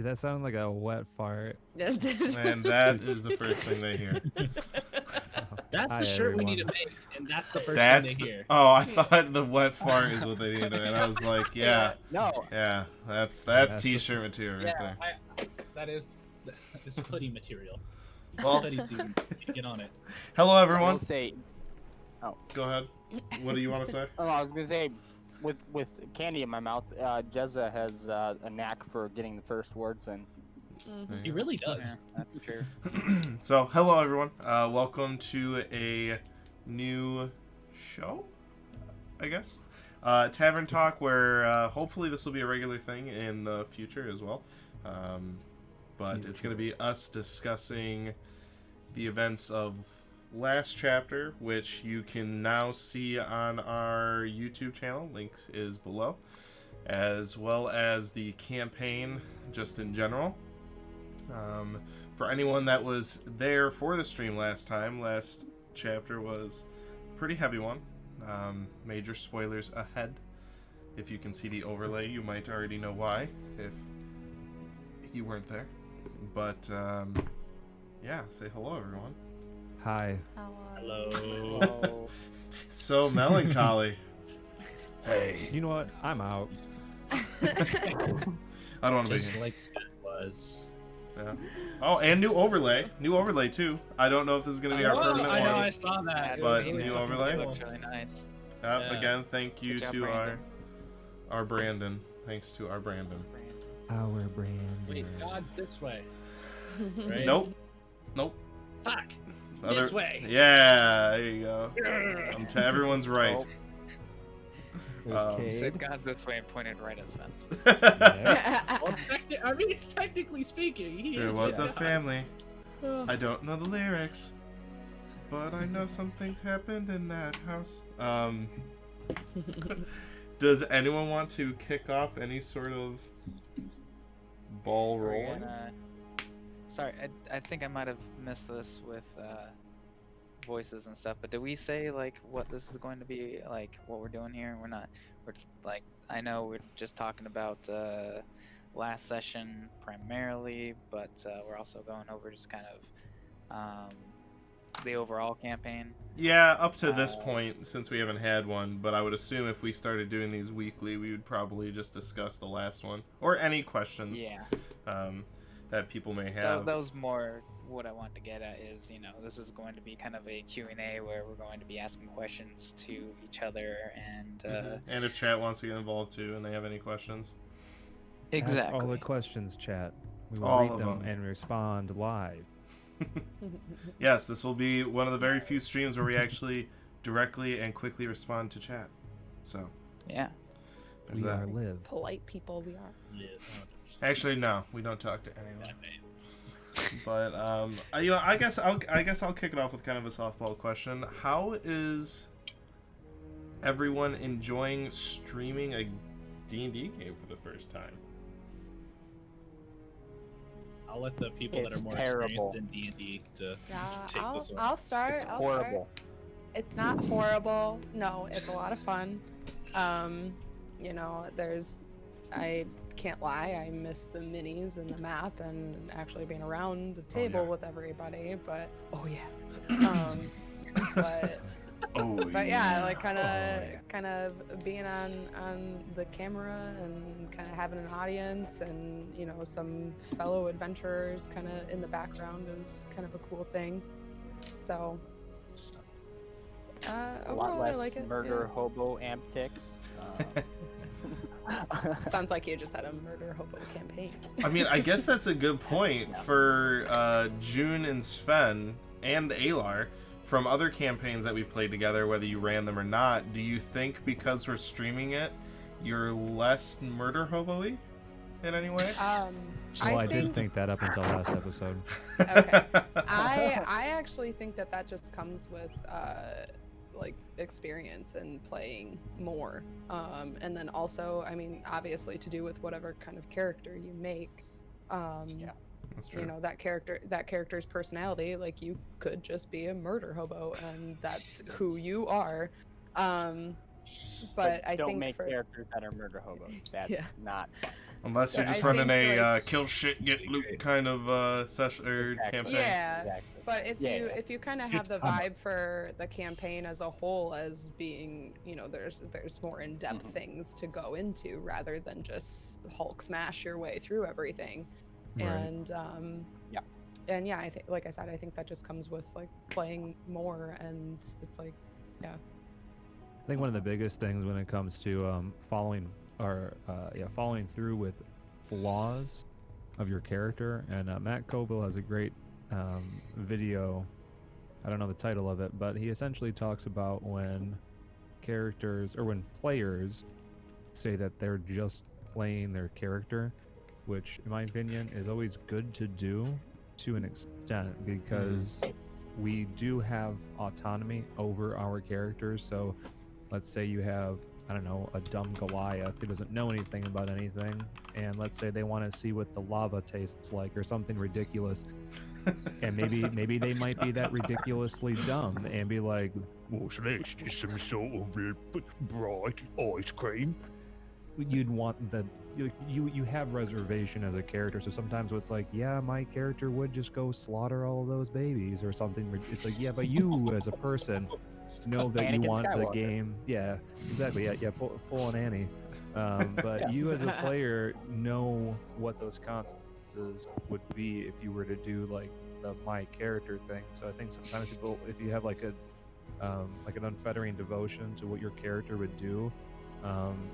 Dude, that sounded like a wet fart. And that is the first thing they hear. That's the Hi, shirt we everyone. need to make, and that's the first That's thing they hear. oh, I thought the wet fart is what they needed, and I was like, yeah, No. that's That's t-shirt material right Yeah, there. that is hoodie material. Well, Hoodie season. Get on it. hello I everyone. will say. Go ahead. What do you want to say? Oh, I was gonna say, with candy in my mouth, Jezza has a knack for getting the first words in. He really does. That's true. So, hello everyone. Welcome to a new show, I guess. Tavern Talk, where hopefully this will be a regular thing in the future as well. But it's going to be us discussing the events of last chapter, which you can now see on our YouTube channel. Link is below. As well as the campaign just in general. For anyone that was there for the stream last chapter was a pretty heavy one. Major spoilers ahead. If you can see the overlay, you might already know why, if you weren't there. But, yeah, say hello, everyone. Hi. Hello. So melancholy. Hey. You know what? I'm out. I don't want to be Just here. like Sven was. Yeah. Oh, and new overlay. New overlay, too. I don't know if this is going to be our permanent I know, I one. saw that. It But was really new fucking overlay? It cool. looks really nice. Yeah. Again, thank you Good job, to Brandon. our Brandon. Thanks to our Brandon. Our brand. Wait, God's this way. Right? Nope. Nope. Fuck. Other- This way. Yeah, there you go. To everyone's right. Oh. There's You said Cade. God this way and pointed right at Sven. Yeah. Well, I mean, it's technically speaking. He There is was a with God. family. I don't know the lyrics, but I know some things happened in that house. Does anyone want to kick off any sort of ball We're rolling? gonna- Sorry, I think I might have missed this with voices and stuff, but did we say like what this is going to be, like what we're doing here? We're not. We're like, I know we're just talking about last session primarily, but we're also going over just kind of the overall campaign. Yeah, up to this point, since we haven't had one, but I would assume if we started doing these weekly, we would probably just discuss the last one or any questions Yeah. that people may That, have. that was more what I wanted to get at is, this is going to be kind of a Q&A where we're going to be asking questions to each other and And if chat wants to get involved too, and they have any questions. exactly. Ask all the questions, chat. We will All read of them them. and respond live. Yes, this will be one of the very few streams where we actually directly and quickly respond to chat. So, Yeah. there's We that. are live. Mm-hmm. People we are. Yeah. Actually, no, we don't talk to anyone. But I guess I'll kick it off with kind of a softball question. How is everyone enjoying streaming a D&D game for the first time? I'll let the people that It's are more terrible. experienced in D&D to Yeah, take this one. I'll start. It's I'll horrible. Start. It's not horrible. No, it's a lot of fun. I can't lie. I miss the minis and the map and actually being around the table yeah. with everybody. But but Oh, but yeah, like kind of being on the camera and kind of having an audience and some fellow adventurers kind of in the background is kind of a cool thing. So A lot overall, less I like it. murder hobo antics. Yeah. Sounds like you just had a murder hobo campaign. I mean, I guess that's a good point for June and Sven and Alar from other campaigns that we've played together, whether you ran them or not. Do you think because we're streaming it, you're less murder hobo-y in any way? Well, I did think that up until last episode. Okay. I actually think that just comes with like experience and playing more, and then also, I mean, obviously to do with whatever kind of character you make. Yeah. That's true. That character's personality, like you could just be a murder hobo and that's who you are. But I don't think make for characters that are murder hobos. That's Yeah. not fun. Unless you're Yeah, just I running think, a like- kill shit, get loot kind of session or Exactly. campaign. Yeah. Exactly. But if Yeah, you yeah. if you kind of Good have the combo. vibe for the campaign as a whole as being, you know, there's more in-depth Mhm. things to go into rather than just Hulk smash your way through everything. Right. And Yeah. and yeah, I think, like I said, I think that just comes with like playing more, and it's like, yeah. I think one of the biggest things when it comes to following through with flaws of your character, and Matt Colville has a great video. I don't know the title of it, but he essentially talks about when characters or when players say that they're just playing their character, which in my opinion is always good to do to an extent, because we do have autonomy over our characters. So let's say you have, I don't know, a dumb Goliath who doesn't know anything about anything, and let's say they want to see what the lava tastes like or something ridiculous, and maybe they might be that ridiculously dumb and be like, well, so that's just some sort of bright ice cream. You'd want that. You have reservation as a character, so sometimes it's like, yeah, my character would just go slaughter all of those babies or something. It's like, yeah, but you as a person know that you Anakin want the Skywalker. game. Yeah, exactly. Yeah, full on Annie. But Yeah. you as a player know what those consequences would be if you were to do like the my character thing. So I think sometimes people, if you have like an unfettering devotion to what your character would do,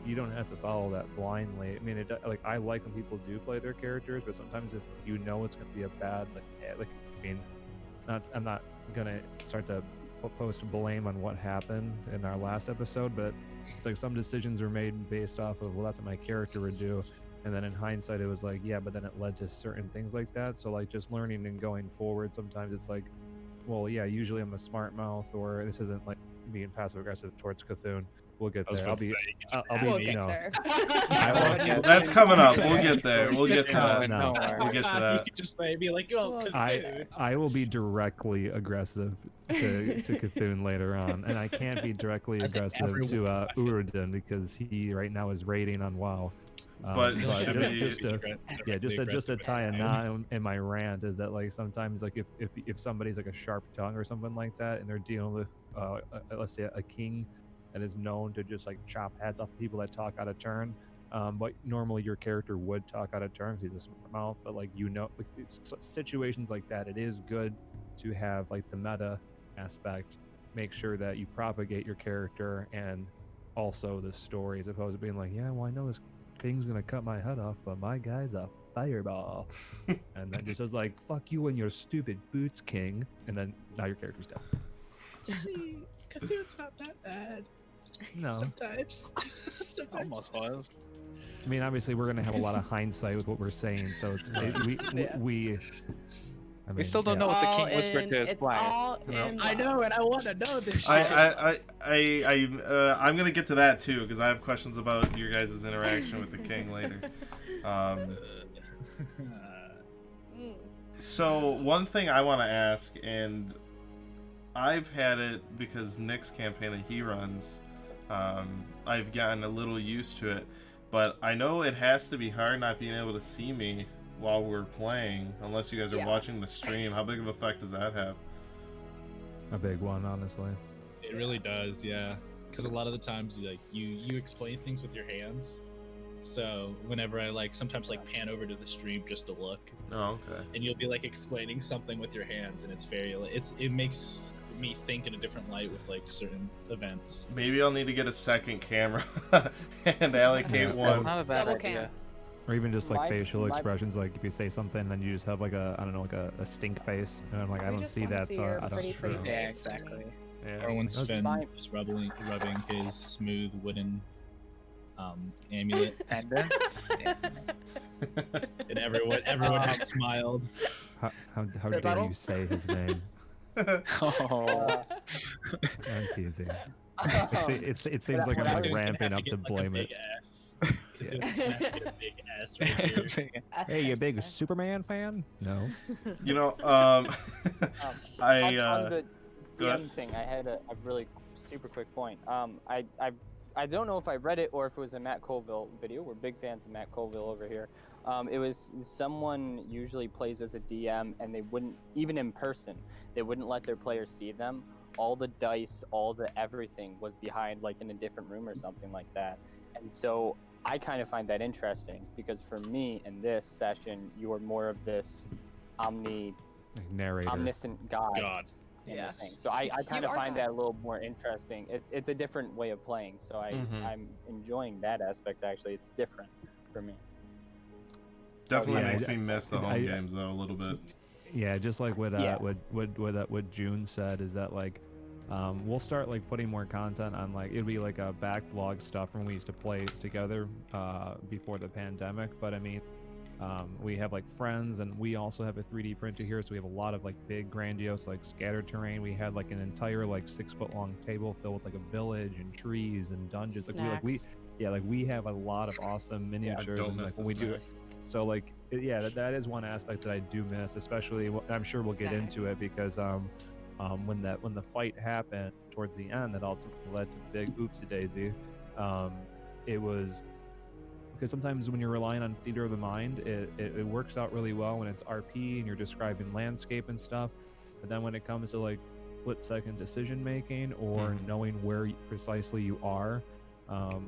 you don't have to follow that blindly. I mean, I like when people do play their characters, but sometimes if you know it's going to be a bad, I'm not gonna start to post blame on what happened in our last episode, but it's like some decisions were made based off of, well, that's what my character would do, and then in hindsight it was like, yeah, but then it led to certain things like that. So like just learning and going forward, sometimes it's like, well, yeah, usually I'm a smart mouth, or this isn't like being passive aggressive towards Cthulhu. We'll get I was there. about to say, you can I'll just be, We'll you get know, there. I That's coming up. We'll get there. We'll get to that. No. We'll get to You that. could just maybe like, oh, Well, I will be directly aggressive to Cthulhu later on, and I can't be directly I think aggressive to everyone- Urudin because he right now is raiding on WoW. But He'll should be- just to aggressive tie a with knot in my rant is that like sometimes like if somebody's like a sharp tongue or something like that, and they're dealing with let's say a king that is known to just like chop heads off people that talk out of turn, but normally your character would talk out of turn because he's a smart mouth, but like, you know, like, it's situations like that, it is good to have like the meta aspect, make sure that you propagate your character and also the story, as opposed to being like, yeah, well, I know this king's gonna cut my head off, but my guy's a fireball. And then just was like, fuck you and your stupid boots, king. And then now your character's dead. See, Cthulhu's not that bad. No. Sometimes. Sometimes. Almost was. I mean, obviously, we're gonna have a lot of hindsight with what we're saying, so it's Yeah. We still yeah. don't know what the All king whispered in- to his it's client. all No. in I love. know, and I want to know this shit. I'm gonna get to that too because I have questions about your guys' interaction with the king later. Mm. So one thing I want to ask, and I've had it because Nick's campaign that he runs, I've gotten a little used to it, but I know it has to be hard not being able to see me while we're playing, unless you guys are Yeah. watching the stream. How big of effect does that have? A big one, honestly. It really does, yeah. Because a lot of the times, like you explain things with your hands. So whenever I sometimes pan over to the stream just to look, Oh, okay. and you'll be explaining something with your hands, and it's very it makes me think in a different light with certain events. Maybe I'll need to get a second camera and allocate Yeah. That's one. not a bad Double idea. cam. Or even just like My- facial my- expressions, like if you say something, then you just have like a stink face, and I'm like, I We don't just see wanna that, see so your I pretty, don't. pretty True. Yeah, face. exactly. Yeah. Or when Okay. Sven Mine- is rubbing his smooth wooden amulet, Pendant. and everyone just smiled. How The dare bottle? you say his name? Oh. I'm teasing. It seems When like I- when I I'm was like Cthulhu's gonna ramping have up to to get, blame a it. big ass. Cthulhu's gonna have to get a big ass right here. Hey, you big Superman fan? No. You know, on I the go ahead. DM thing, I had a really super quick point. I've I don't know if I read it or if it was a Matt Colville video. We're big fans of Matt Colville over here. It was someone usually plays as a DM, and they wouldn't, even in person, they wouldn't let their players see them. All the dice, all the everything was behind, like in a different room or something like that. And so I kind of find that interesting because for me in this session, you are more of this Like narrator. omniscient god. In Yeah. the thing. So I kind You of are find that. that a little more interesting. It's a different way of playing. So I'm enjoying that aspect actually. It's different for me. Definitely Yeah, makes me miss the home I- games though a little bit. Yeah, just like what Yeah. what June said is that like we'll start like putting more content on like it'd be like a backlog stuff from when we used to play together before the pandemic. But I mean, we have like friends, and we also have a 3D printer here, so we have a lot of like big, grandiose, like scattered terrain. We had like an entire like 6-foot-long table filled with like a village and trees and dungeons. Snacks. We have a lot of awesome miniatures. don't and miss like the when we do it. snacks. So like that is one aspect that I do miss, especially I'm sure we'll get into Snacks. it because when the fight happened towards the end that ultimately led to big oopsie daisy, it was because sometimes when you're relying on theater of the mind, it works out really well when it's RP and you're describing landscape and stuff, but then when it comes to like split-second decision making or Mhm. knowing where precisely you are,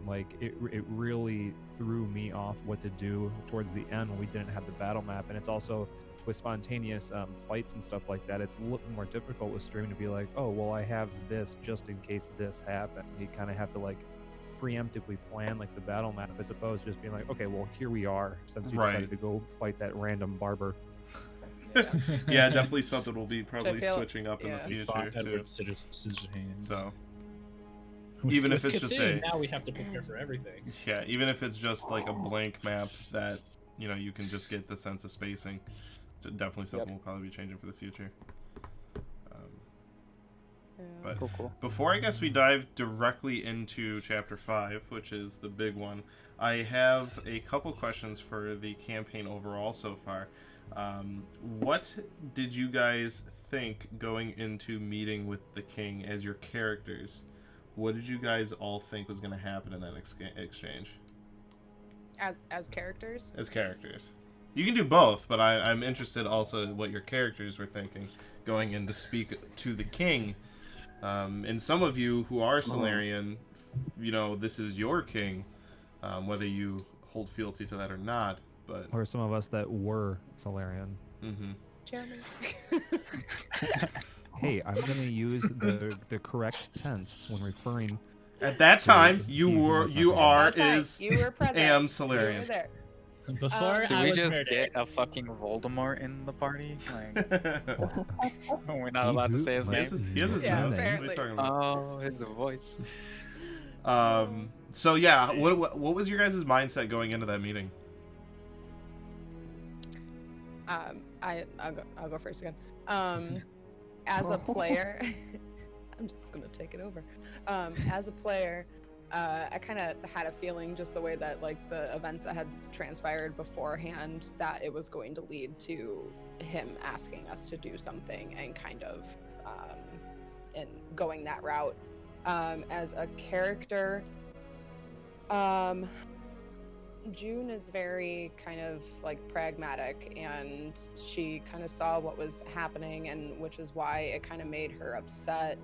like it really threw me off what to do towards the end when we didn't have the battle map. And it's also with spontaneous fights and stuff like that, it's a little more difficult with streaming to be like, oh well, I have this just in case this happened. You kind of have to like preemptively plan like the battle map as opposed to just being like, okay, well here we are since you Right. decided to go fight that random barber. Yeah, definitely something we'll be probably feel- switching up in the yeah. We future fought too. Edward Scissorhands. So With- even if with it's just Cthulhu, a- now we have to prepare for everything. yeah, even if it's just like a blank map that you can just get the sense of spacing. Definitely something we'll probably be changing for the future. But Cool. before I guess we dive directly into chapter 5, which is the big one, I have a couple questions for the campaign overall so far. What did you guys think going into meeting with the king as your characters? What did you guys all think was going to happen in that exchange As characters. as characters? You can do both, but I'm interested also in what your characters were thinking going in to speak to the king. And some of you who are Solarian, this is your king, whether you hold fealty to that or not. But Or some of us that were Solarian. Jeremy. Hey, I'm gonna use the correct tense when referring. at that time, he you who were, was not you there. are, That's right, is, you were present. am You were Solarian. there. Before Do I we was just murdered, get a fucking Voldemort in the party? Like, we're not He Oh, allowed to who say his name. He has his Yeah, nose. What are you apparently. talking about? Oh, his voice. So yeah, what was your guys' mindset going into that meeting? I'll go first again. As a player, I'm just gonna take it over. As a player, I kind of had a feeling, just the way that like the events that had transpired beforehand, that it was going to lead to him asking us to do something and kind of and going that route. As a character, June is very kind of like pragmatic, and she kind of saw what was happening, and which is why it kind of made her upset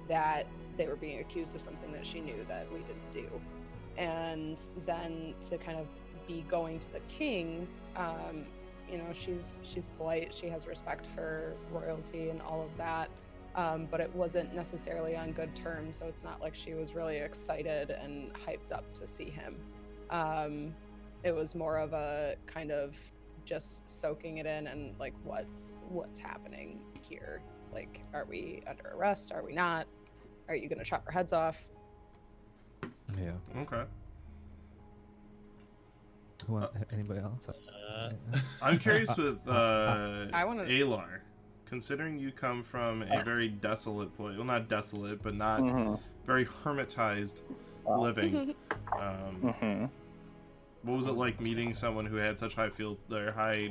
that they were being accused of something that she knew that we didn't do. And then to kind of be going to the king, she's polite, she has respect for royalty and all of that. But it wasn't necessarily on good terms, so it's not like she was really excited and hyped up to see him. It was more of a kind of just soaking it in and like what's happening here. Like, are we under arrest? Are we not? Are you gonna chop our heads off? Yeah. Okay. Anybody else? I'm curious with I wanna- Alar, considering you come from a very desolate place. Well, not desolate, but not Mm-hmm. very hermitized living. What was it like meeting someone who had such high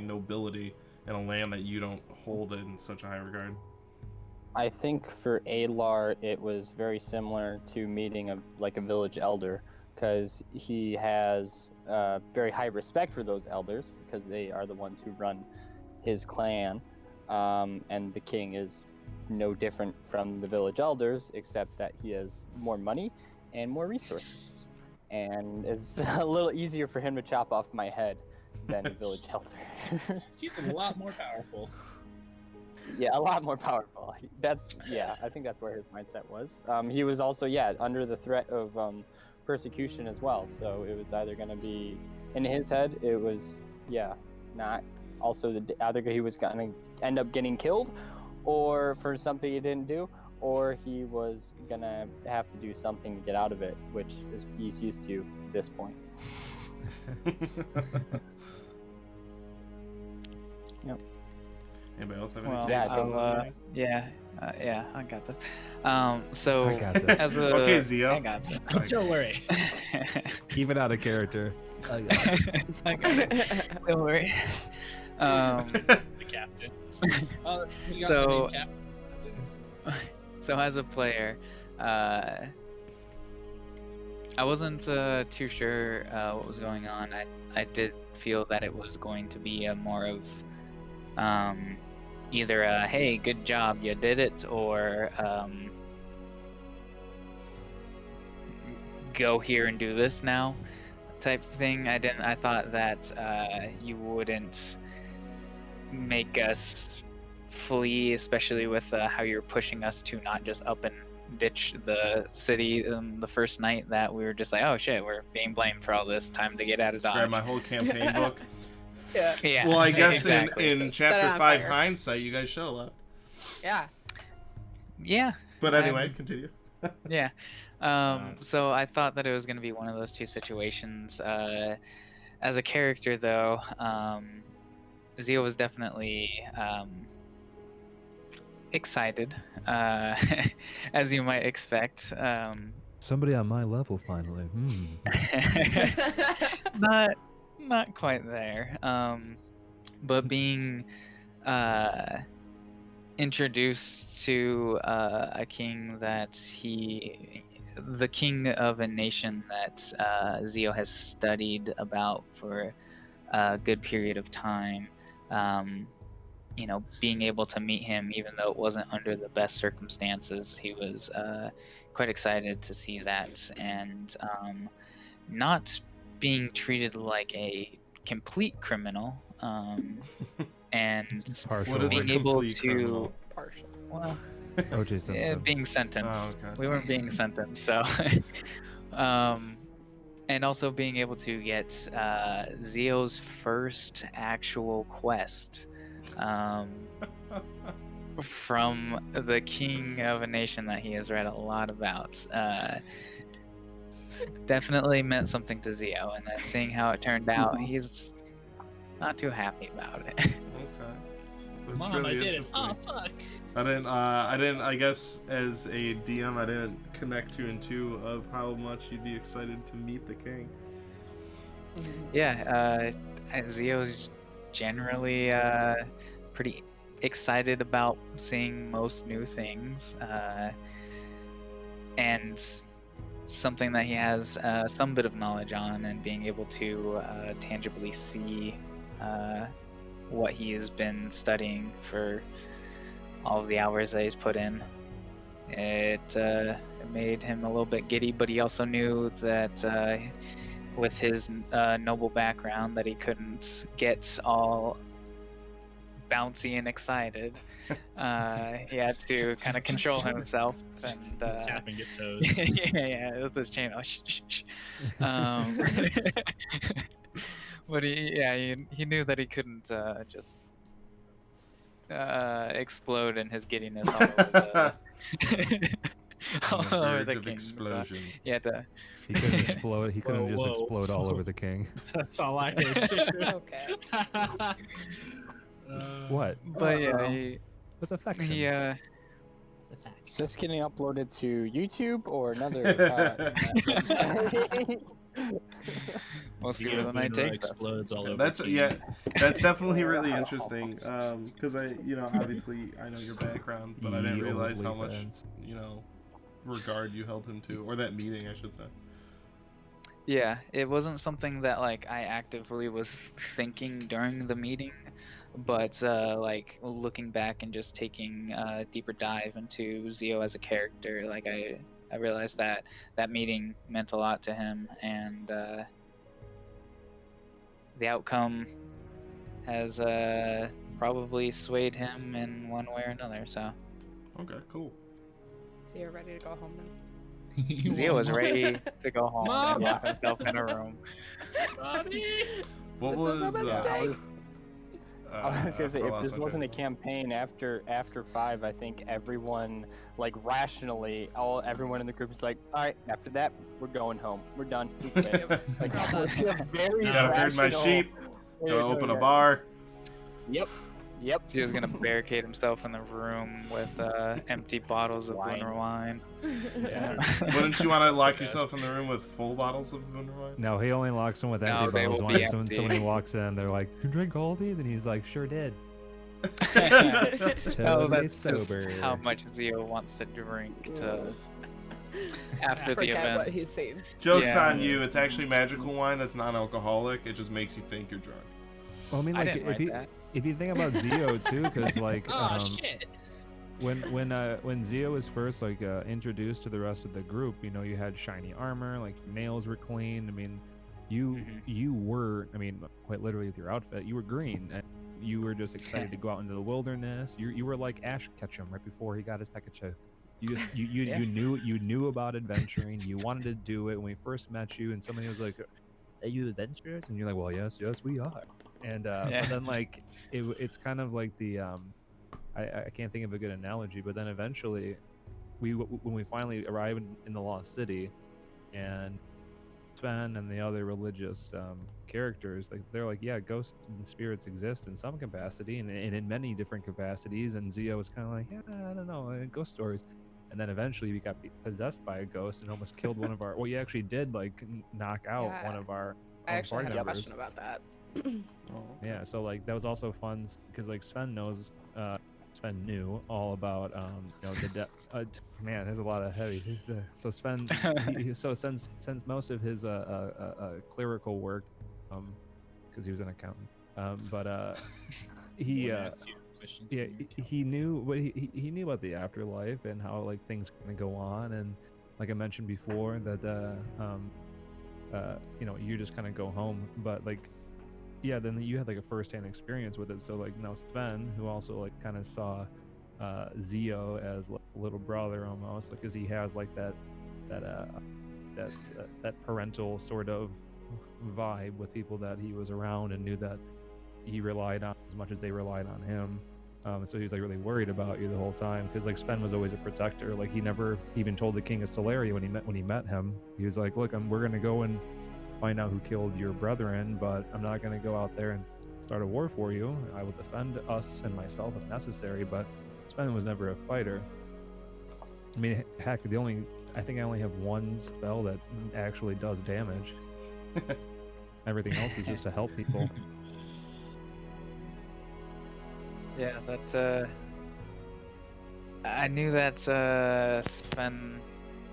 nobility in a land that you don't hold in such a high regard? I think for Alar, it was very similar to meeting a village elder, because he has very high respect for those elders because they are the ones who run his clan, and the king is no different from the village elders, except that he has more money and more resources, and it's a little easier for him to chop off my head than the village elder. He's a lot more powerful. Yeah, a lot more powerful. I think that's where his mindset was. He was also under the threat of persecution as well. So it was either going to be in his head. It was not also either he was going to end up getting killed, or for something he didn't do, or he was going to have to do something to get out of it, which is he's used to at this point. Yep. Anybody else have any Well, takes on the I'll, meeting? yeah, I got that. So I got this. as a, Okay, Zio. I got that. Don't worry. Even out of character. I got it. Don't worry. The captain. You got So- your name, Captain? So as a player, I wasn't too sure what was going on. I did feel that it was going to be a more of either a hey, good job, you did it, or go here and do this now type of thing. I thought that you wouldn't make us flee, especially with how you're pushing us to not just up and ditch the city in the first night, that we were just like, oh shit, we're being blamed for all this, time to get out of Just grab Dodge. my whole campaign book. Yeah. Yeah, Well, I guess exactly. in Set it chapter on 5 fire. hindsight, you guys should have left. Yeah. Yeah, But anyway, continue. yeah. So I thought that it was going to be one of those two situations. As a character, though, Zio was definitely excited, as you might expect. Somebody on my level finally. Not quite there. But being introduced to a king that the king of a nation that Zio has studied about for a good period of time. Being able to meet him, even though it wasn't under the best circumstances, he was quite excited to see that, and not being treated like a complete criminal, and Partial. What is a being able complete to criminal? Partial. well, O.J. Simpson. being sentenced. Oh, okay. We weren't being sentenced, so and also being able to get Zio's first actual quest from the king of a nation that he has read a lot about. Definitely meant something to Zio, and then seeing how it turned out, he's not too happy about it. Okay. That's Mom, really I did it. interesting. Oh, fuck. I didn't, I guess as a DM, I didn't connect two and two of how much you'd be excited to meet the king. Yeah, Zio's generally pretty excited about seeing most new things, and something that he has some bit of knowledge on, and being able to tangibly see what he has been studying for all of the hours that he's put in. It made him a little bit giddy, but he also knew that with his noble background that he couldn't get all bouncy and excited. He had to kind of control himself, and He's tapping his toes. yeah, with his chain. Oh, shh. But he knew that he couldn't just explode in his giddiness all over the, On the all over verge the of king. So explosion. he had to. He couldn't explode. He couldn't Whoa, just whoa. explode all over the king. That's all I heard, too. Okay. What? But yeah, With affection. he Is this getting uploaded to YouTube or another? We'll see Zeo where the night Venera takes us. explodes all over. That's Kingdom. that's definitely really interesting. Because obviously I know your background, but I didn't Ye realize how olde much fans. regard you held him to, or that meeting, I should say. Yeah, it wasn't something that like I actively was thinking during the meeting, but like looking back and just taking a deeper dive into Zio as a character, like I realized that that meeting meant a lot to him, and the outcome has probably swayed him in one way or another. So Okay, cool. So you're ready to go home now? Zio was ready to go home Mom! and lock himself in a room. What This was a was mistake. I was gonna say, I if lost this my wasn't a train of thought. campaign after 5, I think everyone, like rationally, everyone in the group is like, all right, after that, we're going home. We're done. We quit." Like, We're all done. very Gotta herd my rational. sheep. way Gotta of open doing a it. bar. Yep. Zio's gonna barricade himself in the room with empty bottles of Wine. lunar wine. Yeah. Wouldn't you want to lock yourself in the room with full bottles of Wunderwine? No, he only locks them with No, empty they bottles of will wine. be So when empty. somebody walks in, they're like, "You drink all these?" And he's like, "Sure did." Oh, Totally that's just sober. how much Zio wants to drink to after the Forget event. what he's seen. Joke's Yeah. on you. It's actually magical wine that's non-alcoholic. It just makes you think you're drunk. Well, I mean, I like, didn't if write you that. if you think about Zio too, because like, Oh shit! when Zio was first like introduced to the rest of the group, you had shiny armor, like your nails were clean. I mean, you were, I mean, quite literally with your outfit, you were green, and you were just excited to go out into the wilderness. You were like Ash Ketchum right before he got his Pikachu. Yeah. You knew about adventuring. You wanted to do it when we first met you, and somebody was like, "Are you adventurous?" And you're like, "Well, yes, we are." And Yeah. but then like it's kind of like the I can't think of a good analogy, but then eventually when we finally arrive in the Lost City, and Sven and the other religious characters, like they're like, yeah, ghosts and spirits exist in some capacity and in many different capacities, and Zio was kind of like, yeah, I don't know, ghost stories. And then eventually we got possessed by a ghost and almost killed one of our, well, you actually did like knock out Yeah. one of our I actually party had a members. question about that. Yeah, so like that was also fun because like Sven knew all about man, there's a lot of heavy. So Sven since most of his clerical work, because he was an accountant, but he Wanna ask you a question, yeah, Junior? he knew what he knew about the afterlife and how like things gonna go on, and like I mentioned before that you just kind of go home, but like yeah, then you had like a first-hand experience with it. So like now Sven, who also like kind of saw Zio as like a little brother almost, because he has like that parental sort of vibe with people that he was around and knew that he relied on as much as they relied on him. So he was like really worried about you the whole time, because like Sven was always a protector. Like he never even told the King of Solaria when he met him. He was like, "Look, we're gonna go and find out who killed your brethren, but I'm not gonna go out there and start a war for you. I will defend us and myself if necessary." But Sven was never a fighter. I mean, heck, I think I only have one spell that actually does damage. Everything else is just to help people. Yeah, that I knew that Sven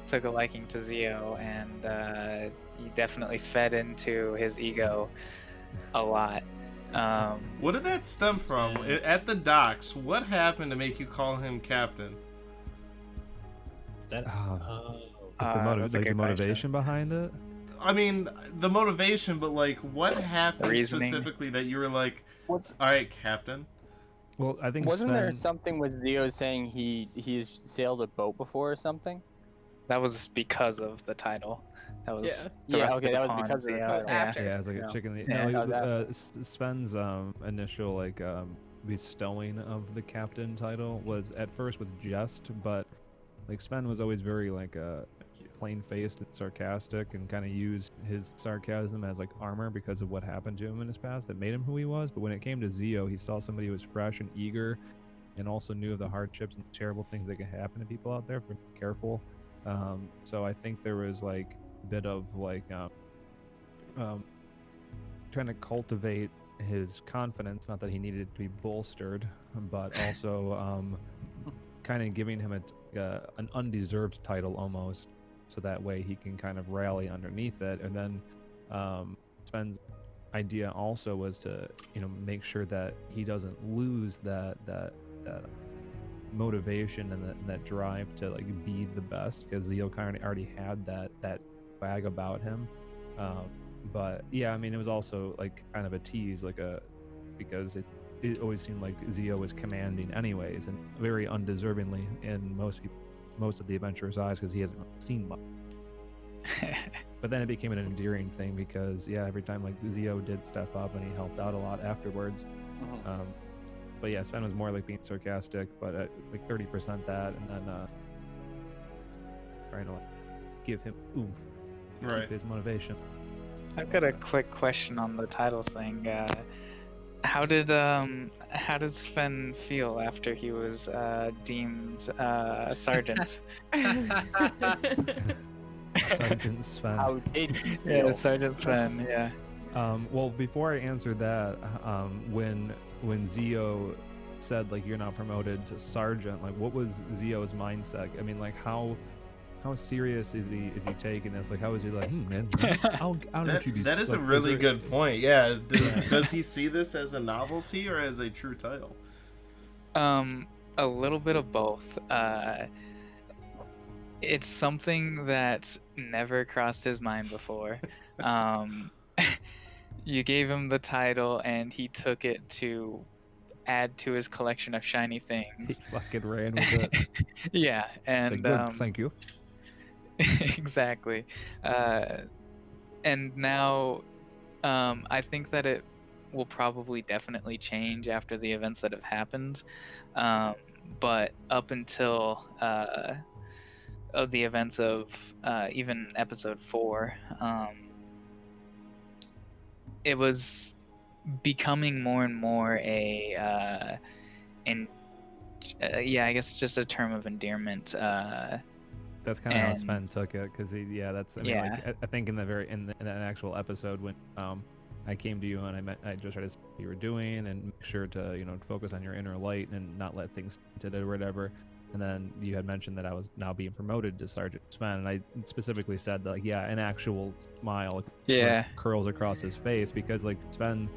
took a liking to Zio, and he definitely fed into his ego a lot. What did that stem from? Yeah. At the docks, what happened to make you call him captain? That Ah. That's a The good motivation behind it. I mean, the motivation, but like, what happened reasoning. specifically that you were like, What's all right, captain? Well, I think Wasn't there Sven, something with Zio saying he's sailed a boat before or something? That was because of the title. That was Yeah. the Yeah, rest okay, of the that was con, because of the Zio, title. yeah. After. yeah, it's like Yeah. a chicken. Yeah. No, Oh, that- Sven's initial like bestowing of the captain title was at first with jest, but like Sven was always very like plain-faced and sarcastic, and kind of used his sarcasm as like armor because of what happened to him in his past that made him who he was. But when it came to Zio, he saw somebody who was fresh and eager, and also knew of the hardships and terrible things that can happen to people out there if they're not careful. So I think there was like a bit of like trying to cultivate his confidence. Not that he needed to be bolstered, but also kind of giving him an undeserved title almost, so that way he can kind of rally underneath it. And then Sven's idea also was to, make sure that he doesn't lose that motivation and that drive to like be the best, because Zio kind of already had that swag about him. But yeah, I mean, it was also like kind of a tease, because it always seemed like Zio was commanding anyways, and very undeservingly in most of the adventurer's eyes, because he hasn't really seen much. But then it became an endearing thing, because every time like Zio did step up and he helped out a lot afterwards. But yeah, Sven was more like being sarcastic, but like 30% that, and then trying to like give him oomph, Right. keep his motivation. I've got a quick question on the titles thing. How did Sven feel after he was deemed sergeant? Sergeant Sven. How did you Yeah, feel? Sergeant Sven. Yeah. Well, before I answer that, when Zio said like you're not promoted to sergeant, like what was Zio's mindset? I mean, like how serious is he taking this? Like how is he like, man, I'll let you be. That is a like, really there- good point. Yeah. Does he see this as a novelty or as a true title? A little bit of both. It's something that never crossed his mind before. You gave him the title, and he took it to add to his collection of shiny He things. fucking ran with it. Yeah, It's and like, good, thank you. exactly. And now, I think that it will probably definitely change after the events that have happened. But up until of the events of even episode 4, it was becoming more and more I guess just a term of endearment. That's kind of how Sven and- took it, because I mean, like I think in an actual episode when I came to you and I just tried to see what you were doing and make sure to focus on your inner light and not let things taint it or whatever. And then you had mentioned that I was now being promoted to Sergeant Sven, and I specifically said that, like, an actual smile Yeah. curls across his face, because like Sven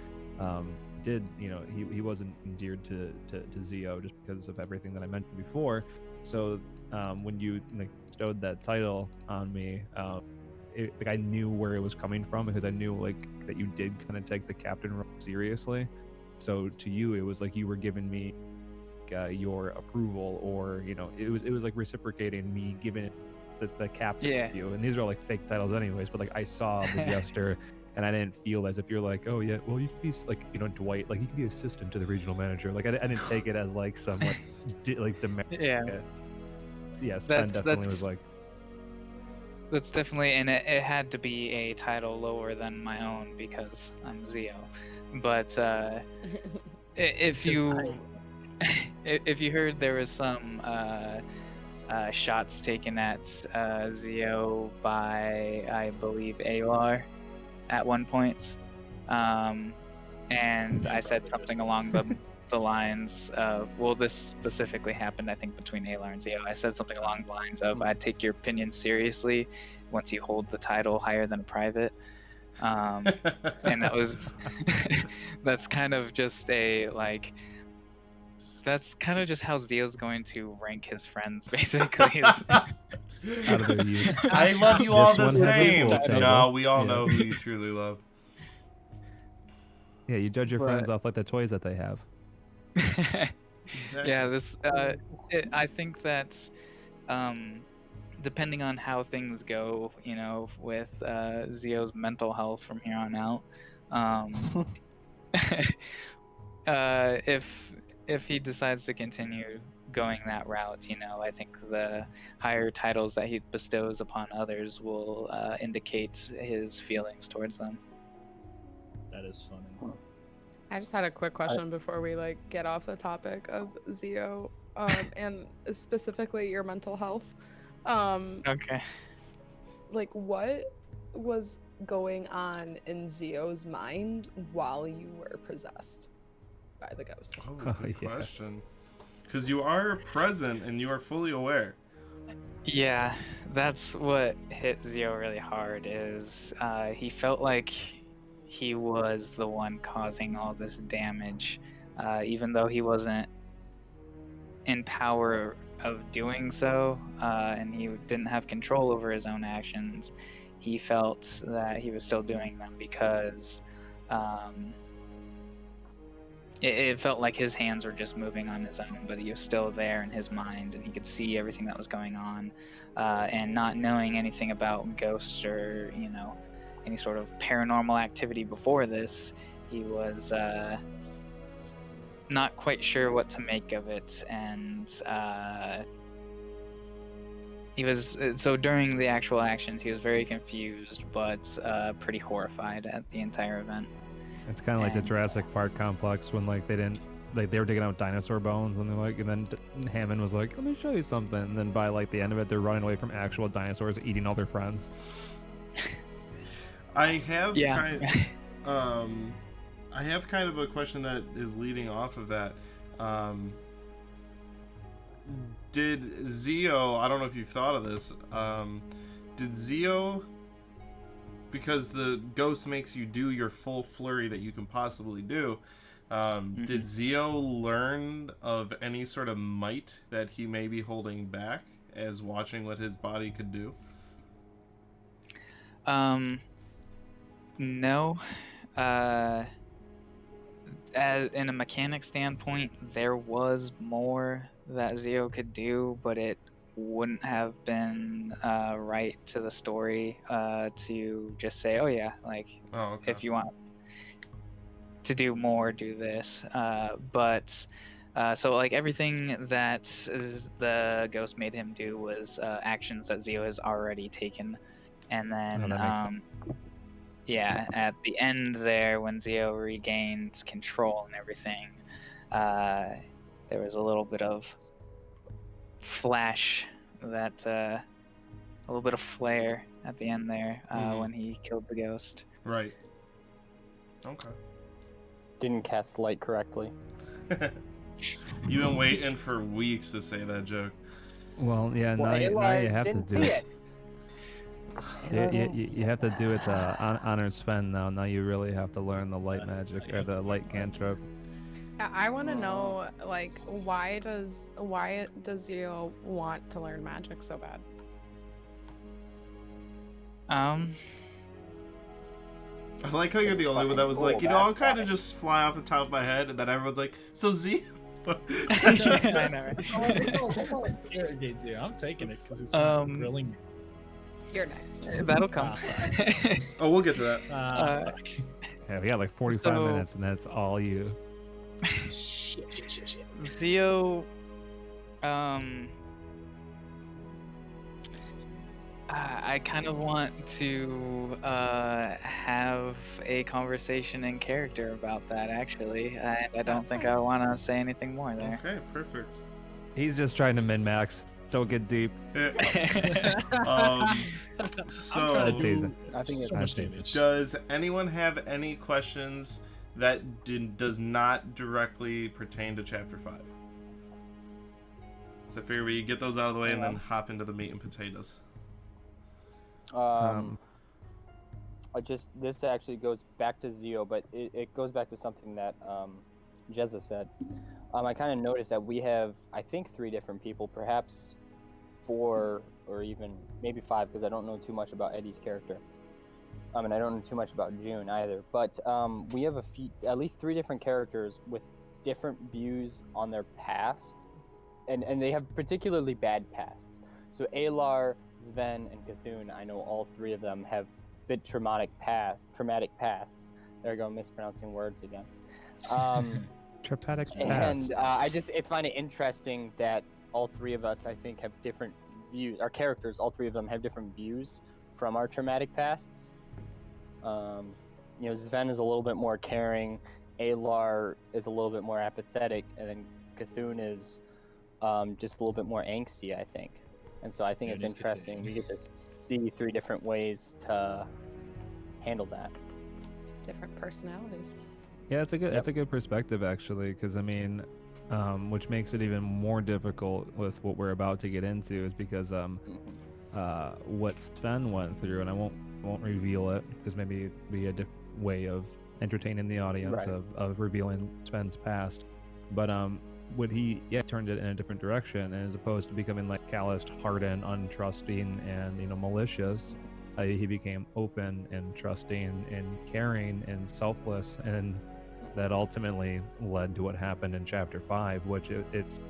did, he wasn't endeared to Zio just because of everything that I mentioned before. So when you like bestowed that title on me, like I knew where it was coming from, because I knew like that you did kind of take the captain role seriously. So to you, it was like you were giving me your approval, or it was like reciprocating me giving the captain Yeah. to you. And these are all like fake titles anyways, but like I saw the gesture. And I didn't feel as if you're like, oh yeah, well you could be like Dwight, like you could be assistant to the regional manager. Like I didn't take it as like some like demand. Yeah. Yeah, Sven definitely was like, That's definitely, and it had to be a title lower than my own because I'm Zio. But if you heard, there was some shots taken at Zio by, I believe, Alar at one point, and I said something along the lines of, well, this specifically happened, I think, between Alar and Zio. I said something along the lines of, I'd take your opinion seriously once you hold the title higher than a private. And that was that's kind of just that's kind of just how Zio's going to rank his friends, basically. out of their youth. I love you all This the one has a same. little table. No, we all Yeah. know who you truly love. Yeah, you judge your But- friends off like the toys that they have. Yeah, this I think that depending on how things go, with Zio's mental health from here on out, if he decides to continue going that route, I think the higher titles that he bestows upon others will indicate his feelings towards them. That is funny. I just had a quick question before we get off the topic of Zio, and specifically your mental health. Okay. What was going on in Zio's mind while you were possessed by the ghost? Oh, Oh, good yeah. question. Because you are present and you are fully aware. Yeah, that's what hit Zio really hard. Is he felt like he was the one causing all this damage, even though he wasn't in power of doing so, and he didn't have control over his own actions. He felt that he was still doing them because it felt like his hands were just moving on his own, but he was still there in his mind, and he could see everything that was going on. And not knowing anything about ghosts or any sort of paranormal activity before this, he was not quite sure what to make of it, and he was so during the actual actions he was very confused, but pretty horrified at the entire event. It's kind of like the And- Jurassic Park complex when like they didn't like they were digging out dinosaur bones and they're like, and then Hammond was like, let me show you something, and then by like the end of it they're running away from actual dinosaurs eating all their friends. I have Yeah. I have kind of a question that is leading off of that. Did Zio, I don't know if you've thought of this, did Zio, because the ghost makes you do your full flurry that you can possibly do, did Zio learn of any sort of might that he may be holding back as watching what his body could do? No. In a mechanic standpoint, there was more that Zio could do, but it wouldn't have been right to the story to just say, "Oh yeah, like Oh, okay. if you want to do more, do this." So like everything that the ghost made him do was actions that Zio has already taken, and then Oh, that makes sense. yeah, at the end there, when Zio regained control and everything, there was a little bit of flash, a little bit of flare at the end there when he killed the ghost. Right. Okay. Didn't cast light correctly. You've been waiting for weeks to say that joke. Well, yeah, Well, now Aloy you have didn't to do see it. You have to do it honor Sven now. Now you really have to learn the light magic or the light cantrip. I want to know, like, why does Zio want to learn magic so bad? I like how you're the It's only one that was like, fucking you know, cool, I'll kind of that's just fly off the top of my head, and then everyone's like, so Z. I know, right? I'm taking it because it's grilling me. You're next. That'll come. Oh, we'll get to that. Fuck. Yeah, we got like 45 So- minutes, and that's all you. Shit. Zio, I kind of want to have a conversation in character about that. Actually, I don't think I want to say anything more there. Okay, perfect. He's just trying to min-max. Don't get deep. So, teasing. I think it's so much teasing. damage. does anyone have any questions that does not directly pertain to Chapter 5? So I figure we get those out of the way and then hop into the meat and potatoes. This actually goes back to Zio, but it goes back to something that Jezza said. I kind of noticed that we have, I think, 3 different people, perhaps 4 or even maybe 5, because I don't know too much about Eddie's character. And I don't know too much about June either. But we have at least 3 different characters with different views on their past, and they have particularly bad pasts. So Alar, Sven, and Cthulhu, I know all 3 of them have bit traumatic pasts. There we go, mispronouncing words again. Tripatic And pass. I find it interesting that all 3 of us, I think, have different views. Our characters, all 3 of them, have different views from our traumatic pasts. Sven is a little bit more caring, Alar is a little bit more apathetic, and then Cthulhu is just a little bit more angsty, I think. And so I think it's Cthulhu's interesting. Cthulhu. We get to see 3 different ways to handle that. Different personalities. Yeah, that's a good Yep. that's a good perspective actually, because I mean, which makes it even more difficult with what we're about to get into is because what Sven went through, and I won't reveal it because maybe it'd be a different way of entertaining the audience Right. of revealing Sven's past, but what he turned it in a different direction, and as opposed to becoming like calloused, hardened, untrusting, and malicious, he became open and trusting and caring and selfless, and that ultimately led to what happened in chapter 5, which it's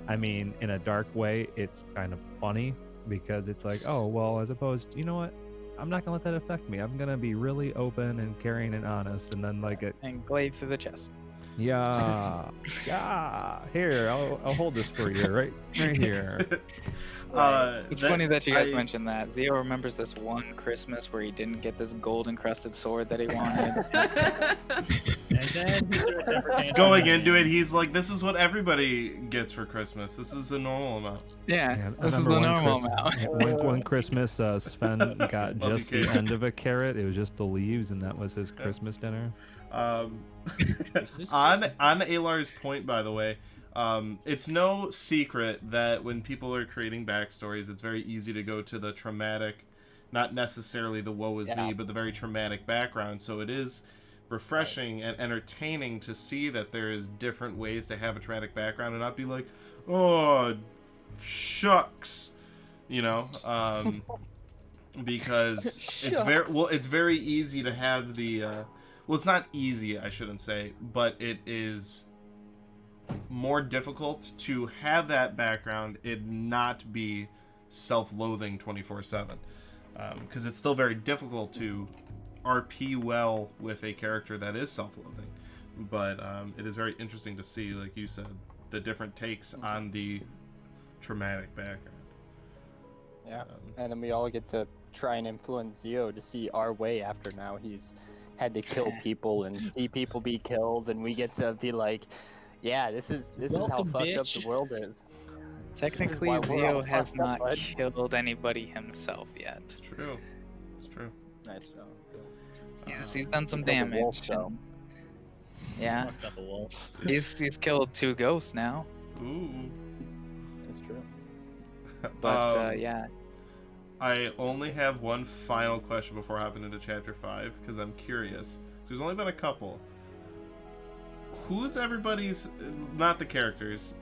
I mean, in a dark way, it's kind of funny because it's like, oh well, as opposed, you know what, I'm not gonna let that affect me, I'm gonna be really open and caring and honest, and then like it And glaive through the chest. yeah here, I'll hold this for you right here. It's funny that you guys mentioned that. Zio remembers this one Christmas where he didn't get this gold encrusted sword that he wanted. And then he threw a temper tantrum Going again. into it, he's like, "This is what everybody gets for Christmas. This is a normal amount." Yeah, Yeah, I this is remember the one normal Christ- amount. yeah, one Christmas, Sven got Love just you, the kid. end of a carrot. It was just the leaves, and that was his Christmas dinner. Is this on Christmas? Alar's point, by the way, it's no secret that when people are creating backstories, it's very easy to go to the traumatic, not necessarily the woe is me, but the very traumatic background. So it is refreshing and entertaining to see that there is different ways to have a traumatic background and not be like, oh, shucks, because it's very easy to have the well, it's not easy, I shouldn't say, but it is more difficult to have that background and not be self-loathing 24/7, because it's still very difficult to RP well with a character that is self-loathing, but it is very interesting to see, like you said, the different takes on the traumatic background. Yeah, and then we all get to try and influence Zio to see our way after now he's had to kill people and see people be killed, and we get to be like, yeah, this is how Welcome, fucked up bitch. the world is. Technically, why we're Zio all has fucked up, not bud. killed anybody himself yet. It's true. It's true. Nice. He's done some He killed a damage. wolf, though. and- yeah, Fucked up a wolf. he's killed 2 ghosts now. Ooh. It's true. But yeah, I only have one final question before hopping into chapter 5 because I'm curious. There's only been a couple. Who's everybody's, not the characters,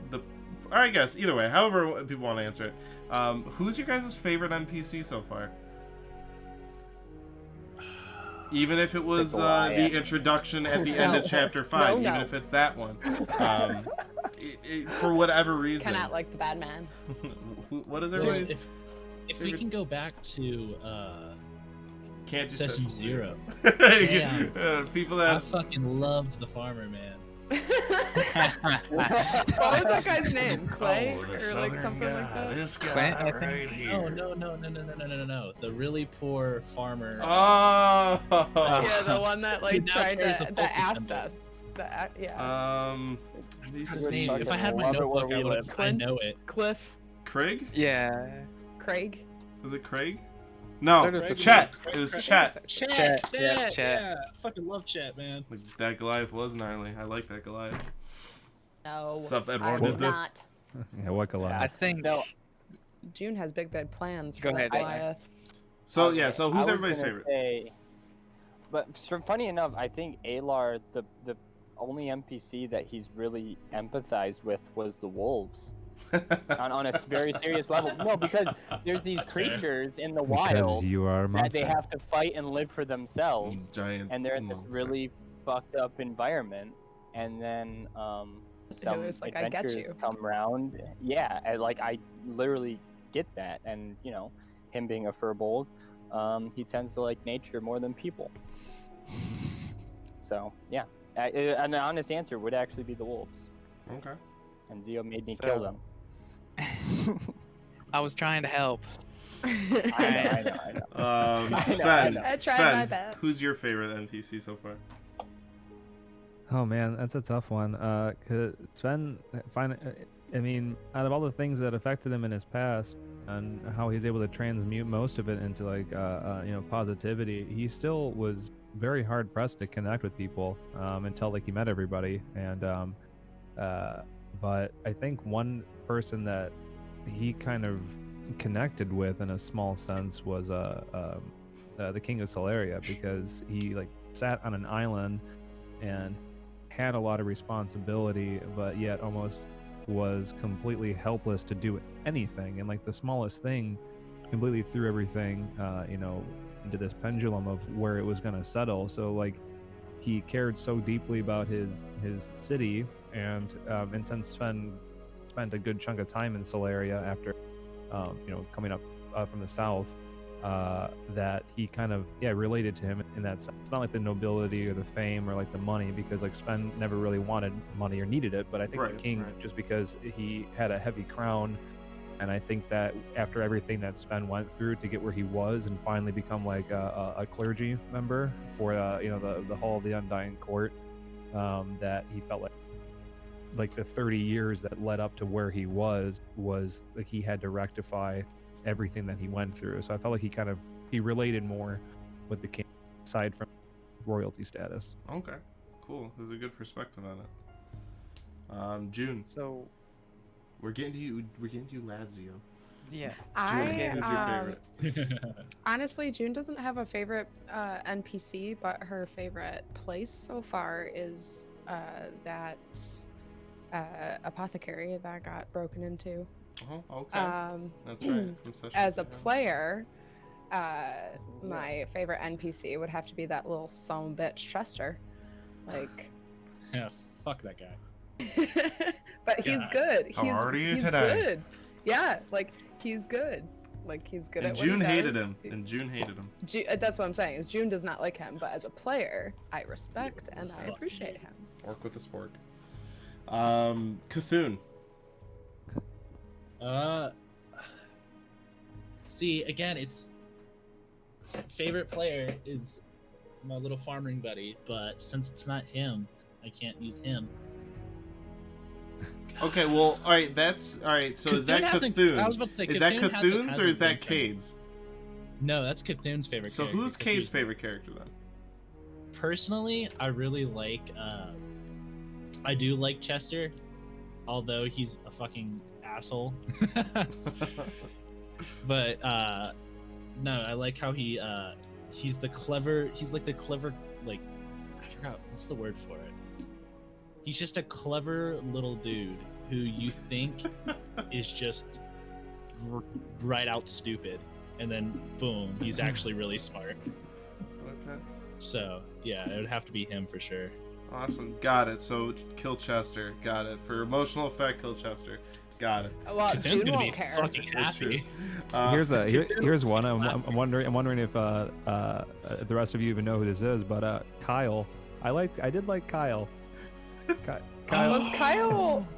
I guess either way, however people want to answer it. Who's your guys' favorite NPC so far? Even if it was the Goliath. introduction at the end of chapter 5, No. even if it's that one, for whatever reason. Cannot like the bad man. What is So everybody's? if we can go back to Can't do Session Zero, Damn. People I that fucking loved the farmer, man. What was that guy's name? Clay? Oh, the or like southern something guy, like that? this Clint, guy I think. right here. No. The really poor farmer. Oh. Yeah, the one that He like now tried carries to, a that Fulton asked symbol. us. Yeah. His Good name. fucking If I had my love it where notebook, I we would live. have. I Clint? know it. Cliff, Craig? yeah. Craig. Was it Craig? No, Started with Chet. Craig. It was Craig. Chet. Chat. Yeah, Chat. Yeah. Fucking love chat, man. Like, that Goliath was gnarly. I like that Goliath. No. What's up, I Edward? would not. Yeah, what I Goliath? think No. June has big bad plans for Go that ahead. Goliath. So Okay, yeah, so I who's was everybody's gonna favorite? say- but funny enough, I think Alar, the only NPC that he's really empathized with was the wolves. on a very serious level. No, because there's these That's fair. creatures in the Because wild you are a that monster. they have to fight and live for themselves, Giant. and they're in this monster. really fucked up environment. And then some was like, "I get adventures you." come around. Yeah, and like I literally get that. And you know, him being a furbolg, he tends to like nature more than people. So yeah, an honest answer would actually be the wolves. Okay. And Zio made me kill So- them. I was trying to help. I know. Sven. know. I tried Sven, my best. who's your favorite NPC so far? Oh man, that's a tough one. 'Cause Sven, I mean, out of all the things that affected him in his past and how he's able to transmute most of it into like, positivity, he still was very hard pressed to connect with people until like he met everybody. And but I think one person that he kind of connected with in a small sense was the King of Solaria, because he like sat on an island and had a lot of responsibility, but yet almost was completely helpless to do anything. And like the smallest thing completely threw everything, into this pendulum of where it was going to settle. So like he cared so deeply about his city, and since Sven spent a good chunk of time in Solaria after, coming up from the south, that he kind of related to him in that sense. It's not like the nobility or the fame or like the money, because like Sven never really wanted money or needed it, but I think the king, just because he had a heavy crown, and I think that after everything that Sven went through to get where he was and finally become like a clergy member for the Hall of the Undying Court, that he felt like the 30 years that led up to where he was like he had to rectify everything that he went through. So I felt like he related more with the king aside from royalty status. Okay, cool. There's a good perspective on it. June. So We're getting to you, Lazio. yeah, June, who's your favorite? Honestly, June doesn't have a favorite NPC, but her favorite place so far is that apothecary that got broken into. Oh, okay. That's right. From session As a 2. player, my favorite NPC would have to be that little son of a bitch Chester. Like, Yeah, fuck that guy. but he's God. good. How are you today? Good. Yeah, like he's good. Like he's good And at June what he hated does. him. And June hated him. That's what I'm saying. Is June does not like him, but as a player, I respect and I appreciate him. Orc with a spork. Cthulhu. See, again, it's favorite player is my little farming buddy, but since it's not him, I can't use him. Okay, well, all right. That's all right. So is that Cthulhu Cthulhu? I was about to say, Is that Cthulhu hasn't Cthulhu's or is that been friend. Cade's? No, that's Cthulhu's favorite So character. who's 'cause he Cade's was- favorite character then? Personally, I really like. I do like Chester, although he's a fucking asshole. But no, I like how he's the clever. He's like the clever, like, I forgot what's the word for it. He's just a clever little dude who you think is just right out stupid, and then boom, he's actually really smart. Okay. So yeah, it would have to be him for sure. Awesome. Got it. So kill Chester. Got it. For emotional effect, kill Chester. Got it. Well, Cthulhu's June gonna be won't care. fucking That's true. happy. Here's one. I'm wondering if the rest of you even know who this is, but Kyle. I did like Kyle. Kyle. Was Kyle?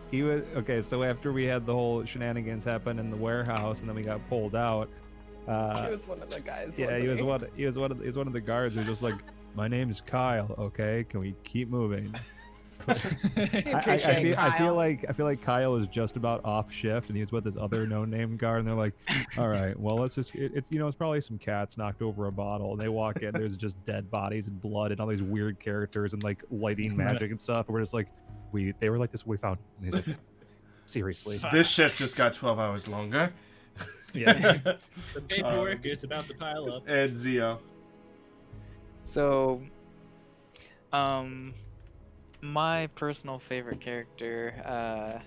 He was okay. So after we had the whole shenanigans happen in the warehouse, and then we got pulled out. He was one of the guys. Yeah, wasn't he was one of the guards who was just like, "My name's Kyle. Okay, can we keep moving?" I appreciate I feel Kyle. like Kyle is just about off shift, and he's with this other no-name guard, and they're like, "All right, well, let's just it's probably some cats knocked over a bottle." And they walk in, there's just dead bodies and blood and all these weird characters and like lighting magic and stuff. And we're just like, they were like this. We found. And he's like, seriously. This shift just got 12 hours longer. Yeah. The paperwork is about to pile up. And Zio. So, my personal favorite character, I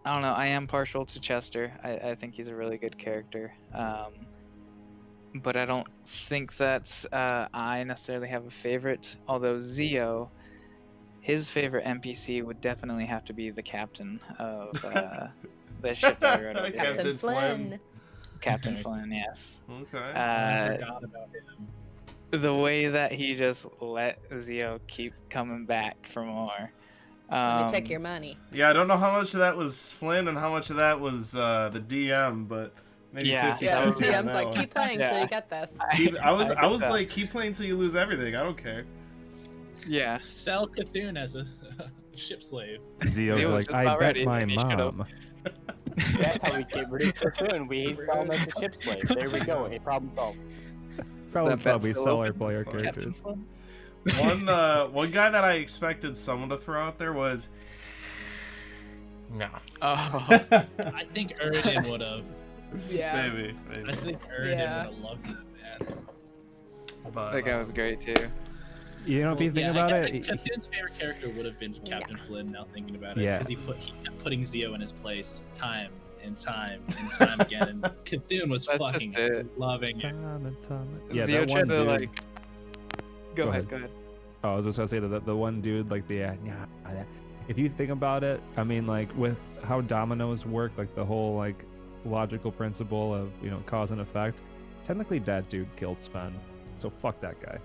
don't know. I am partial to Chester. I think he's a really good character. But I don't think that I necessarily have a favorite. Although Zio, his favorite NPC would definitely have to be the captain of the ship that I rode over. Captain Flynn. Captain Flynn, yes. Okay. I forgot about him. The way that he just let Zio keep coming back for more. Let me take your money. Yeah, I don't know how much of that was Flynn and how much of that was the DM, but maybe Yeah. 50 Yeah, on DM's that like, one. keep playing till Yeah. you get this. I was think like, so. keep playing till you lose everything. I don't care. Yeah. Sell Cthulhu as a ship slave. Zio's Zio was like, just I about bet ready, my and he should've- mom. That's how we get rid of Cthulhu. We sell him as a ship slave. There we go. A problem solved. Problem that solved, we still sell our open? player Captain Captain characters. Flynn? One guy that I expected someone to throw out there was no. Oh. I think Uridan would have. Yeah. Maybe. I think Uridan Yeah. would have loved that, man. But, That guy was great too. You know, if you think yeah, about I it, guess Cthulhu's favorite character would have been Captain Flynn. Now thinking about it, Yeah. because he kept putting Zio in his place time and time and time again, and Cthulhu was That's fucking just it. loving it. time and time. Yeah, Zio that one tried to dude. like. Go Go ahead. ahead. Go ahead. Oh, I was just gonna say that the one dude, like if you think about it, I mean, like with how dominoes work, like the whole like logical principle of cause and effect. Technically, that dude killed Sven, so fuck that guy.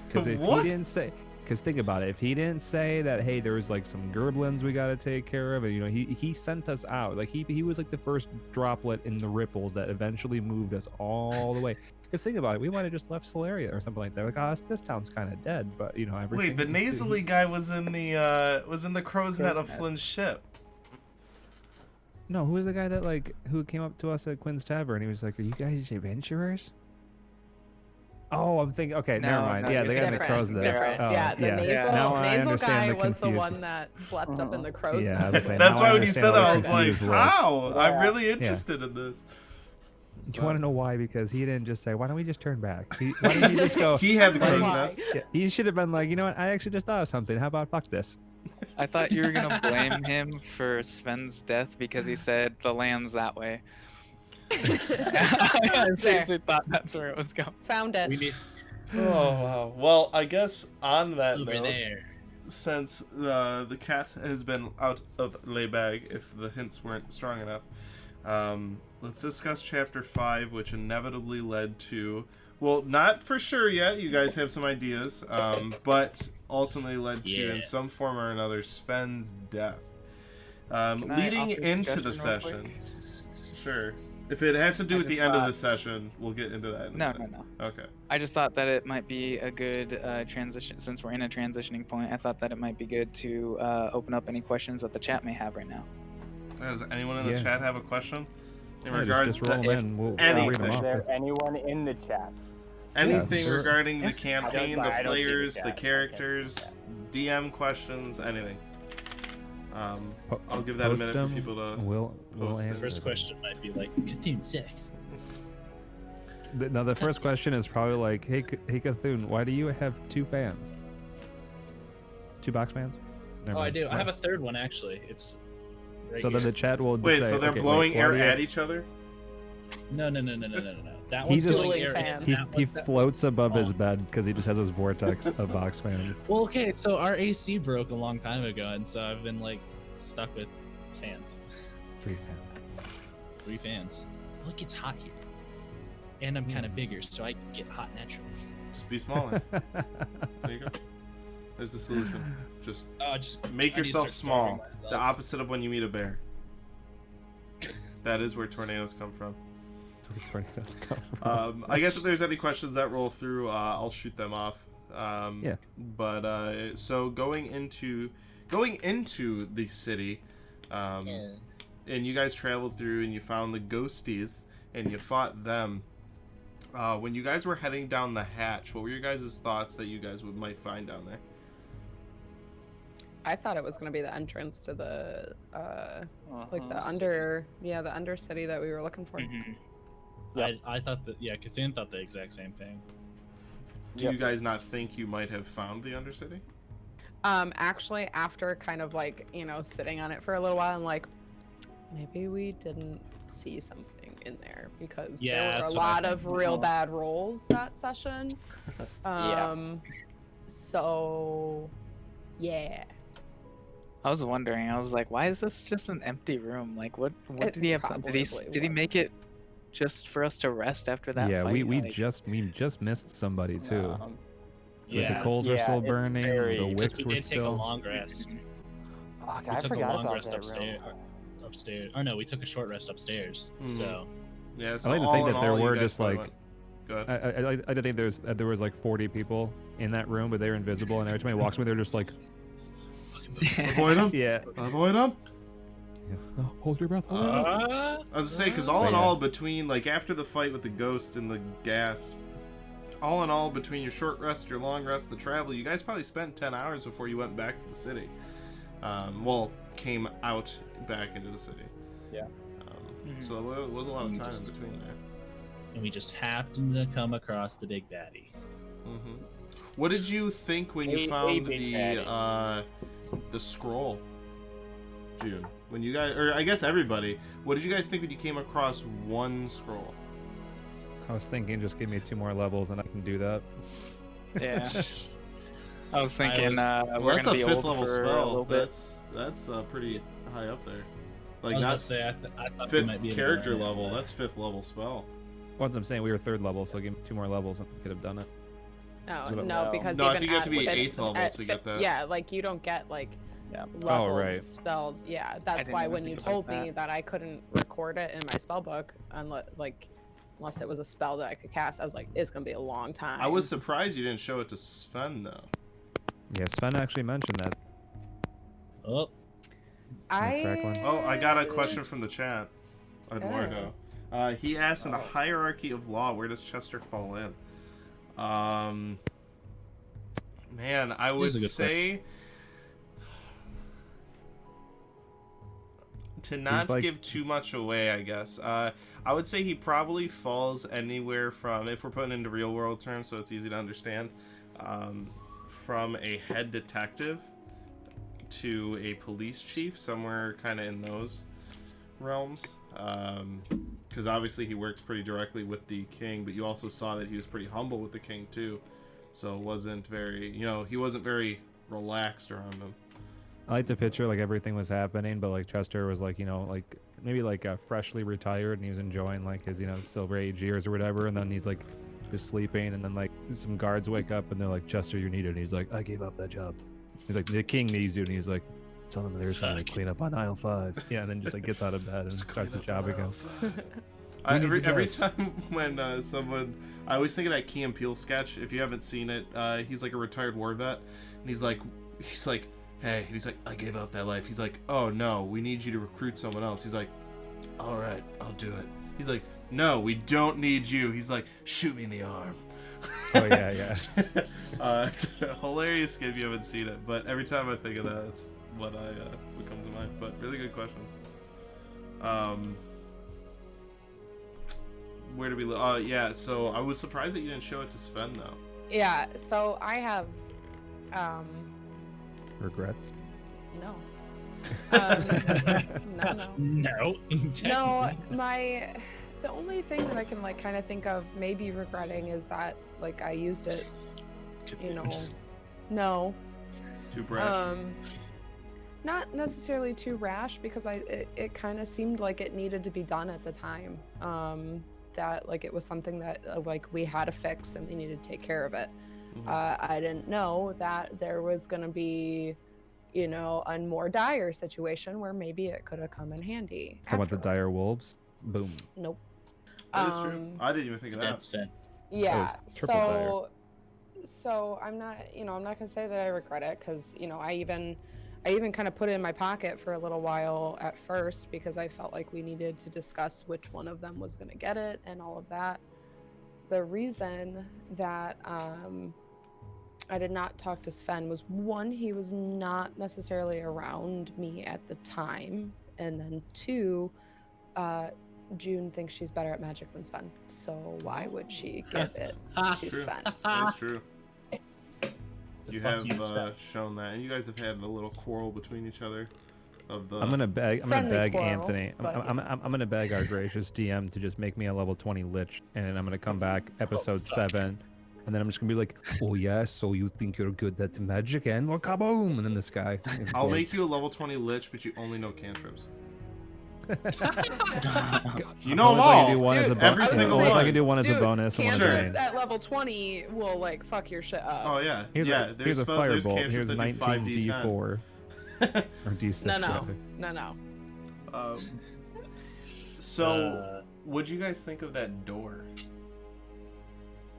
Because if What? he didn't say, because think about it, if he didn't say that, hey, there's like some gerblins we gotta take care of, and he sent us out. Like he was like the first droplet in the ripples that eventually moved us all the way. Because think about it, we might have just left Solaria or something like that. Like, oh, this town's kind of dead, but everything. wait, the nasally guy was in the crow's net of Nest. Flynn's ship. No, who was the guy that who came up to us at Quinn's Tavern? He was like, "Are you guys adventurers?" Oh, I'm thinking. Okay, never No, mind. no, Yeah, you're the guy in the Different. crow's nest. Different. Oh, Yeah, the nasal, Now I nasal understand guy the was the confusion. one that slept up in the crow's Yeah, I nest. was saying, That's now why I when you understand said that, all I the was like, confused looks. how? I'm Yeah. really interested in this. Do you want to know why? Because he didn't just say, "Why don't we just turn back?" Why didn't he just go? He had the "Why crow's don't Why? nest. Yeah, he should have been like, you know what? I actually just thought of something. How about fuck this? I thought you were gonna blame him for Sven's death because he said the land's that way. I There. seriously thought that's where it was going. Found it. We need Oh wow. Well, I guess on that over note, there. since the cat has been out of Leybag, if the hints weren't strong enough, let's discuss Chapter 5, which inevitably led to, well, not for sure yet, you guys have some ideas, but ultimately led to, Yeah. in some form or another, Sven's death. I Leading offer a into the suggestion real quick? session. Sure. If it has to do I with the just end of the thought- session, we'll get into that. In a No, minute. no. Okay. I just thought that it might be a good transition, since we're in a transitioning point. I thought that it might be good to open up any questions that the chat may have right now. Does anyone in the Yeah. chat have a question in Yeah, regards just roll to them in. We'll read anything. them Is off. there anyone in the chat? anything sure. regarding the Yes. campaign, I the don't keep a players, chat. the Okay. characters, DM questions, anything? Po- I'll give that a post minute for them, people to We'll post it. answer First them. question might be like Cthulhu 6. No, the first question is probably like, hey, hey Cthulhu, why do you have 2 fans? 2 box fans? Never Oh, I mind. do. I have a third one actually. It's. Right So then here. the chat will just Wait, say, so they're okay, blowing wait, why air do you at have- each other? No. That He one's just- blowing Dueling air. fans. and He, that he one- that floats one's above his on. bed because he just has his vortex of box fans. Well, okay, so our AC broke a long time ago, and so I've been like stuck with fans. 3 fans. 3 fans. Look, it's hot here, and I'm kind of bigger, so I get hot naturally. Just be smaller. There you go. There's the solution. Just Just make I need to yourself start small. starving myself. The opposite of when you meet a bear. That is where tornadoes come from. Tornadoes come from. I guess if there's any questions that roll through, I'll shoot them off. Yeah. But so going into the city, Yeah. and you guys traveled through and you found the ghosties and you fought them. When you guys were heading down the hatch, what were your guys' thoughts that you guys might find down there? I thought it was going to be the entrance to the like the Uh-huh. the undercity that we were looking for. Mhm. I thought that Cthulhu thought the exact same thing. Do Yep. you guys not think you might have found the Undercity? Actually, after kind of like sitting on it for a little while, I'm like, maybe we didn't see something in there because Yeah, there were a that's what I lot think. of real bad rolls that session. Yeah. So, yeah. I was wondering. I was like, why is this just an empty room? Like, what It did he have? probably Did he make it just for us to rest after that yeah, fight? we Like, just missed somebody too. Um, Like, Yeah, the coals are Yeah, still it's burning. very- The because wicks we were did take a still. long rest. fuck, We I took a forgot long about rest that upstairs. room. Upstairs. Or no, we took a short rest upstairs. Mhm. So Yeah. I So like to all think in that there all, you were guys just probably like Go ahead. I think there was like 40 people in that room, but they were invisible, and every time he walks me, they're just like, Avoid him. yeah. Avoid him. Oh, hold your breath. Hold your breath. I was gonna say, because all But in yeah. all, between like after the fight with the ghost and the ghast, all in all, between your short rest, your long rest, the travel, you guys probably spent 10 hours before you went back to the city. Well, came out back into the city. Yeah. So it was a lot of time in between there. And we just happened to come across the big baddie. Mm-hmm. What did you think when you A found big baddie. the scroll, June? When you guys, or I guess everybody, what did you guys think when you came across one scroll? I was thinking, just give me 2 more levels, and I can do that. Yeah. I was thinking Well, we're that's gonna a be 5th old level for a spell. little bit. That's pretty high up there. I Like was about not to say, I thought we might 5th be able to character run into level. that. That's 5th level spell. Once I'm saying we were 3rd level, so give me 2 more levels, and we could have done it. No, No. no, because No, I even think you have to at be fifth- 8th level at to fifth- get that. Yeah, like you don't get like Yeah. leveled right. spells. Yeah, that's didn't why even when you think about told me that. that I couldn't record it in my spell book unless it was a spell that I could cast, I was like, it's gonna be a long time. I was surprised you didn't show it to Sven though. Yeah, Sven actually mentioned that. Oh, crack one? Oh, I got a question from the chat. Eduardo. He asked, in the hierarchy of law, where does Chester fall in? Man, I would a good say to not like- give too much away, I guess. I would say he probably falls anywhere from, if we're putting into real world terms so it's easy to understand, from a head detective to a police chief, somewhere kind of in those realms. Because obviously he works pretty directly with the king, but you also saw that he was pretty humble with the king too. So it wasn't very, he wasn't very relaxed around him. I like to picture like everything was happening, but like Chester was like, like maybe like freshly retired, and he was enjoying like his, silver age years or whatever, and then he's like just sleeping, and then like some guards wake up and they're like, Chester, you're needed, and he's like, I gave up that job. He's like, the king needs you, and he's like, tell them there's something to clean up on aisle 5. Yeah, and then just like gets out of bed and starts the job again. Every time when someone, I always think of that Key and Peele sketch. If you haven't seen it, he's like a retired war vet, and he's like, hey, and he's like, I gave up that life. He's like, oh no, we need you to recruit someone else. He's like, all right, I'll do it. He's like, no, we don't need you. He's like, shoot me in the arm. Oh yeah. It's a hilarious skit if you haven't seen it, but every time I think of that, it's what comes to mind. But really good question. Where do we live? Yeah, so I was surprised that you didn't show it to Sven though. Yeah, so I have Regrets. no. No. no. No, the only thing that I can like kind of think of maybe regretting is that like I used it, no. Too brash. Not necessarily too rash because it kind of seemed like it needed to be done at the time. That like it was something that like we had to fix and we needed to take care of it. I didn't know that there was gonna be, a more dire situation where maybe it could have come in handy. Talking about the afterwards. dire wolves. Boom. Nope. That is true. I didn't even think of that. That's Finn. Yeah. triple So I'm not, I'm not gonna say that I regret it because, I even kind of put it in my pocket for a little while at first because I felt like we needed to discuss which one of them was gonna get it and all of that. The reason that I did not talk to Sven was one, he was not necessarily around me at the time, and then two, June thinks she's better at magic than Sven, so why would she give it to True. Sven? That is true. The You fuck have you, Sven. shown that, and you guys have had a little quarrel between each other. Of the. I'm gonna beg Friendly quarrel, Anthony. but I'm gonna beg our gracious DM to just make me a level 20 lich, and I'm gonna come back episode fuck. 7, and then I'm just gonna be like, oh yeah, so you think you're good at magic, and well, kaboom, and then this guy. I'll make you a level 20 lich, but you only know cantrips. You know them Only if I all. can do one as a Dude, bonus. every single Only if I one. can do one as a Dude, bonus and one as a cantrips main. at level 20 will like fuck your shit up. Oh yeah, Here's yeah. a, There's here's a there's firebolt. cantrips Here's that do 5d10. 19d4 or d6. No. rather. So, what'd you guys think of that door?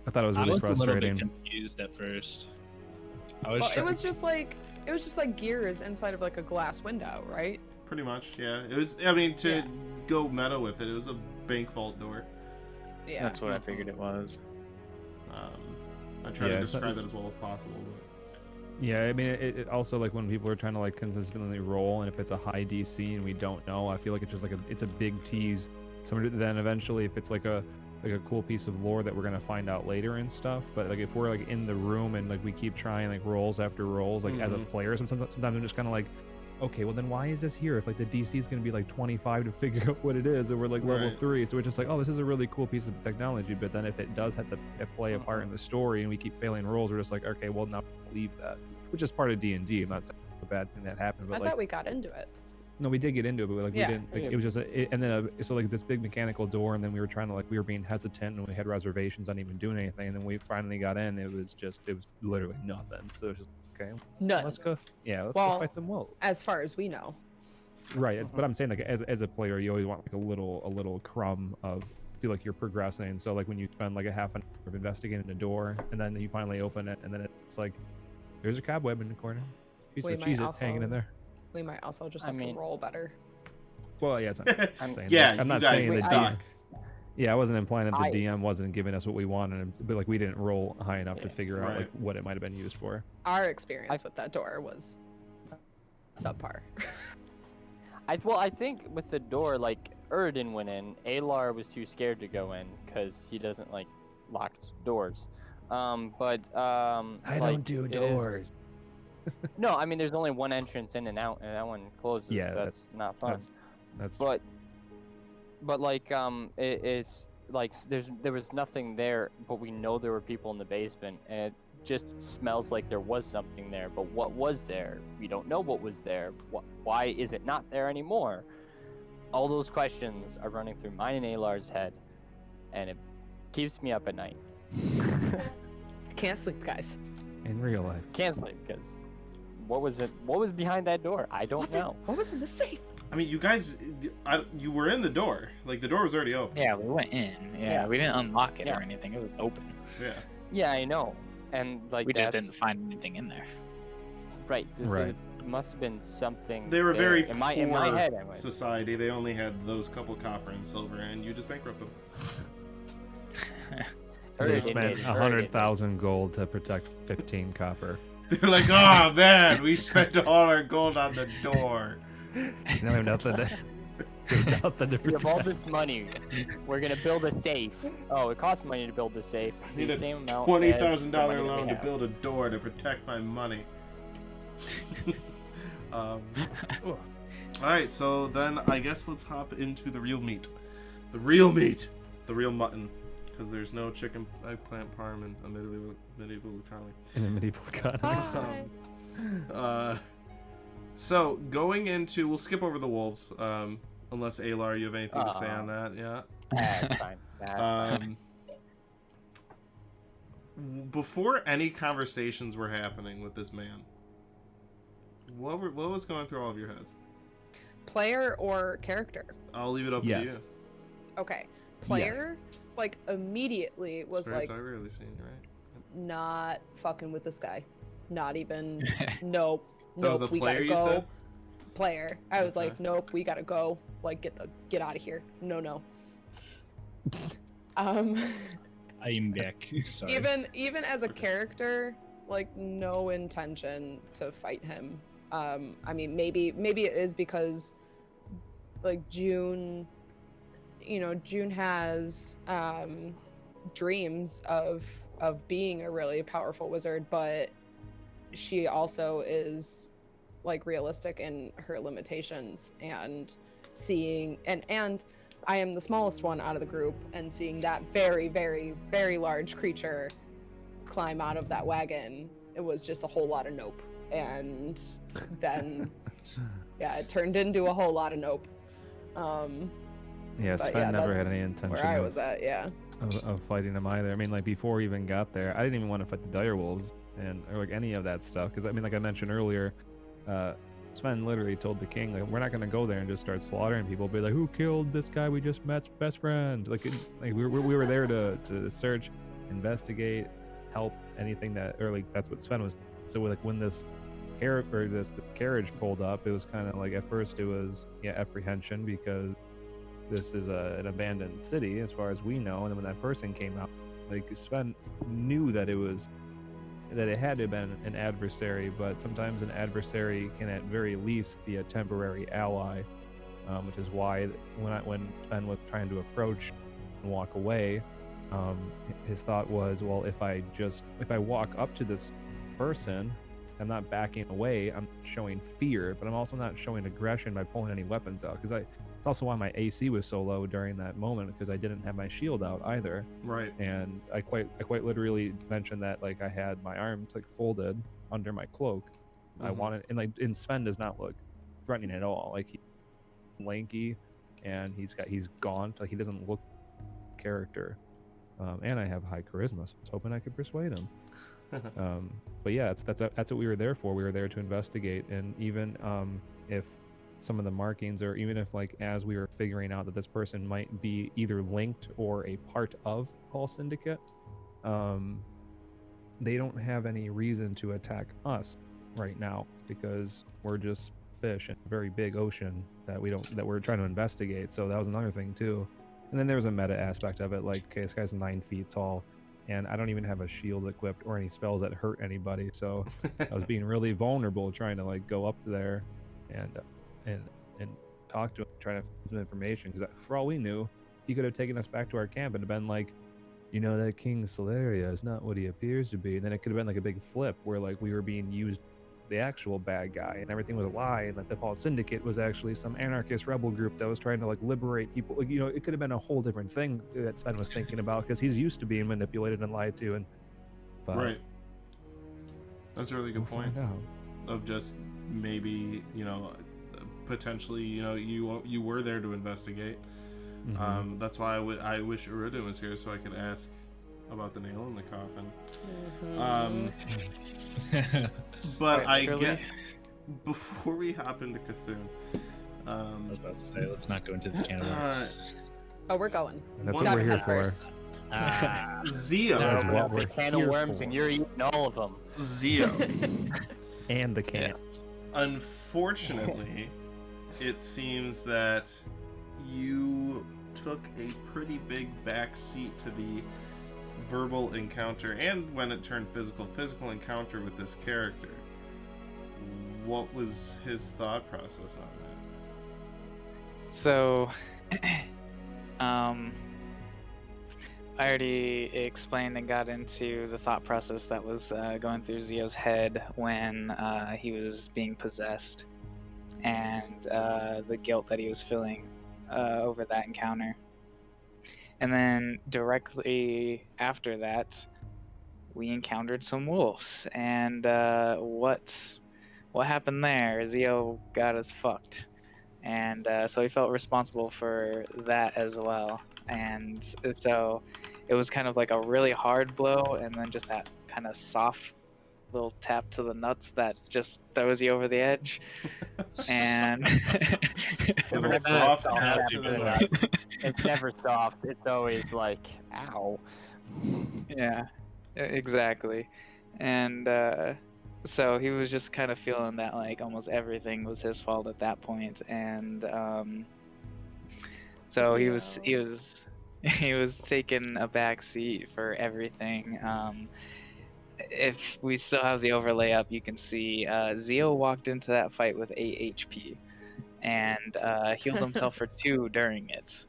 I thought it was I really was a little bit frustrating. confused at first. I was Well, it trying- was just like gears inside of like a glass window, right? Pretty much, yeah. It was. I mean, to Yeah. go meta with it, it was a bank vault door. Yeah. That's what I figured it was. I try Yeah, to I thought describe it was- it as well as possible. Yeah, I mean, it also like when people are trying to like consistently roll, and if it's a high DC and we don't know, I feel like it's just like it's a big tease. So then eventually, if it's like a cool piece of lore that we're gonna find out later and stuff, but like if we're like in the room and like we keep trying like rolls after rolls, like as a Mhm. player, sometimes I'm just kind of like, okay, well then why is this here? If like the DC is gonna be like 25 to figure out what it is, and we're like level Right. 3, so we're just like, oh, this is a really cool piece of technology. But then if it does have to play a part in the story, and we keep failing rolls, we're just like, okay, well now leave that, which is part of D&D. I'm not saying it's a bad thing that happened, I but like, thought we got into it. no, we did get into it, but like Yeah. we didn't. Like, it was just and then so like this big mechanical door, and then we were trying to like we were being hesitant, and we had reservations on even doing anything, and then we finally got in. It was literally nothing. So it was just okay. None. Let's go. Yeah, let's Well, go fight some wolves. As far as we know. Right. But I'm saying like as a player, you always want like a little crumb of feel like you're progressing. So like when you spend like a half an hour of investigating a door, and then you finally open it, and then it's like there's a cobweb in the corner, piece We of might cheese also- hanging in there. We might also just I have mean- to roll better. Well, yeah, it's not, I'm- saying Yeah, that. I'm you not guys saying the Wait, DM. suck. Yeah, I wasn't implying that the I- DM wasn't giving us what we wanted, but like we didn't roll high enough to Yeah. figure out like Right. what it might have been used for. Our experience with that door was subpar. I think with the door, like Erdin went in, Alar was too scared to go in because he doesn't like locked doors. But like, it is- No, I mean there's only one entrance in and out, and that one closes. Yeah, that's not fun. That's But like it's like there was nothing there, but we know there were people in the basement, and it just smells like there was something there. But what was there? We don't know what was there. Why is it not there anymore? All those questions are running through mine and Alar's head, and it keeps me up at night. Can't sleep, guys. in real life. Can't sleep because what was it? What was behind that door? I don't know. What was in the safe? I mean, you guys, you were in the door. Like the door was already open. Yeah, we went in. Yeah, Yeah. we didn't unlock it Yeah. or anything. It was open. Yeah. Yeah, I know. And like We just that's- didn't find anything in there. Right. Right. Must have been something. They were there. very in my poor head. Anyway. society. They only had those couple copper and silver, and you just bankrupted them. They Erdin spent did, 100,000 gold to protect 15 copper. They're like, oh man, we spent all our gold on the door. Now we have nothing to, nothing to We have all protect. this money. We're gonna build a safe. Oh, it costs money to build the safe. Need The a same amount. $20,000 as the money that we loan to have. build a door to protect my money. All right, so then I guess let's hop into the real meat. The real meat. The real mutton. Because there's no chicken eggplant parm in a medieval economy. In a medieval economy. Hi. So going into, we'll skip over the wolves, unless Alar, you have anything to say Aw. on that? Yeah. That's fine. That's fine. Before any conversations were happening with this man, what was going through all of your heads? Player or character? I'll leave it up Yes. to you. Okay. Player, like immediately was Spirits like I rarely seen, right? not fucking with this guy. Not even. Nope. That was Nope. the We player gotta you go. said? Player. I was Okay. like, nope. We gotta go. Like, get out of here. No. Um. I'm back. Sorry. even as a character, like no intention to fight him. I mean, maybe it is because like June has dreams of being a really powerful wizard, but she also is like realistic in her limitations and seeing and I am the smallest one out of the group, and seeing that very, very, very large creature climb out of that wagon, it was just a whole lot of nope. And then, yeah, it turned into a whole lot of nope. Yeah, But Sven yeah, never that's had any intention Where I of, was at, yeah. of fighting him either. I mean, like before we even got there, I didn't even want to fight the direwolves or like any of that stuff. Because I mean, like I mentioned earlier, Sven literally told the king, like, we're not gonna go there and just start slaughtering people. Be like, who killed this guy we just met's best friend? Like we were there to search. investigate, help anything that, or like that's what Sven was. So like when this carriage pulled up, it was kind of like at first it was apprehension because this is an abandoned city as far as we know, and then when that person came out, like Sven knew that it had to have been an adversary, but sometimes an adversary can at very least be a temporary ally, which is why when Sven was trying to approach and walk away, his thought was, well, if I walk up to this person, I'm not backing away, I'm showing fear, but I'm also not showing aggression by pulling any weapons out, because it's also why my AC was so low during that moment, because I didn't have my shield out either. Right. And I quite literally mentioned that like I had my arms like folded under my cloak. I wanted, and Sven does not look threatening at all. Like he's lanky and he's gaunt, like he doesn't look character. And I have high charisma, so I was hoping I could persuade him. But yeah, that's what we were there for. We were there to investigate, and even if some of the markings, or even if like as we were figuring out that this person might be either linked or a part of Hall Syndicate, they don't have any reason to attack us right now because we're just fish in a very big ocean that we're trying to investigate. So that was another thing too. And then there was a meta aspect of it, like, okay, this guy's 9 feet tall, and I don't even have a shield equipped or any spells that hurt anybody. So I was being really vulnerable trying to like go up there and talk to him, trying to find some information. Because for all we knew, he could have taken us back to our camp and been like, you know, that King Solaria is not what he appears to be. And then it could have been like a big flip where like we were being used, the actual bad guy, and everything was a lie, and that the Hall Syndicate was actually some anarchist rebel group that was trying to like liberate people. Like, you know, it could have been a whole different thing that Sven was thinking about, because he's used to being manipulated and lied to. But right. That's a really good we'll point. find out. Of just maybe, you know, potentially, you know, you were there to investigate. Mhm. That's why I wish Urudin was here so I could ask about the nail in the coffin. But Quite I literally. get, before we hop into Cthulhu, I was about to say, let's not go into this can of worms. Oh, we're going. That's One- what we're here Head for. first. Zio. That's Open what up we're a can of here worms for. and you're eating all of them. Zio. And the can. Yes. Unfortunately, it seems that you took a pretty big back seat to the verbal encounter, and when it turned physical encounter with this character. What was his thought process on that? So, I already explained and got into the thought process that was going through Zio's head when he was being possessed, and the guilt that he was feeling over that encounter. And then directly after that, we encountered some wolves, and what happened there? Zio got us fucked, and so he felt responsible for that as well. And so it was kind of like a really hard blow, and then just that kind of soft little tap to the nuts that just throws you over the edge. And A little It's soft never tap soft to the after nuts. It's never soft. It's always like, ow. yeah, exactly. And so he was just kind of feeling that like almost everything was his fault at that point. And so he was taking a back seat for everything. If we still have the overlay up, you can see Zio walked into that fight with 8 HP and healed himself for 2 during it.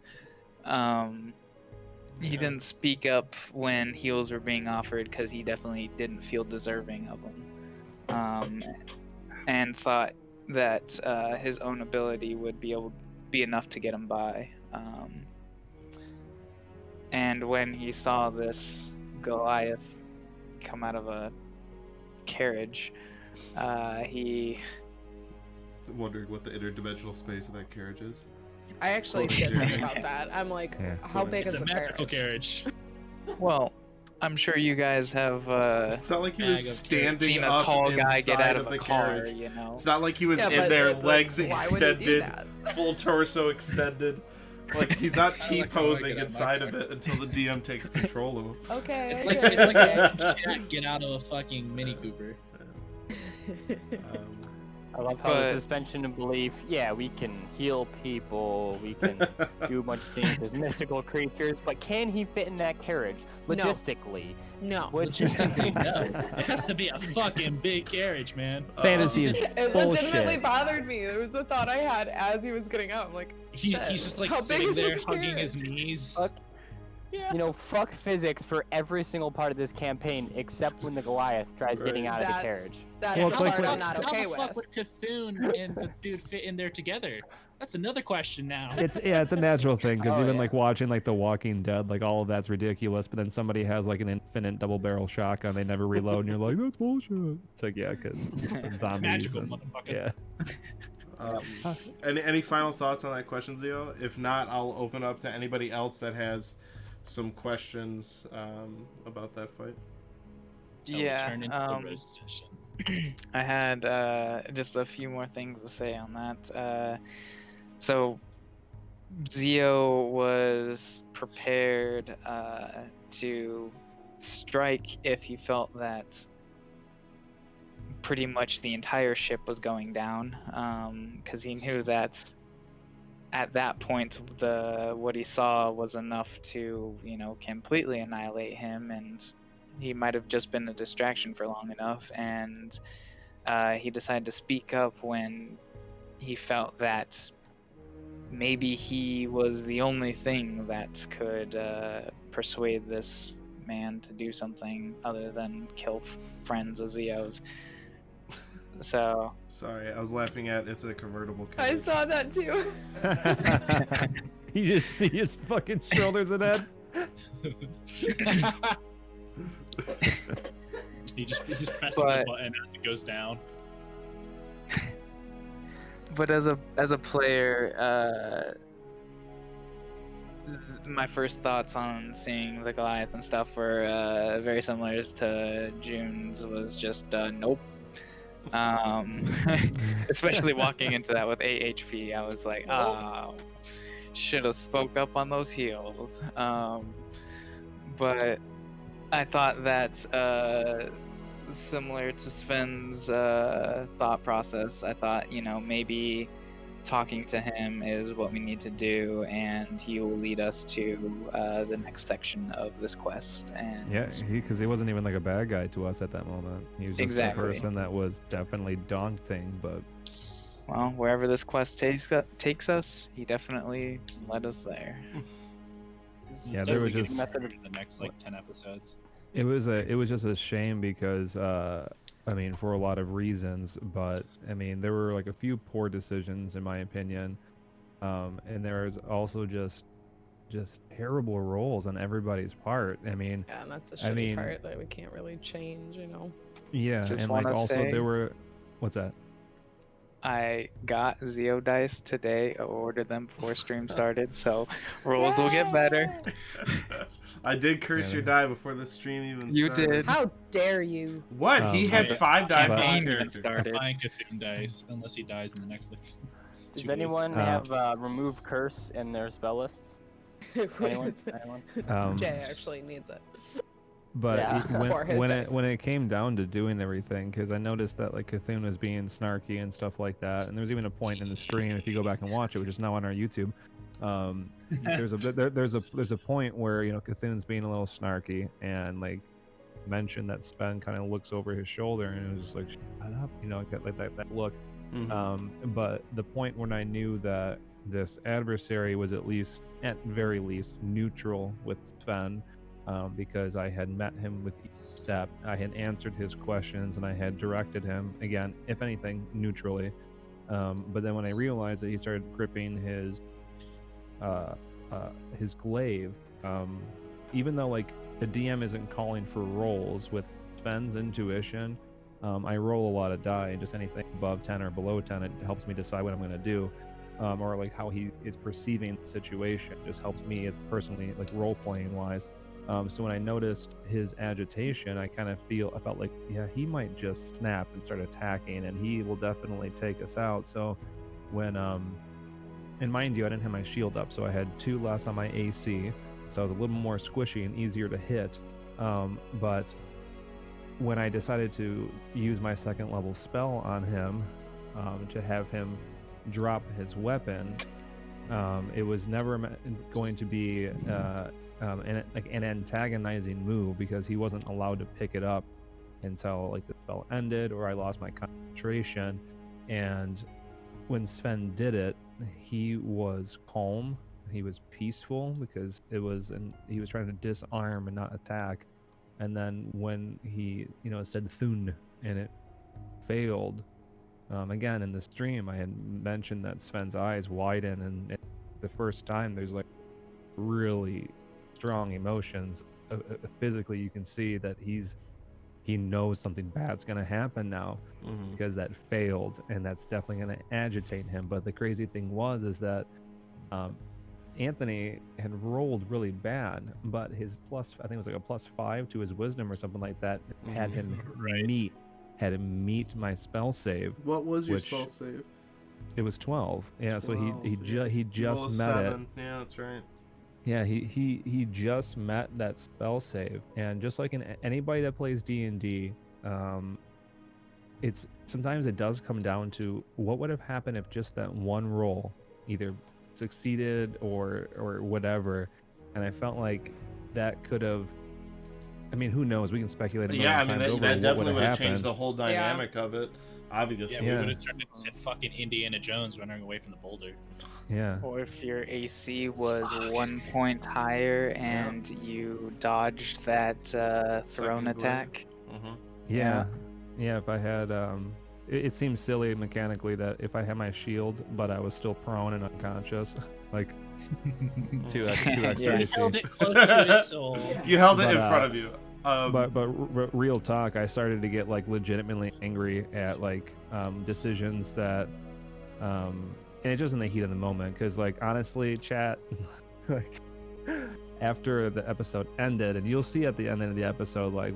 He didn't speak up when heals were being offered because he definitely didn't feel deserving of them, and thought that his own ability would be enough to get him by. And when he saw this Goliath come out of a carriage, he Wondering what the interdimensional space of that carriage is. I actually Close did think journey. about that. I'm like, Yeah, how go big It's is a the magical carriage? carriage. well, I'm sure you guys have It's not like he Bag was of standing seen a up tall guy get inside out of the a car, carriage. you know. It's not like he was Yeah, in but- there, but legs why would he do extended, that? full torso extended, Like he's not I like how I T-posing get out inside my of it until the DM takes control of him. Okay. It's okay, like okay. Jack get out of a fucking Mini Cooper. I love how the But- suspension of belief. Yeah, we can heal people. We can do a bunch of things. There's mystical creatures, but can he fit in that carriage No. logistically? No. Logistically, no. It has to be a fucking big carriage, man. Fantasy is It legitimately bullshit. bothered me. It was a thought I had as he was getting out. I'm like, He's shit, just like how big sitting is there this hugging his carriage? knees. Fuck. Yeah. You know, fuck physics for every single part of this campaign, except when the Goliath tries getting Right. out of the That's- carriage. That's Well, the it's like part when- I'm not How okay the with. fuck would Cthulhu and the dude fit in there together? That's another question now. It's it's a natural thing because Oh, even yeah. like watching like The Walking Dead, like all of that's ridiculous. But then somebody has like an infinite double barrel shotgun, they never reload, and you're like, that's bullshit. It's like yeah, because It's zombies. magical, and- motherfucker. yeah. Any final thoughts on that question, Zio? If not, I'll open up to anybody else that has some questions about that fight. I will Yeah, turn into a roast edition. I had just a few more things to say on that. So Zio was prepared to strike if he felt that pretty much the entire ship was going down, because he knew that at that point what he saw was enough to completely annihilate him, and he might have just been a distraction for long enough, and he decided to speak up when he felt that maybe he was the only thing that could persuade this man to do something other than kill friends of Zio's. So Sorry, I was laughing at it's a convertible I carriage. saw that too. You just see his fucking shoulders and head. He's pressing the But- button as it goes down. but as a player, my first thoughts on seeing the Goliath and stuff were very similar to June's. Was just nope. Especially walking into that with 8 HP, I was like, oh, should have spoke up on those heals. But I thought that similar to Sven's thought process, I thought, maybe talking to him is what we need to do, and he will lead us to the next section of this quest. And Yeah, because he wasn't even like a bad guy to us at that moment. He was just Exactly. a person that was definitely daunting, but well, wherever this quest takes us, he definitely led us there. Yeah, there was Definitely just- getting better in the next like 10 episodes. it was just a shame because I mean, for a lot of reasons, but I mean, there were like a few poor decisions in my opinion, and there's also just terrible roles on everybody's part. I mean, Yeah, and that's the I shitty mean- part that we can't really change, you know. yeah, Just and like wanna also say- there were, what's that? I got Zeo dice today. I ordered them before stream started, so rolls will get better. I did curse Yeah. your die before the stream even You started. did. How dare you? What? He had yeah. 5 die for But- the Campaign even character. started. Fine Cthulhu dies unless he dies in the next like, 2 Does days. anyone Uh, have remove curse in their spell lists? Anyone? Anyone? Jay actually needs it. But Yeah. For his when dice. it came down to doing everything, because I noticed that like Cthulhu was being snarky and stuff like that, and there was even a point in the stream, if you go back and watch it, which is now on our YouTube, there's a point where Cthulhu's being a little snarky and like mentioned that Sven kind of looks over his shoulder and it was just like shut up, got like that look. Mhm. But the point when I knew that this adversary was at very least neutral with Sven, because I had met him with each step, I had answered his questions, and I had directed him again, if anything, neutrally. But then when I realized that he started gripping his glaive, even though like the DM isn't calling for rolls with Sven's intuition, I roll a lot of die, and just anything above 10 or below 10, it helps me decide what I'm going to do, or like how he is perceiving the situation just helps me as personally, like role playing wise. So when I noticed his agitation, I felt like, yeah, he might just snap and start attacking, and he will definitely take us out. So when and mind you, I didn't have my shield up, so I had 2 less on my AC, so I was a little more squishy and easier to hit. But when I decided to use my 2nd level spell on him, to have him drop his weapon, it was never going to be an antagonizing move, because he wasn't allowed to pick it up until like the spell ended or I lost my concentration. And when Sven did it, he was calm, he was peaceful, because he was trying to disarm and not attack. And then when he said Thun and it failed, again in the stream I had mentioned that Sven's eyes widen, and the first time there's like really strong emotions. Physically you can see that he knows something bad's gonna happen now, because that failed, and that's definitely gonna agitate him. But the crazy thing is that Anthony had rolled really bad, but his plus, I think it was like a +5 to his wisdom or something like that, had him meet my spell save. What was your spell save? It was 12. Yeah, 12, so he just Roll met 7. it. Yeah, that's right. Yeah, he just met that spell save, and just like in anybody that plays D&D, it's sometimes it does come down to what would have happened if just that one roll either succeeded or whatever. And I felt like that could have, I mean, who knows, we can speculate. Yeah, I mean that definitely would have happened. changed the whole dynamic of it, obviously. Yeah, we would have turned into fucking Indiana Jones running away from the boulder. Yeah. Or if your AC was 1 point higher and you dodged that thrown Second attack. Yeah, if I had it seems silly mechanically that if I had my shield but I was still prone and unconscious, like two extra Yeah. AC. Held it close to his soul. You held it But, in front of you. But real talk, I started to get like legitimately angry at like decisions that and it's just in the heat of the moment, because like honestly chat, like after the episode ended, and you'll see at the end of the episode, like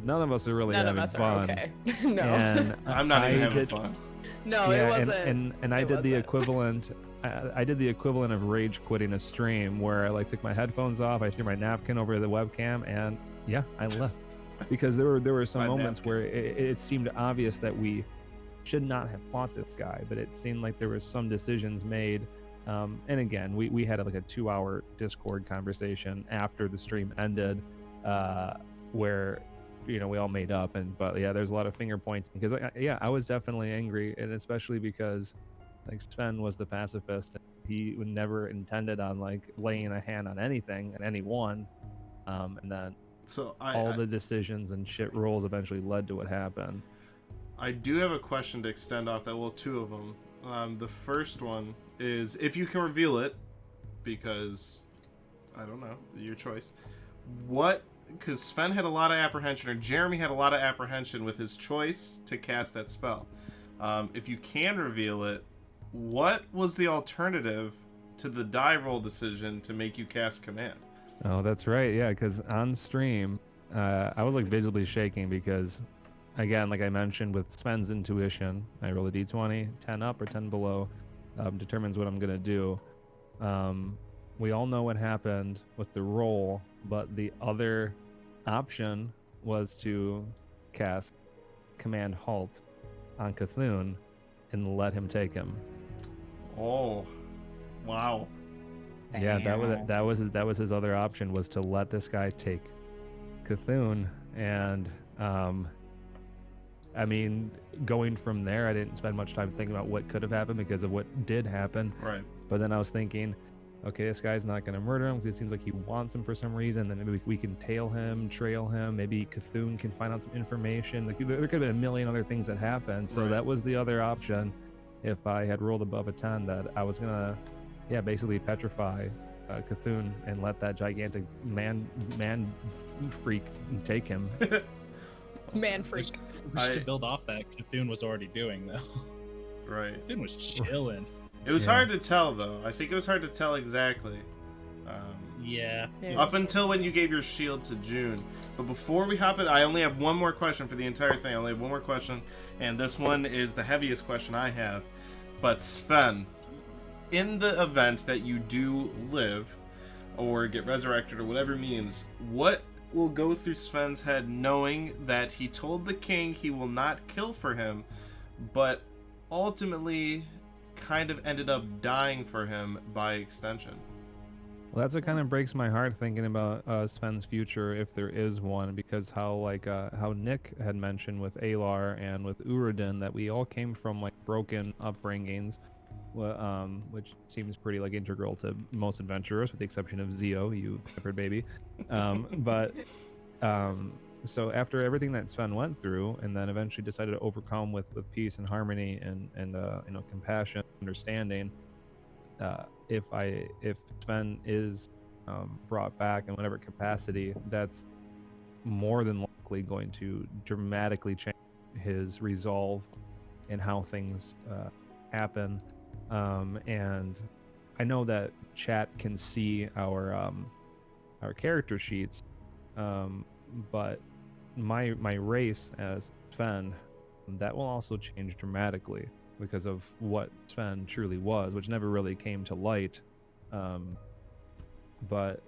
none of us are really None of having us fun. are okay. No. And I'm not even I having did- fun. No, yeah, it wasn't. and I it did the wasn't. equivalent. I did the equivalent of rage quitting a stream, where I like took my headphones off, I threw my napkin over the webcam, and yeah, I left, because there were some My moments napkin. where it seemed obvious that we should not have fought this guy, but it seemed like there was some decisions made. And again, we had like a 2-hour Discord conversation after the stream ended, where we all made up, but yeah, there's a lot of finger pointing, because I was definitely angry, and especially because like Sven was the pacifist. He would never intended on like laying a hand on anything and anyone, and then So all the decisions and shit rolls eventually led to what happened. I do have a question to extend off that. Well, 2 of them. The first one is, if you can reveal it, because I don't know, your choice. Because Sven had a lot of apprehension, or Jeremy had a lot of apprehension with his choice to cast that spell. If you can reveal it, what was the alternative to the die roll decision to make you cast command? Oh, that's right. Yeah, because on stream, I was like visibly shaking, because again, like I mentioned, with Sven's intuition, I roll a d20, 10 up or 10 below, determines what I'm gonna do. We all know what happened with the roll, but the other option was to cast Command Halt on Cthulhu and let him take him. Oh, wow. Yeah, that was his other option, was to let this guy take Cthulhu. And I mean, going from there, I didn't spend much time thinking about what could have happened because of what did happen. Right. But then I was thinking, okay, this guy's not going to murder him because it seems like he wants him for some reason. Then maybe we can trail him. Maybe Cthulhu can find out some information. Like there could have been a million other things that happened. So Right. that was the other option. If I had rolled above a 10, that I was going to, basically petrify Cthulhu and let that gigantic man freak take him. Man freak. Which to build off that, Cthulhu was already doing, though. Right. Cthulhu was chilling. It was Yeah. hard to tell, though. I think it was hard to tell exactly. Yeah. Yeah. Up until when you gave your shield to June. But before we hop in, I only have one more question for the entire thing. I only have one more question, and this one is the heaviest question I have. But Sven, in the event that you do live or get resurrected or whatever means, what will go through Sven's head knowing that he told the king he will not kill for him, but ultimately kind of ended up dying for him by extension? Well, that's what kind of breaks my heart thinking about Sven's future, if there is one, because how Nick had mentioned with Alar and with Uridin that we all came from like broken upbringings, which seems pretty like integral to most adventurers, with the exception of Zio, you peppered baby. So after everything that Sven went through, and then eventually decided to overcome with peace and harmony and compassion, understanding. If Sven is brought back in whatever capacity, that's more than likely going to dramatically change his resolve and how things happen. And I know that chat can see our character sheets, but my race as Sven, that will also change dramatically because of what Sven truly was, which never really came to light. But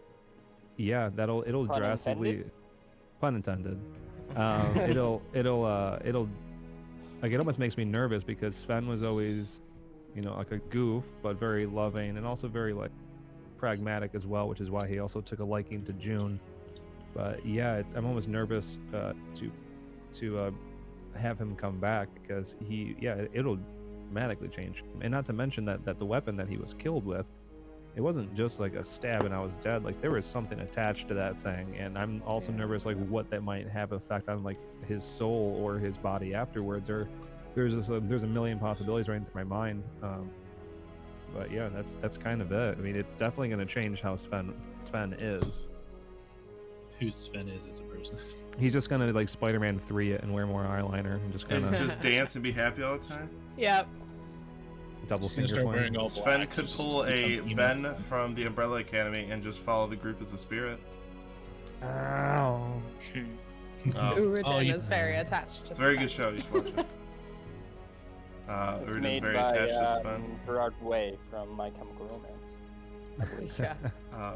yeah, it'll Pun drastically, intended? pun intended. It'll like, it almost makes me nervous because Sven was always, like a goof, but very loving and also very like pragmatic as well, which is why he also took a liking to June. But yeah, I'm almost nervous to have him come back, because it'll dramatically change. And not to mention that the weapon that he was killed with, it wasn't just like a stab and I was dead. Like, there was something attached to that thing, and I'm also nervous like what that might have effect on like his soul or his body afterwards. Or there's a million possibilities running through my mind. But yeah, that's kind of it. I mean, it's definitely going to change how Sven is. Who Sven is as a person. He's just gonna like Spider-Man 3 it and wear more eyeliner and just kind And of just dance and be happy all the time? Yep. double Just gonna finger start point. wearing all Sven black, could just pull a becomes emo. Ben from the Umbrella Academy and just follow the group as a spirit. Ow. Uridin you- is very attached to It's a very good Sven. show. You should watch it. It's Uriden's made very by attached to Sven. Gerard Way from My Chemical Romance. I believe. Yeah.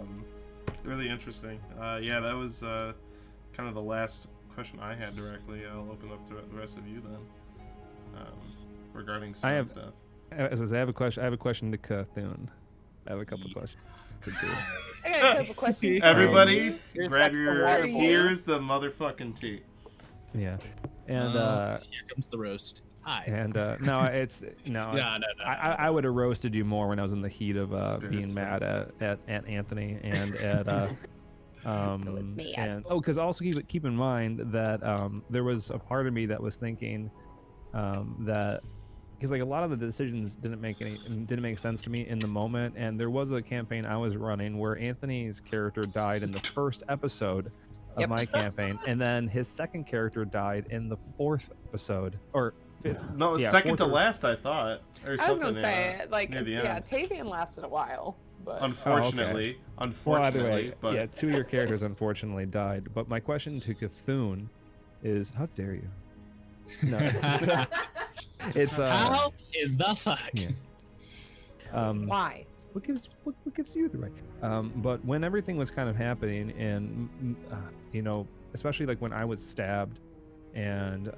Really interesting. Yeah, that was kind of the last question I had directly. I'll open up to the rest of you then, regarding Sven's death. As I say, I have a question to Cthulhu. I have a couple questions. To do. I got a couple questions. for Everybody, you. Here's grab the your. water boy. Here's the motherfucking tea. Yeah, and here comes the roast. Hi. no, it's no. No. I would have roasted you more when I was in the heat of being Spirits, mad at Anthony and at it's me, and because also keep in mind that there was a part of me that was thinking that, because like a lot of the decisions didn't make sense to me in the moment, and there was a campaign I was running where Anthony's character died in the first episode of Yep. my campaign, and then his second character died in the fourth episode, or fifth. No, Yeah, second to fourth or- last, I thought, or I was something. gonna say, like, near the yeah, end. Tavian lasted a while, but Unfortunately, Well, unfortunately, either way, but yeah, two of your characters unfortunately died. But my question to Cthulhu is, how dare you? No, it's How in the fuck? yeah. why? What gives you the right? But when everything was kind of happening, and especially like when I was stabbed, and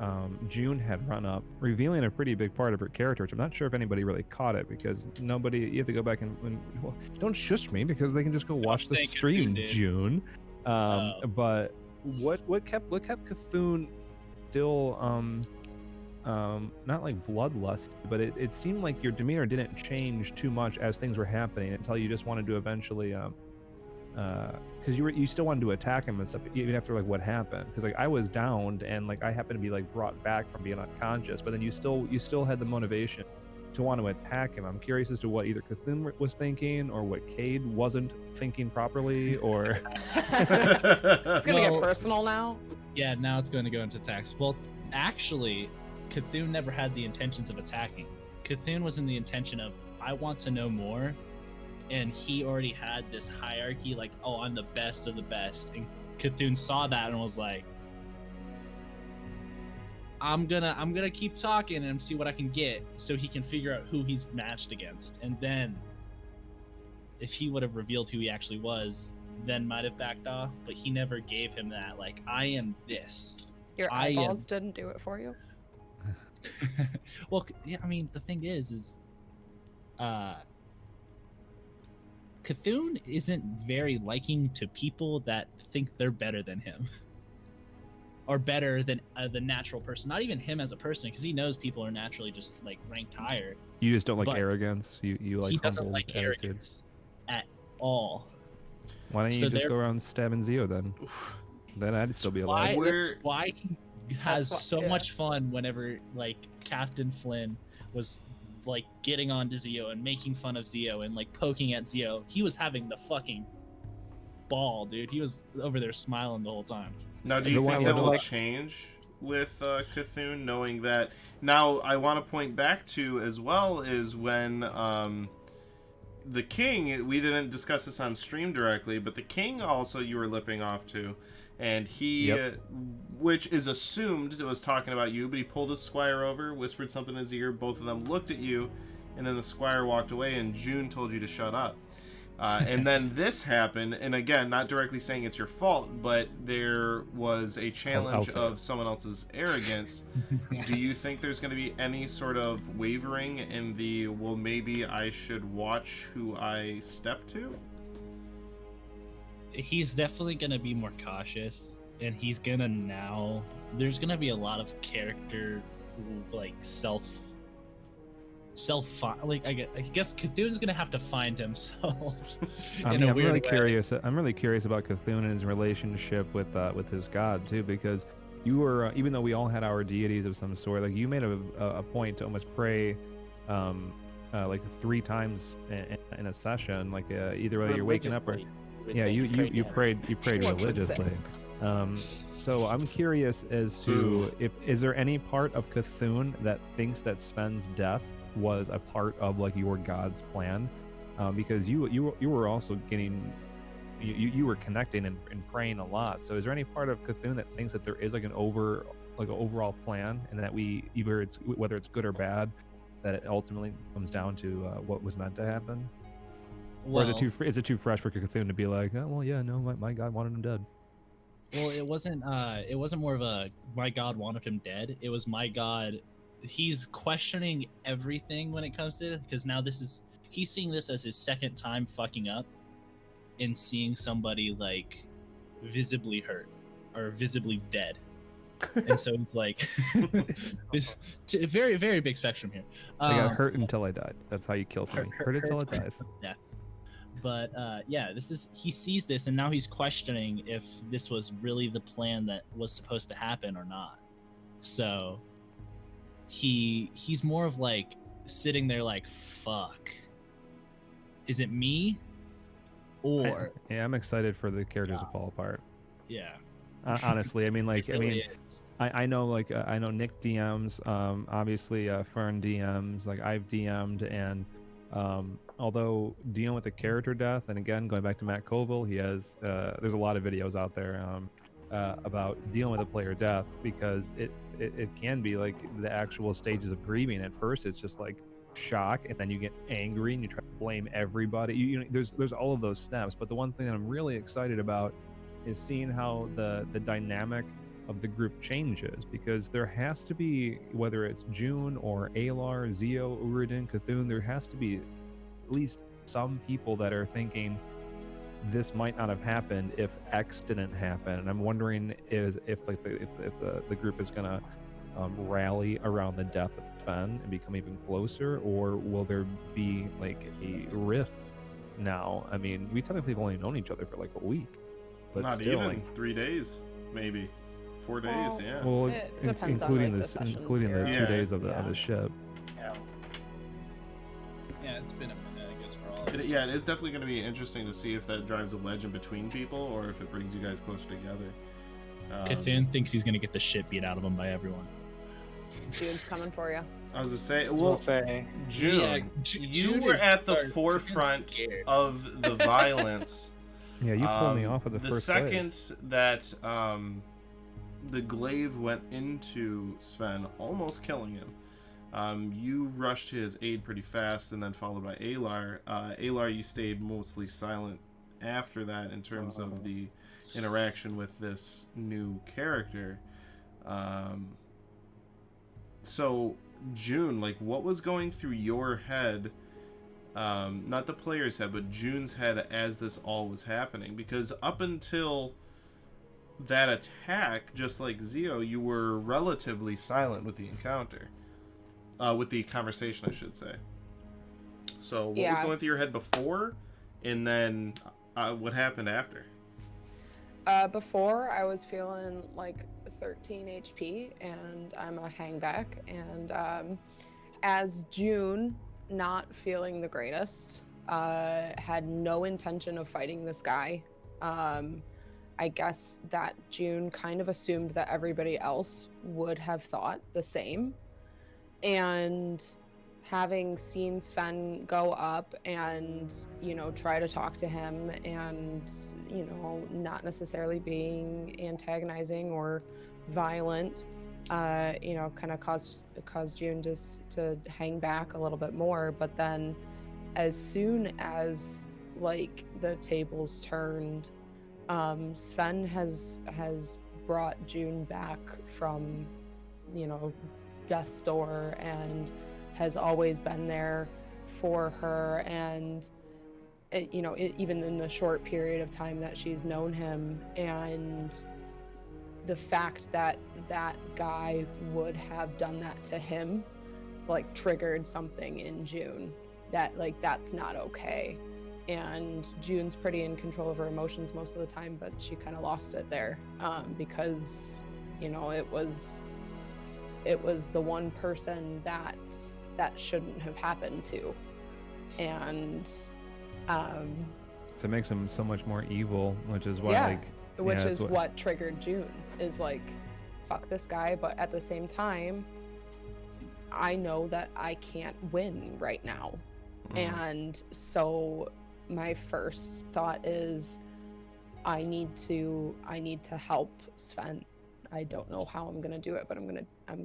June had run up, revealing a pretty big part of her character, which I'm not sure if anybody really caught it, because nobody. You have to go back and well, don't shush me, because they can just go watch the saying stream, Cthulhu did. June. But what kept Cthulhu still not like bloodlust, but it seemed like your demeanor didn't change too much as things were happening until you just wanted to eventually because you still wanted to attack him and stuff even after like what happened, because like I was downed and like I happened to be like brought back from being unconscious, but then you still had the motivation to want to attack him. I'm curious as to what either Cthulhu was thinking or what Cade wasn't thinking properly, or It's gonna Well- get personal now. Yeah, now it's going to go into attacks. Well, actually, Cthulhu never had the intentions of attacking. Cthulhu was in the intention of, I want to know more, and he already had this hierarchy, like, oh, I'm the best of the best. And Cthulhu saw that and was like, I'm gonna keep talking and see what I can get, so he can figure out who he's matched against, and then if he would have revealed who he actually was, then might have backed off. But he never gave him that. Like, I am this. Your I am- eyeballs didn't do it for you. Well, yeah. I mean, the thing is, Cthulhu isn't very liking to people that think they're better than him. Or better than the natural person. Not even him as a person, because he knows people are naturally just like ranked higher. You just don't like But arrogance. You like he doesn't humble like attitude. arrogance at all. Why don't you So just there- go around stabbing Zio then? Then I'd still be alive. That's why he has That's so why- yeah. much fun whenever like Captain Flynn was like getting on to Zio and making fun of Zio and like poking at Zio. He was having the fucking ball, dude. He was over there smiling the whole time. Now, do The you one think that with, will like- change with Cthulhu, knowing that? Now, I want to point back to as well is when the king. We didn't discuss this on stream directly, but the king also you were lipping off to, and he, Yep. which is assumed was talking about you, but he pulled his squire over, whispered something in his ear. Both of them looked at you, and then the squire walked away, and June told you to shut up. And then this happened, and again, not directly saying it's your fault, but there was a challenge say of it. someone else's arrogance. Do you think there's going to be any sort of wavering in the, well, maybe I should watch who I step to? He's definitely gonna be more cautious, and he's gonna there's gonna be a lot of character like like I guess Cthulhu's gonna have to find himself I in mean, a I'm weird really way. curious. I'm really curious about Cthulhu and his relationship with his god too, because you were even though we all had our deities of some sort, like you made a point to almost pray, like 3 times in a session, like either whether you're waking up or Religiously, would yeah, say you to him. prayed What would religiously. So I'm curious as to Ooh. if is there any part of Cthulhu that thinks that Sven's death was a part of like your god's plan, because you were also getting you were connecting and praying a lot. So is there any part of Cthulhu that thinks that there is like an overall plan, and that whether it's good or bad, that it ultimately comes down to what was meant to happen? Or Well, is it too fresh for Cthulhu to be like, oh, well, yeah, no, my god wanted him dead? well, it wasn't more of a my god wanted him dead. It was my god. He's questioning everything when it comes to it, because now he's seeing this as his second time fucking up and seeing somebody like visibly hurt or visibly dead. And so it's like very, very big spectrum here. I got hurt until I died. That's how you kill somebody. Hurt until it dies. Death. But yeah, he sees this, and now he's questioning if this was really the plan that was supposed to happen or not. So he's more of like sitting there like, fuck, is it me? Or Yeah, I'm excited for the characters to fall apart. yeah, Honestly, I mean, like, it really is. I know, like, I know Nick DMs, obviously, Fern DMs, like, I've DM'd, and although dealing with the character death, and again, going back to Matt Colville, he has, there's a lot of videos out there about dealing with a player death, because it can be, like, the actual stages of grieving. At first, it's just, like, shock, and then you get angry, and you try to blame everybody. You know, there's all of those steps, but the one thing that I'm really excited about is seeing how the dynamic of the group changes, because there has to be, whether it's June or Alar, Zio, Uridin, Cthulhu, there has to be at least some people that are thinking this might not have happened if X didn't happen. And I'm wondering if the group is gonna rally around the death of Sven and become even closer, or will there be like a rift now? I mean, we technically have only known each other for like a week, but Not still, even like, 3 days, maybe 4 days. Well, Yeah. well, It depends on, including like, the this, sessions including the here. 2 days of the Yeah. ship. Yeah, it's been a minute, I guess, for all of It is definitely going to be interesting to see if that drives a wedge in between people, or if it brings you guys closer together. Cthulhu thinks he's gonna get the shit beat out of him by everyone. June's coming for you. I was gonna say, We'll well, say June, Yeah, you June were is at the scared. forefront June's scared. of the violence. Yeah, you pulled me off of the the first second place. that the glaive went into Sven, almost killing him. You rushed to his aid pretty fast, and then followed by Alar. Alar, you stayed mostly silent after that in terms of the interaction with this new character. So, June, like, what was going through your head, not the player's head, but June's head as this all was happening? Because up until that attack, just like Zio, you were relatively silent with the encounter. With the conversation, I should say. So, what was going through your head before, and then what happened after? Before, I was feeling like 13 HP, and I'm a hangback. And as June, not feeling the greatest, had no intention of fighting this guy. I guess that June kind of assumed that everybody else would have thought the same. And having seen Sven go up and, you know, try to talk to him and, you know, not necessarily being antagonizing or violent, you know, kind of caused June just to hang back a little bit more. But then as soon as, like, the tables turned, Sven has brought June back from, you know, death's door and has always been there for her. And it, you know, even in the short period of time that she's known him, and the fact that that guy would have done that to him, like, triggered something in June that, like, that's not okay. And June's pretty in control of her emotions most of the time, but she kind of lost it there, because, you know, it was the one person that shouldn't have happened to. And so it makes him so much more evil, which is why which is what triggered June, is like, fuck this guy, but at the same time, I know that I can't win right now. And so my first thought is, I need to help Sven. I don't know how I'm gonna do it, but I'm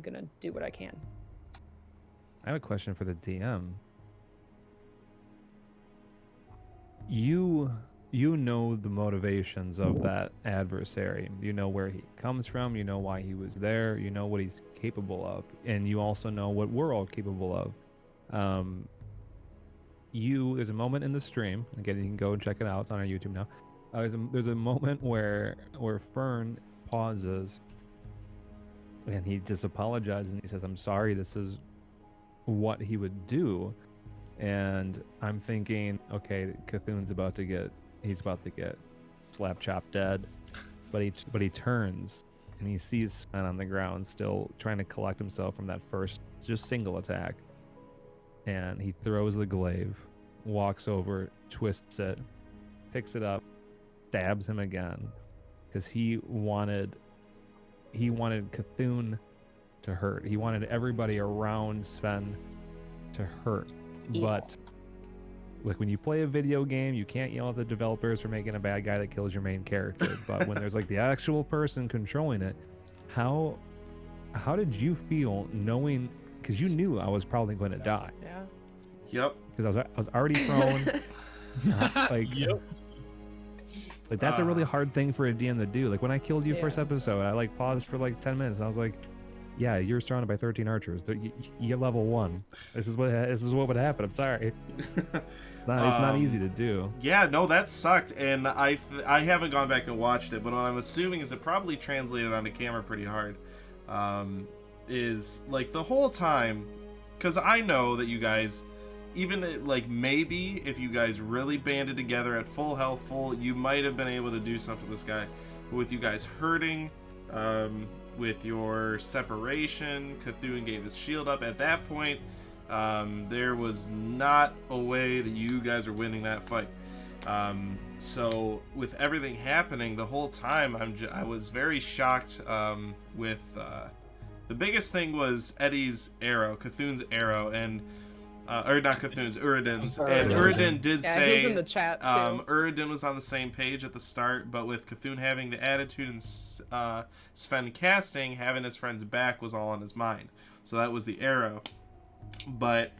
gonna do what I can. I have a question for the DM. You know the motivations of that adversary. You know where he comes from. You know why he was there. You know what he's capable of, and you also know what we're all capable of. There's a moment in the stream. Again, you can go and check it out. It's on our YouTube now. There's a moment where Fern pauses, and he just apologizes and he says, "I'm sorry. This is what he would do." And I'm thinking, okay, Cthulhu's about to get slap chop dead, but he turns and he sees Sven on the ground still trying to collect himself from that first just single attack, and he throws the glaive, walks over, twists it, picks it up, stabs him again, because he wanted Cthulhu to hurt. He wanted everybody around Sven to hurt. Evil. But like, when you play a video game, you can't yell at the developers for making a bad guy that kills your main character. But when there's like the actual person controlling it, how did you feel knowing, because you knew I was probably going to die? Yeah. Yep. Because I was already prone. Yep. Like, that's a really hard thing for a DM to do. Like, when I killed you Yeah. first episode, I like paused for like 10 minutes and I was like, yeah, you're surrounded by 13 archers. You're level 1. This is what would happen. I'm sorry. It's not easy to do. Yeah, no, that sucked, and I haven't gone back and watched it, but what I'm assuming is it probably translated onto camera pretty hard. Is like the whole time, because I know that you guys, even like maybe if you guys really banded together at full health, you might have been able to do something to this guy. But with you guys hurting, with your separation, Cthulhu gave his shield up. At that point, there was not a way that you guys are winning that fight. So with everything happening the whole time, I was very shocked. With the biggest thing was Eddie's arrow, Cthulhu's arrow, and or not Cthulhu's, Uridin's. And Uridin did say, he's in the chat too. Uridin was on the same page at the start, but with Cthulhu having the attitude and Sven casting, having his friend's back was all on his mind. So that was the arrow. But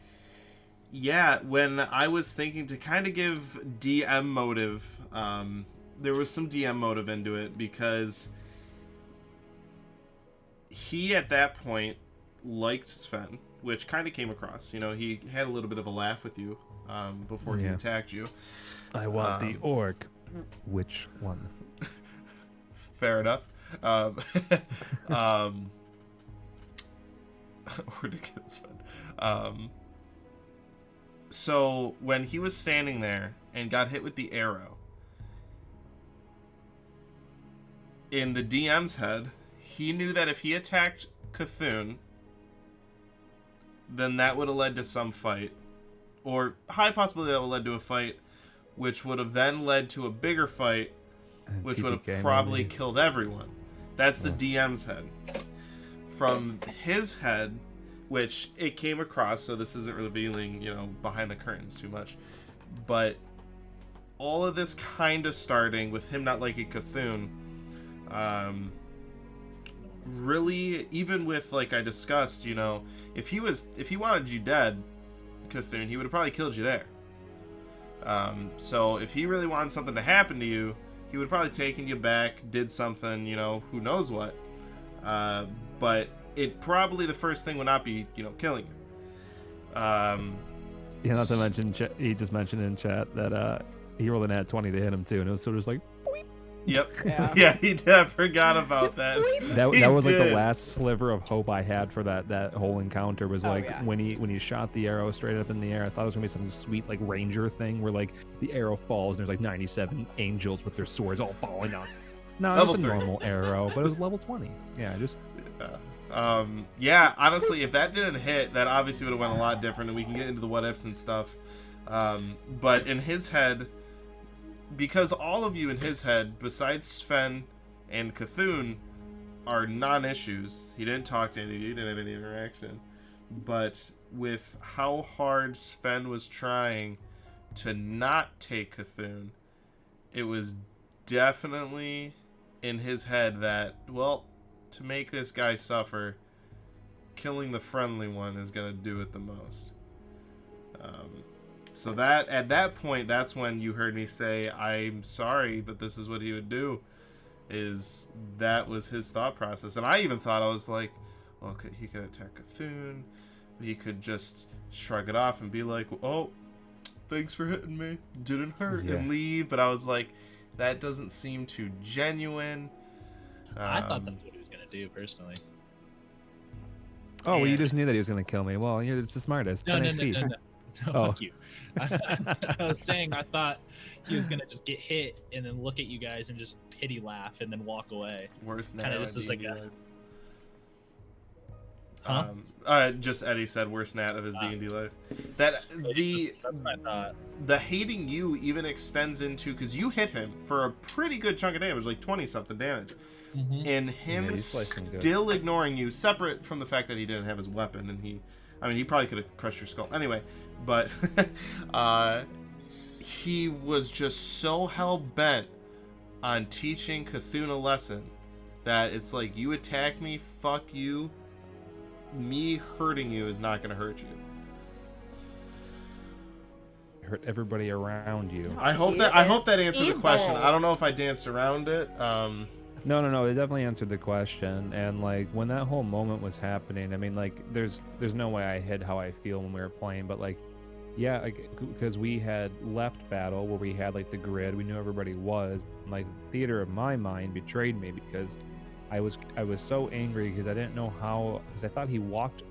yeah, when I was thinking to kind of give DM motive, there was some DM motive into it because he at that point liked Sven, which kind of came across. You know, he had a little bit of a laugh with you before he Yeah. attacked you. I want the orc. Which one? Fair enough. Ridiculous, Sven. So when he was standing there and got hit with the arrow, in the DM's head, he knew that if he attacked Cthulhu, then that would have led to some fight, or high possibility that would have led to a fight, which would have then led to a bigger fight, which would have TPK probably maybe. killed everyone. That's the Yeah. DM's head. From his head, which it came across, so this isn't revealing, you know, behind the curtains too much, but all of this kind of starting with him not liking Cthulhu, really, even with, like I discussed, you know, if he wanted you dead, Cthulhu, he would have probably killed you there. So if he really wanted something to happen to you, he would have probably taken you back, did something, you know, who knows what. But it probably, the first thing would not be, you know, killing you. Yeah, not to mention, he just mentioned in chat that he rolled an at 20 to hit him too, and it was sort of just like Yep. Yeah. Yeah, he did. I forgot about that. that. He That was like the did. last sliver of hope I had for that whole encounter. Was Oh, like yeah. when he shot the arrow straight up in the air. I thought it was gonna be some sweet like ranger thing where like the arrow falls and there's like 97 angels with their swords all falling down. No, it was Level a 3. normal arrow, but it was level 20. Yeah, just Yeah, honestly, if that didn't hit, that obviously would have went a lot different, and we can get into the what ifs and stuff. But in his head, because all of you in his head, besides Sven and Cthulhu, are non-issues. He didn't talk to any of you, didn't have any interaction. But with how hard Sven was trying to not take Cthulhu, it was definitely in his head that, well, to make this guy suffer, killing the friendly one is going to do it the most. So that at that point, that's when you heard me say, I'm sorry, but this is what he would do. That was his thought process. And I even thought, I was like, well, he could attack Cthulhu. He could just shrug it off and be like, oh, thanks for hitting me. Didn't hurt. Yeah. And leave. But I was like, that doesn't seem too genuine. I thought that's what he was gonna do personally. oh, well, you And- just knew that he was gonna kill me. Well, you're just the smartest. No, 10 no, HP. no, no, no. Oh. Fuck you. I was saying I thought he was gonna just get hit and then look at you guys and just pity laugh and then walk away. Worst Kinda nat just of as like D&D a- life. Huh? Just Eddie said worst nat of his Ah. D&D life. That the That's what I thought. the hating you even extends into, because you hit him for a pretty good chunk of damage, like 20 something damage, Mhm. and him Yeah, you sliced him good. still ignoring you, separate from the fact that he didn't have his weapon, and he probably could have crushed your skull anyway, but he was just so hell-bent on teaching Cthulhu a lesson that it's like, you attack me, fuck you, me hurting you is not going to hurt you. Hurt everybody around you. I hope He that is answers the question. evil. I don't know if I danced around it. No, it definitely answered the question. And like when that whole moment was happening, I mean, like there's no way I hid how I feel when we were playing, but like, yeah, like because we had left battle where we had like the grid, we knew everybody was. And, like theater of my mind betrayed me because I was so angry because I didn't know how, because I thought that he walked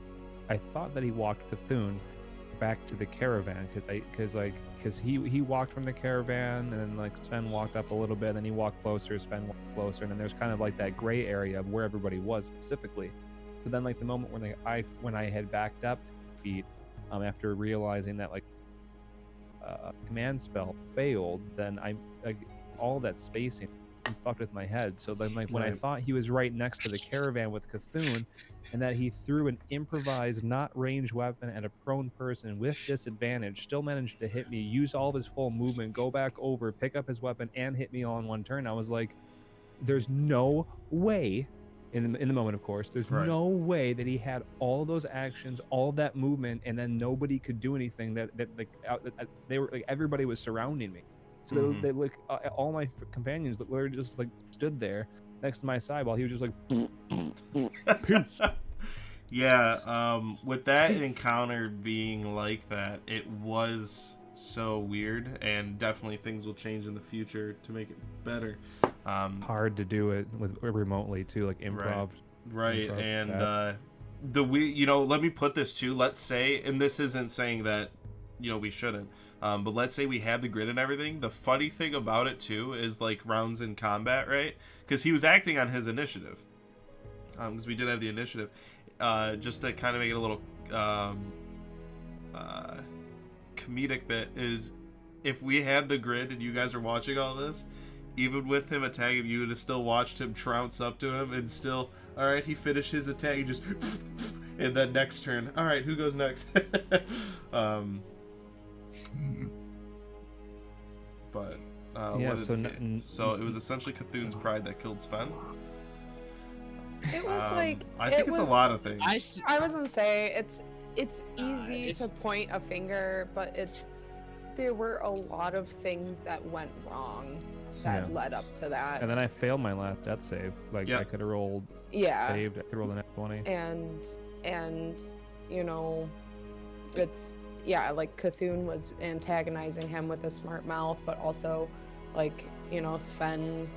Cthulhu back to the caravan because he walked from the caravan and then like Sven walked up a little bit, then he walked closer, Sven walked closer, and then there's kind of like that gray area of where everybody was specifically. So then like the moment when I had backed up to feet after realizing that like command spell failed, then I all that spacing fucked with my head. So then like when I Right. thought he was right next to the caravan with Cthulhu, and that he threw an improvised, not ranged weapon at a prone person with disadvantage, still managed to hit me, use all of his full movement, go back over, pick up his weapon, and hit me all in one turn. I was like, there's no way in the moment, of course. There's Right. no way that he had all those actions, all of that movement, and then nobody could do anything. That like they were like everybody was surrounding me, so Mhm. they like all my companions literally just like stood there next to my side while he was just like peace. Yeah, with that Peace. encounter being like that, it was so weird, and definitely things will change in the future to make it better. Hard to do it with remotely too, like improv. Right, improv and that. let me put this too. Let's say, and this isn't saying that, we shouldn't, but let's say we had the grid and everything. The funny thing about it too is like rounds in combat, right? Because he was acting on his initiative, because we did have the initiative. Just to kind of make it a little comedic bit is, if we had the grid and you guys are watching all this, even with him attacking, you would have still watched him trounce up to him and still, all right, he finished his attack, he just, and then next turn, all right, who goes next? But Yeah, what did so so it was essentially Cthulhu's pride that killed Sven. It was like I think it's a lot of things. I was gonna say it's Nah, easy it's- to point a finger, but there were a lot of things that went wrong that Yeah. led up to that. And then I failed my last death save. Like Yeah. I could have rolled Yeah, saved. I could roll the next 20. and it's like Cthulhu was antagonizing him with a smart mouth, but also like Sven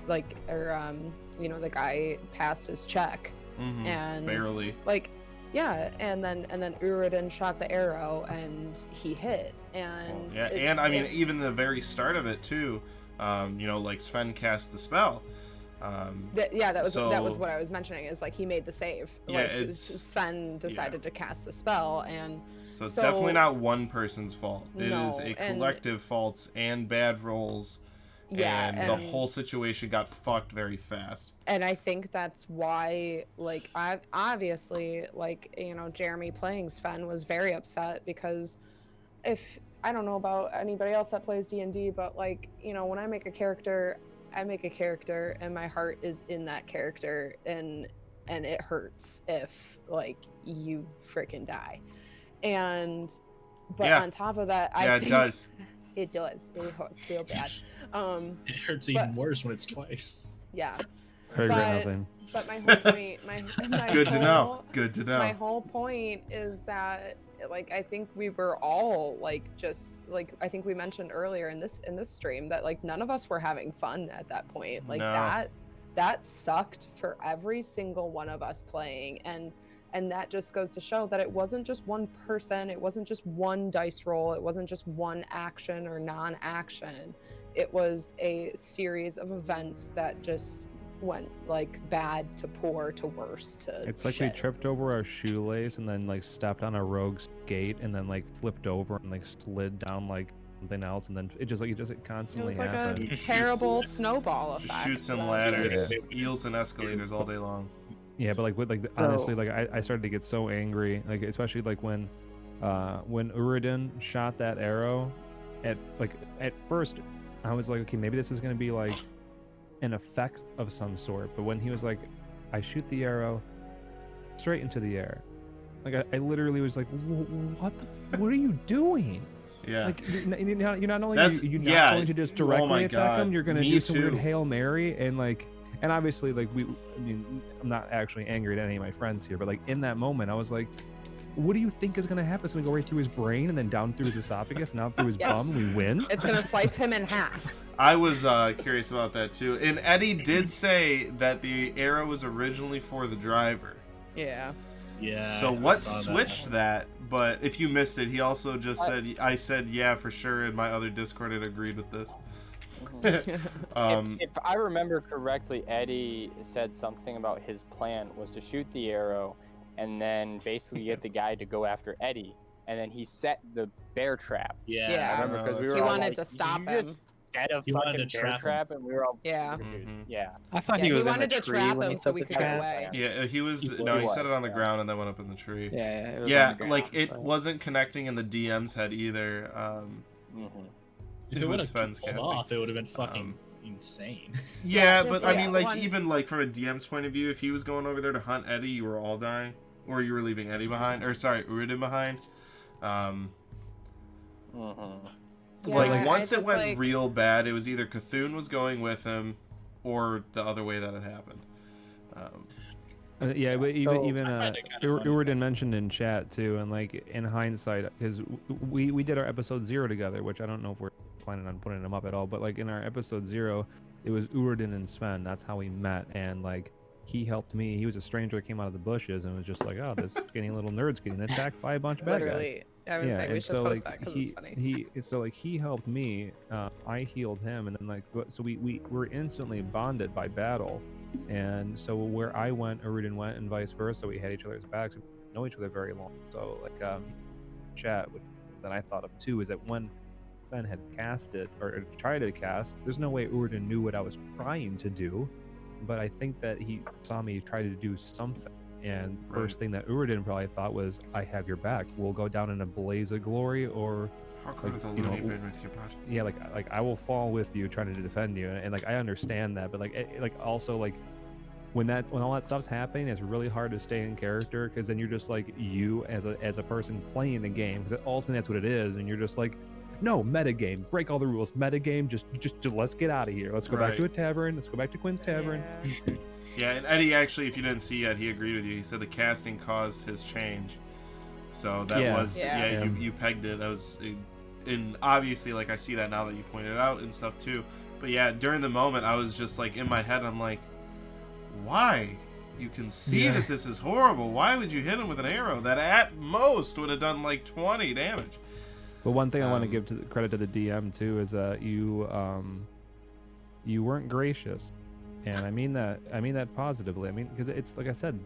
the guy passed his check Mhm, and barely. like and then Uridin shot the arrow and he hit and Yeah, and I mean, even the very start of it too, like Sven cast the spell. that was so- what I was mentioning, is like he made the save. Yeah, like it's- Sven decided to cast the spell, and So it's So- definitely not one person's fault. It No, is a and- collective faults and bad rolls, and the whole situation got fucked very fast. and I think that's why, like, obviously, like, Jeremy playing Sven was very upset, because if I don't know about anybody else that plays D&D, but like, when I make a character, and my heart is in that character, and it hurts if like you freaking die. But Yeah. on top of that, I Yeah, it think does. it does. It hurts real bad. It hurts even But- worse when it's twice. Yeah. I regret but- nothing. But my whole point, my Good to know. whole- Good to My know. whole point is that, like, I think we were all like, just like, I think we mentioned earlier in this stream that like none of us were having fun at that point. Like No. that sucked for every single one of us playing, and that just goes to show that it wasn't just one person, it wasn't just one dice roll, it wasn't just one action or non-action. It was a series of events that just went like bad to poor to worse to It's like shit. we tripped over our shoelace and then like stepped on a rogue's gate and then like flipped over and like slid down like something else, and then it It constantly was like happened. a terrible snowball Just effect. shoots and that ladders, just- eels and escalators all day long. Yeah, but like with like So- honestly, like I started to get so angry, like especially like when Uridin shot that arrow. At first, I was like, okay, maybe this is gonna be like an effect of some sort. But when he was like, I shoot the arrow straight into the air, like I literally was like, what are you doing? Yeah. Like you're not only That's- you're yeah. not going to just Oh directly my attack him, God. you're gonna Me do some weird too. Hail Mary and obviously like I'm not actually angry at any of my friends here, but like in that moment I was like, what do you think is gonna happen? It's gonna go right through his brain and then down through his esophagus and out through his Yes. bum. We win. It's gonna slice him in half. I was curious about that too. And Eddie did say that the arrow was originally for the driver. Yeah. Yeah. So I what saw that. switched that? But if you missed it, he also just said, I said, yeah, for sure. And my other Discord had agreed with this. If I remember correctly, Eddie said something about his plan was to shoot the arrow and then basically get the guy to go after Eddie. And then he set the bear trap. Yeah. Yeah. I remember because we He were He all wanted like, to stop "You just him. set a He wanted fucking to bear trap him. trap," and we were all Yeah. Mhm. yeah. I thought Yeah, he he was in wanted the to tree trap when him he so set we the could get trap. away. Yeah, he was. He No, he was, set it on the yeah. ground and then went up in the tree. Yeah, it was Yeah, on the like ground, it but- wasn't connecting in the DM's head either. hmm If It it would was have Sven's pulled casting. off, it would have been fucking insane. Yeah, Yeah, but just, I yeah, mean, like, one- even like from a DM's point of view, if he was going over there to hunt Eddie, you were all dying, or you were leaving Eddie behind, or sorry, Uridin behind. Yeah, Like I once it just, went like- real bad, it was either Cthulhu was going with him, or the other way that it happened. Yeah, but even So- even I find it kinda funny. Uridin mentioned in chat too, and like in hindsight, because we did our episode 0 together, which I don't know if we're planning on putting them up at all, but like in our episode 0, it was Uridin and Sven. That's how we met, and like he helped me. He was a stranger that came out of the bushes and was just like, oh, this skinny little nerd's getting attacked by a bunch of bad guys. Literally, I would Yeah, say we and should so post like that because he it's funny. he helped me. I healed him, and then like so we were instantly bonded by battle, and so where I went, Uridin went, and vice versa. We had each other's backs, we know each other very long. So like chat that I thought of too is that when Ben had casted or tried to cast, there's no way Uridin knew what I was trying to do, but I think that he saw me try to do something. And first thing that Uridin probably thought was, I have your back. We'll go down in a blaze of glory, or How could Like, the you know, loony been with you, bud? yeah, like I will fall with you trying to defend you. And like I understand that, but like also like when all that stuff's happening, it's really hard to stay in character, because then you're just like you as a person playing the game, because ultimately that's what it is, and you're just like, no, metagame, break all the rules, metagame, just let's get out of here, let's go back to a Right. tavern, let's go back to Quinn's Tavern. Yeah. Yeah, and Eddie actually, if you didn't see yet, he agreed with you. He said the casting caused his change. So that Yeah. was Yeah. you pegged it. That was, and obviously, like I see that now that you pointed it out and stuff too. But yeah, during the moment, I was just like in my head, I'm like, why? You can see Yeah. that this is horrible. Why would you hit him with an arrow that at most would have done like 20 damage? But one thing I want to Um, give to credit to the DM too is that you weren't gracious, and I mean that positively. I mean, because it's like I said,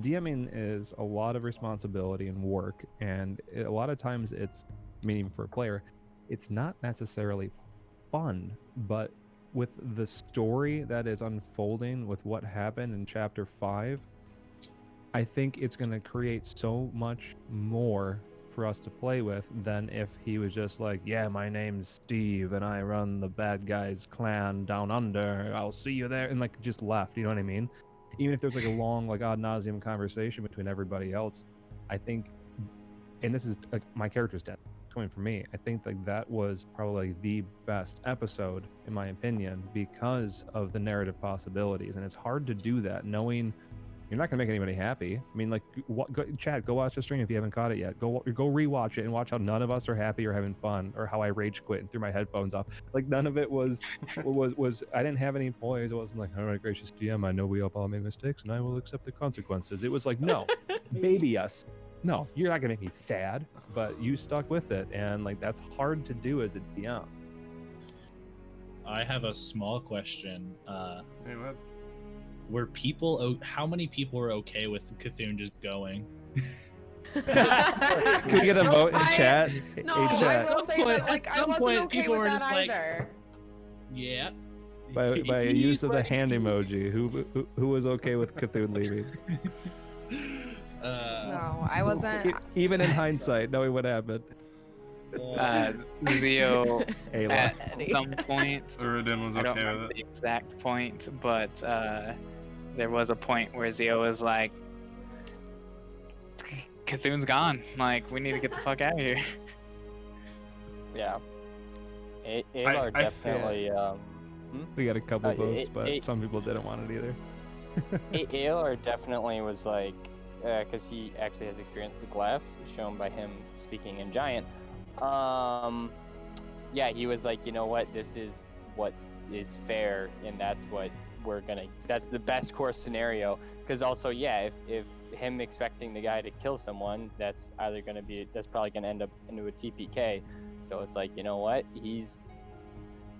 DMing is a lot of responsibility and work, and a lot of times it's, meaning for a player, it's not necessarily fun, but with the story that is unfolding with what happened in chapter 5, I think it's going to create so much more for us to play with than if he was just like, yeah, my name's Steve and I run the bad guys clan down under, I'll see you there, and like just left, you know what I mean? Even if there's like a long, like ad nauseum conversation between everybody else, I think, and this is like my character's dead, coming from me, I think like that was probably the best episode in my opinion, because of the narrative possibilities. And it's hard to do that knowing you're not gonna make anybody happy. I mean, like, Chad, go watch the stream if you haven't caught it yet. Go rewatch it and watch how none of us are happy or having fun, or how I rage quit and threw my headphones off. Like, none of it was I didn't have any poise. It wasn't like, all right, gracious DM, I know we all made mistakes and I will accept the consequences. It was like, no, baby us. No, you're not gonna make me sad, but you stuck with it, and like that's hard to do as a DM. I have a small question. Hey, what? Were people? How many people were okay with Cthulhu just going? Can we get a vote in chat? No, Hey, I chat. will say that, like, At I some wasn't point, okay people with were that just like- either. Yeah. by a use of the hand emoji. Who was okay with Cthulhu leaving? No, I wasn't. Even in hindsight, knowing what happened. Zio Ayla. at Eddie. some point. Uridin was I don't okay remember with the it. exact point, but there was a point where Zio was like, Cthulhu's gone. Like, we need to get the fuck out of here. Yeah. Alar I definitely. We got a couple votes, it- but it- some people didn't want it either. Alar definitely was like, because he actually has experience with glass, shown by him speaking in Giant. Yeah, he was like, you know what, this is what is fair, and that's what that's the best course scenario. Because also, yeah, if him expecting the guy to kill someone, that's probably gonna end up into a TPK. So it's like, you know what, he's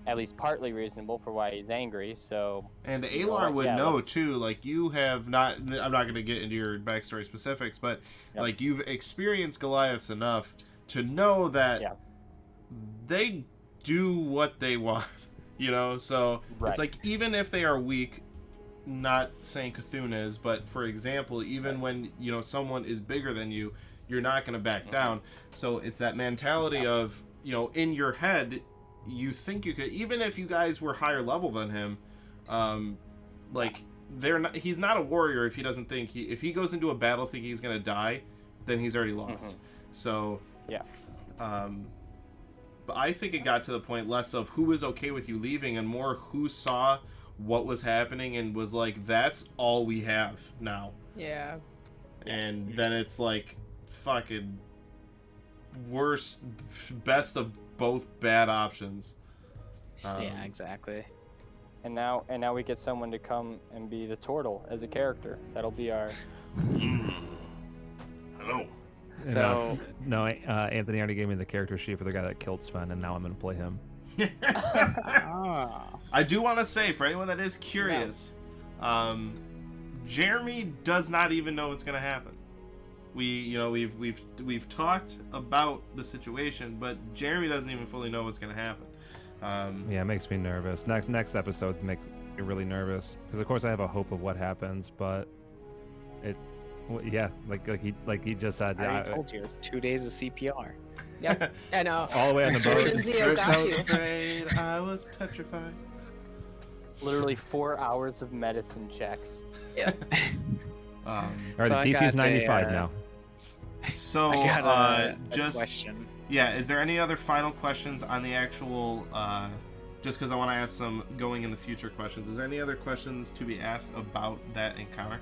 at least partly reasonable for why he's angry. So And You know Alar what, would yeah, know let's- too. Like you have not. I'm not going to get into your backstory specifics, but Yep. like you've experienced Goliaths enough to know that Yeah. they do what they want. You know, so Right. it's like even if they are weak, not saying Cthulhu is, but for example, even when someone is bigger than you, you're not going to back down. So it's that mentality of in your head, you think you could, even if you guys were higher level than him, like he's not a warrior if he doesn't think if he goes into a battle thinking he's gonna die, then he's already lost. So Yeah. But I think it got to the point less of who was okay with you leaving and more who saw what was happening and was like, that's all we have now. Yeah. And then it's like fucking worst, best of both bad options. Yeah, exactly. And now we get someone to come and be the turtle as a character. That'll be our. Hello. So No, Anthony already gave me the character sheet for the guy that killed Sven, and now I'm gonna play him. I do want to say, for anyone that is curious, Jeremy does not even know what's gonna happen. We've talked about the situation, but Jeremy doesn't even fully know what's gonna happen. Yeah, it makes me nervous. Next episode makes me really nervous because, of course, I have a hope of what happens, but like he just said, I yeah, already told you, it's 2 days of CPR. Yep. I know. all the way on the boat. Zio First got I was you. afraid, I was petrified. Literally 4 hours of medicine checks. All So right, I DC's got 95 a, now. So, I got a just question. yeah, is there any other final questions on the actual? Just because I want to ask some going in the future questions. Is there any other questions to be asked about that encounter?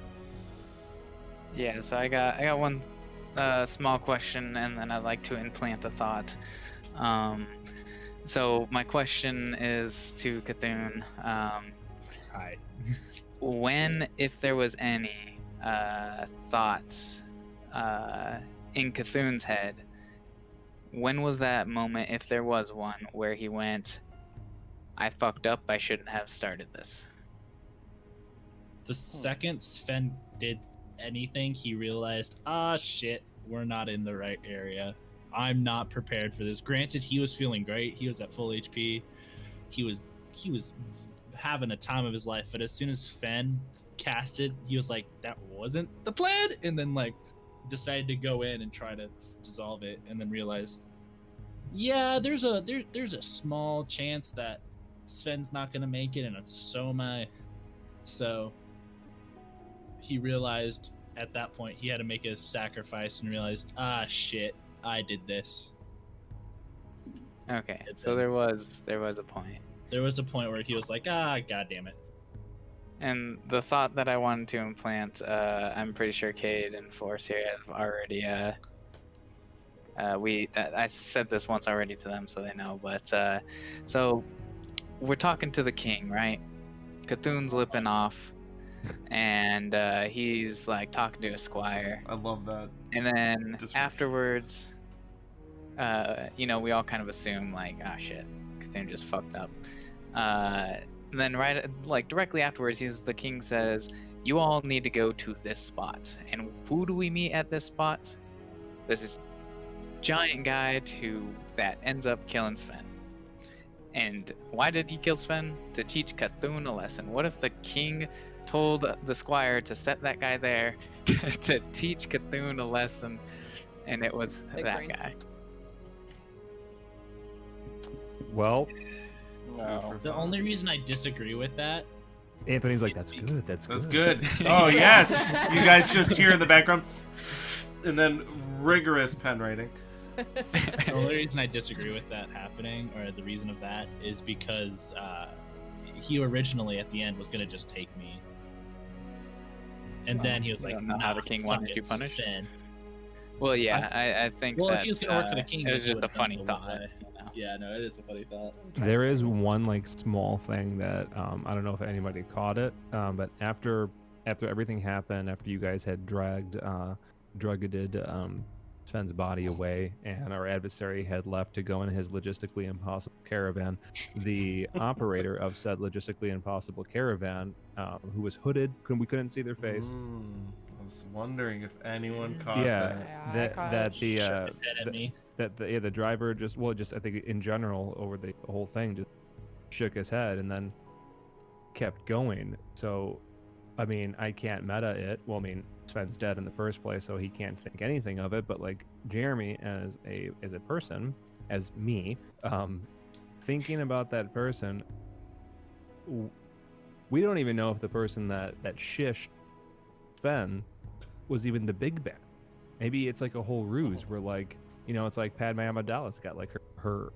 Yeah, so I got one small question, and then I'd like to implant a thought. So my question is to Cthulhu. Hi. When, if there was any thought in Cthulhu's head, when was that moment, if there was one, where he went, I fucked up, I shouldn't have started this? The second Sven did anything, he realized, shit, we're not in the right area. I'm not prepared for this. Granted, he was feeling great. He was at full HP. He was having a time of his life. But as soon as Sven casted, he was like, that wasn't the plan. And then like decided to go in and try to dissolve it. And then realized, yeah, there's a small chance that Sven's not gonna make it, and so am I. So he realized at that point he had to make a sacrifice and realized, shit, I did this. Okay, And so then- there was a point. There was a point where he was like, god damn it. And the thought that I wanted to implant, I'm pretty sure Cade and Force here have already. I said this once already to them, so they know. But so we're talking to the king, right? Cthulhu's lipping off, and he's like talking to a squire. I love that. And then Description. afterwards, we all kind of assume like, shit, Cthulhu just fucked up. And then directly afterwards, the king says, you all need to go to this spot. And who do we meet at this spot? This is giant guy that ends up killing Sven. And why did he kill Sven? To teach Cthulhu a lesson. What if the king told the squire to set that guy there to teach Cthulhu a lesson, and it was Big that brain. guy? Well, No. The only reason I disagree with that, Anthony's like, that's good. That's That's good. good. Oh yes, you guys just hear in the background, and then rigorous pen writing. the only reason I disagree with that happening, or the reason of that, is because he originally at the end was gonna just take me, and then he was you like, don't know how the "Nah, king fuck wanted it, you punished?" Sven." Well, yeah, I think Well, that if he was gonna work for the king, it was he just a would've done funny it the thought. way. You know? Yeah, no, it is a funny thought. There is one like small thing that I don't know if anybody caught it, but after everything happened, after you guys had drugged Sven's body away, and our adversary had left to go in his logistically impossible caravan, the operator of said logistically impossible caravan, who was hooded, we couldn't see their face. I was wondering if anyone caught Yeah, that. Yeah, I that caught that it. the Shook his head at me. the driver just I think in general over the whole thing just shook his head and then kept going. So I mean, I can't meta it. Well, I mean, Sven's dead in the first place, so he can't think anything of it, but like Jeremy as a person, as me, thinking about that person, we don't even know if the person that shished Sven was even the big bad. Maybe it's like a whole ruse where, like, you know, it's like Padme Amidala's got like her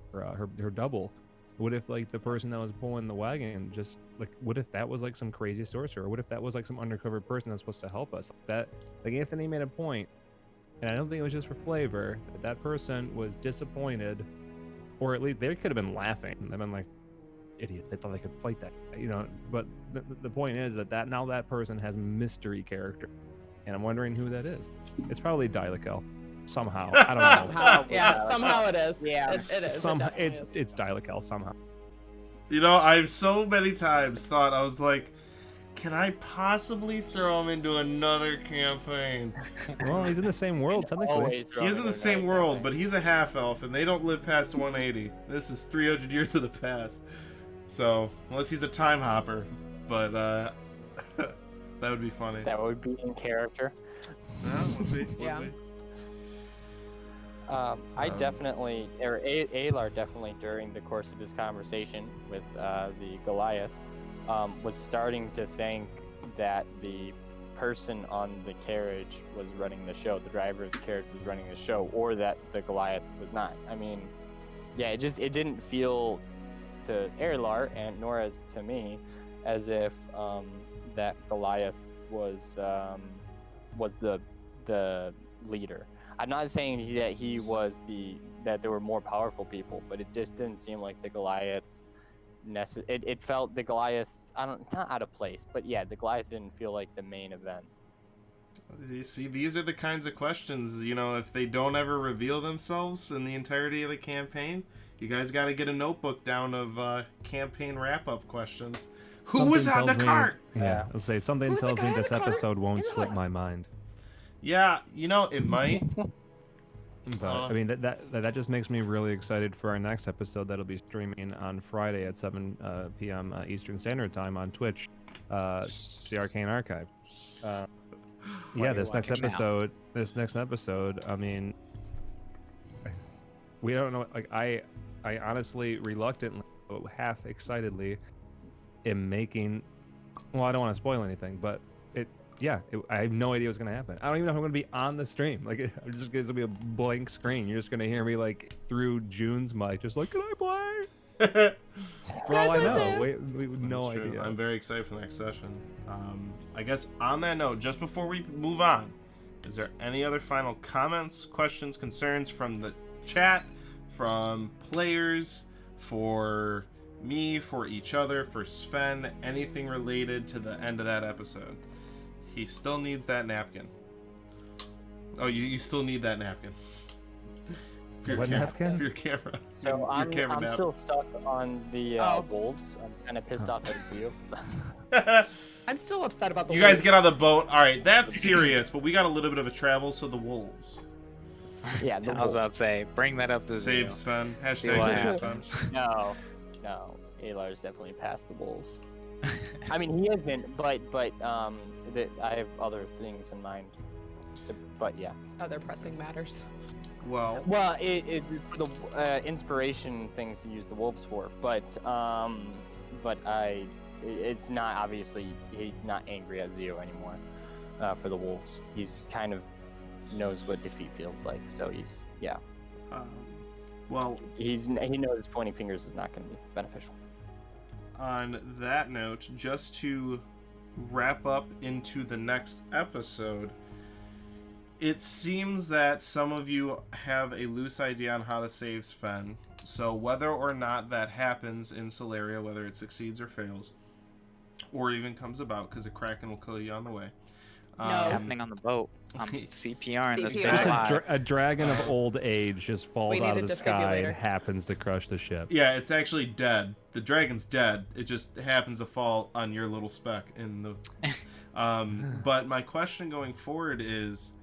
double. What if like the person that was pulling the wagon just like, what if that was like some crazy sorcerer? What if that was like some undercover person that's supposed to help us? Like Anthony made a point, and I don't think it was just for flavor, that person was disappointed, or at least they could have been laughing. They've been like, idiots, they thought they could fight that, you know. But the point is that now that person has mystery character, and I'm wondering who that is. It's probably Dilakel. Somehow, I don't know. Somehow, yeah, somehow it is. Yeah. It is. Somehow, it definitely is. it's Dilakel somehow. You know, I've so many times thought, I was like, can I possibly throw him into another campaign? Well, he's in the same world technically. Always He is in the same world, but he's a half-elf, and they don't live past 180. This is 300 years of the past. So, unless he's a time hopper. But, that would be funny. That would be in character. Yeah, would be. Yeah. I definitely, or Alar definitely, during the course of his conversation with the Goliath, was starting to think that the person on the carriage was running the show, the driver of the carriage was running the show, or that the Goliath was not. I mean, yeah, it didn't feel to Alar and nor as to me as if that Goliath was the leader. I'm not saying that he was that there were more powerful people, but it just didn't seem like the Goliath. It felt the Goliath, not out of place, but yeah, the Goliath didn't feel like the main event. You see, these are the kinds of questions, you know, if they don't ever reveal themselves in the entirety of the campaign, you guys got to get a notebook down of campaign wrap-up questions. Who was on the cart? Yeah, I'll say something Who's the tells guy me on this the cart? episode won't In the slip cart? my mind. Yeah, you know, it might. But I mean that just makes me really excited for our next episode that'll be streaming on Friday at 7 p.m. Eastern Standard Time on Twitch, the Arcane Archive. Yeah, you're this next watching now. episode. I mean, we don't know. Like I honestly, reluctantly, half excitedly, am making. Well, I don't want to spoil anything, but I have no idea what's gonna happen. I don't even know if I'm gonna be on the stream. Like, I'm just gonna be a blank screen. You're just gonna hear me like through June's mic, just like, can I play? For all I know, we have no That's true. idea. I'm very excited for the next session. I guess on that note, just before we move on, is there any other final comments, questions, concerns from the chat, from players, for me, for each other, for Sven, anything related to the end of that episode? He still needs that napkin. Oh, you still need that napkin. For your What napkin? For your camera. So Your I'm camera nap. still stuck on the Oh. wolves. I'm kind of pissed off at Zio. I'm still upset about the. You guys wolves. get on the boat. All right, that's serious, but we got a little bit of a travel, so the wolves. Yeah, the I was wolves. about to say, bring that up to Save Zio. Sven. See Hashtag what save Sven. happens. No, Alar's definitely past the wolves. I mean, he isn't, but I have other things in mind. But yeah. Other pressing matters. Well, Well, it for the inspiration things to use the wolves for, but it's not obviously he's not angry at Zio anymore for the wolves. He's kind of knows what defeat feels like, so he's well, he knows pointing fingers is not going to be beneficial. on that note, just to wrap up into the next episode, it seems that some of you have a loose idea on how to save Sven. So whether or not that happens in Solaria, whether it succeeds or fails, or even comes about, because the Kraken will kill you on the way. What's No. happening on the boat? I'm CPR in this CPR. big Just live. a dragon of old age just falls We need out a of the sky and defibrillator. happens to crush the ship. Yeah, it's actually dead. The dragon's dead. It just happens to fall on your little speck in the. But my question going forward is,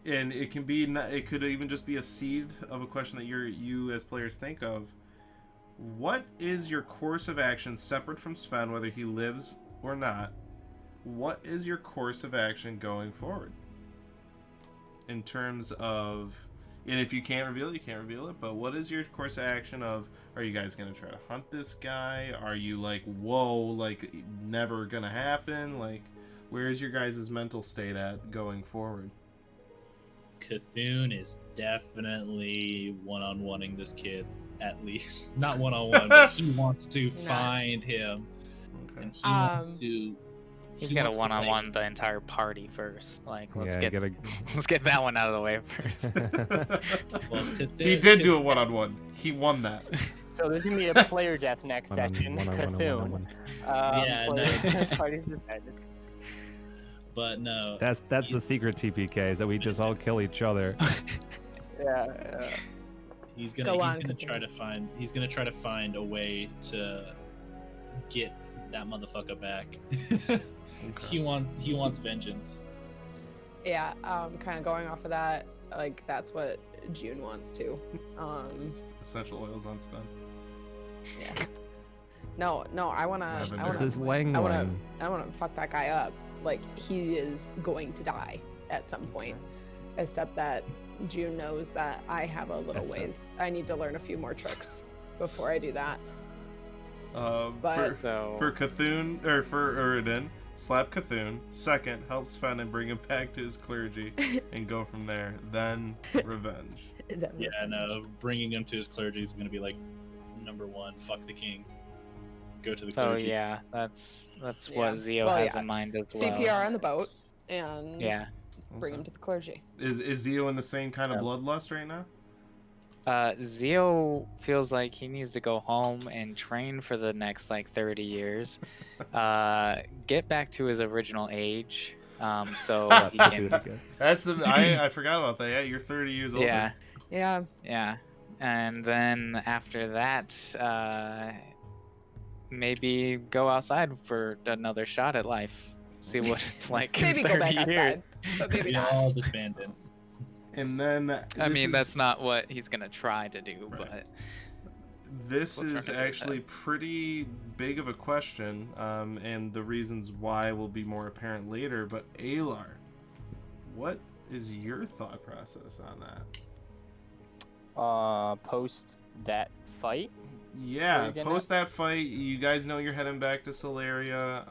and it can be, it could even just be a seed of a question that you as players think of. What is your course of action separate from Sven, whether he lives or not? What is your course of action going forward? In terms of, And if you can't reveal it, you can't reveal it. But what is your course of action of, are you guys going to try to hunt this guy? Are you like, whoa, like, never going to happen? Like, where is your guys' mental state at going forward? Cthulhu is definitely one-on-oneing this kid, at least. Not one-on-one, but he wants to find him. Okay. And he wants to... He's he got to wants to, one-on-one the entire party first. Like, let's Yeah, get you let's get that one out of the way first. Well, Cthulhu- He did do a one-on-one. He won that. So there's gonna be a player death next One-on- section. one-on-one, Cthulhu. one-on-one. Yeah, no. Party's decided. But no. That's the he's- secret TPK, is that we just all kill each other. Yeah. He's Go gonna on, try to find a way to get that motherfucker back. He wants vengeance. Yeah, kind of going off of that, like that's what June wants to. Essential oils on Sven. Yeah. No, I wanna. This I This wanna, is Lang I Lang. wanna fuck that guy up. Like he is going to die at some point. Except that June knows that I have a little Except- ways. I need to learn a few more tricks before I do that. For So Cthulhu, or for Uridin, slap Cthulhu. Second, help Sven and bring him back to his clergy, and go from there. Then revenge. Yeah, no, bringing him to his clergy is gonna be like number one. Fuck the king. Go to the so clergy. yeah, that's Yeah. what Zio Well, has yeah. in mind as well. CPR on the boat and Yeah. bring him to the clergy. Is Zio in the same kind of bloodlust right now? Zio feels like he needs to go home and train for the next like 30 years. Get back to his original age. So he Do can. it again. That's I forgot about that. Yeah, you're 30 years old. Yeah, Yeah. yeah. And then after that, maybe go outside for another shot at life. See what it's like in Maybe 30 go back years. outside. But maybe We not. all disbanded. And then I this mean, is- that's not what he's gonna try to do, Right. but This We'll try is to do actually that. pretty big of a question, and the reasons why will be more apparent later. But Alar, what is your thought process on that? Post that fight. Yeah, you getting post that fight, you guys know you're heading back to Solaria.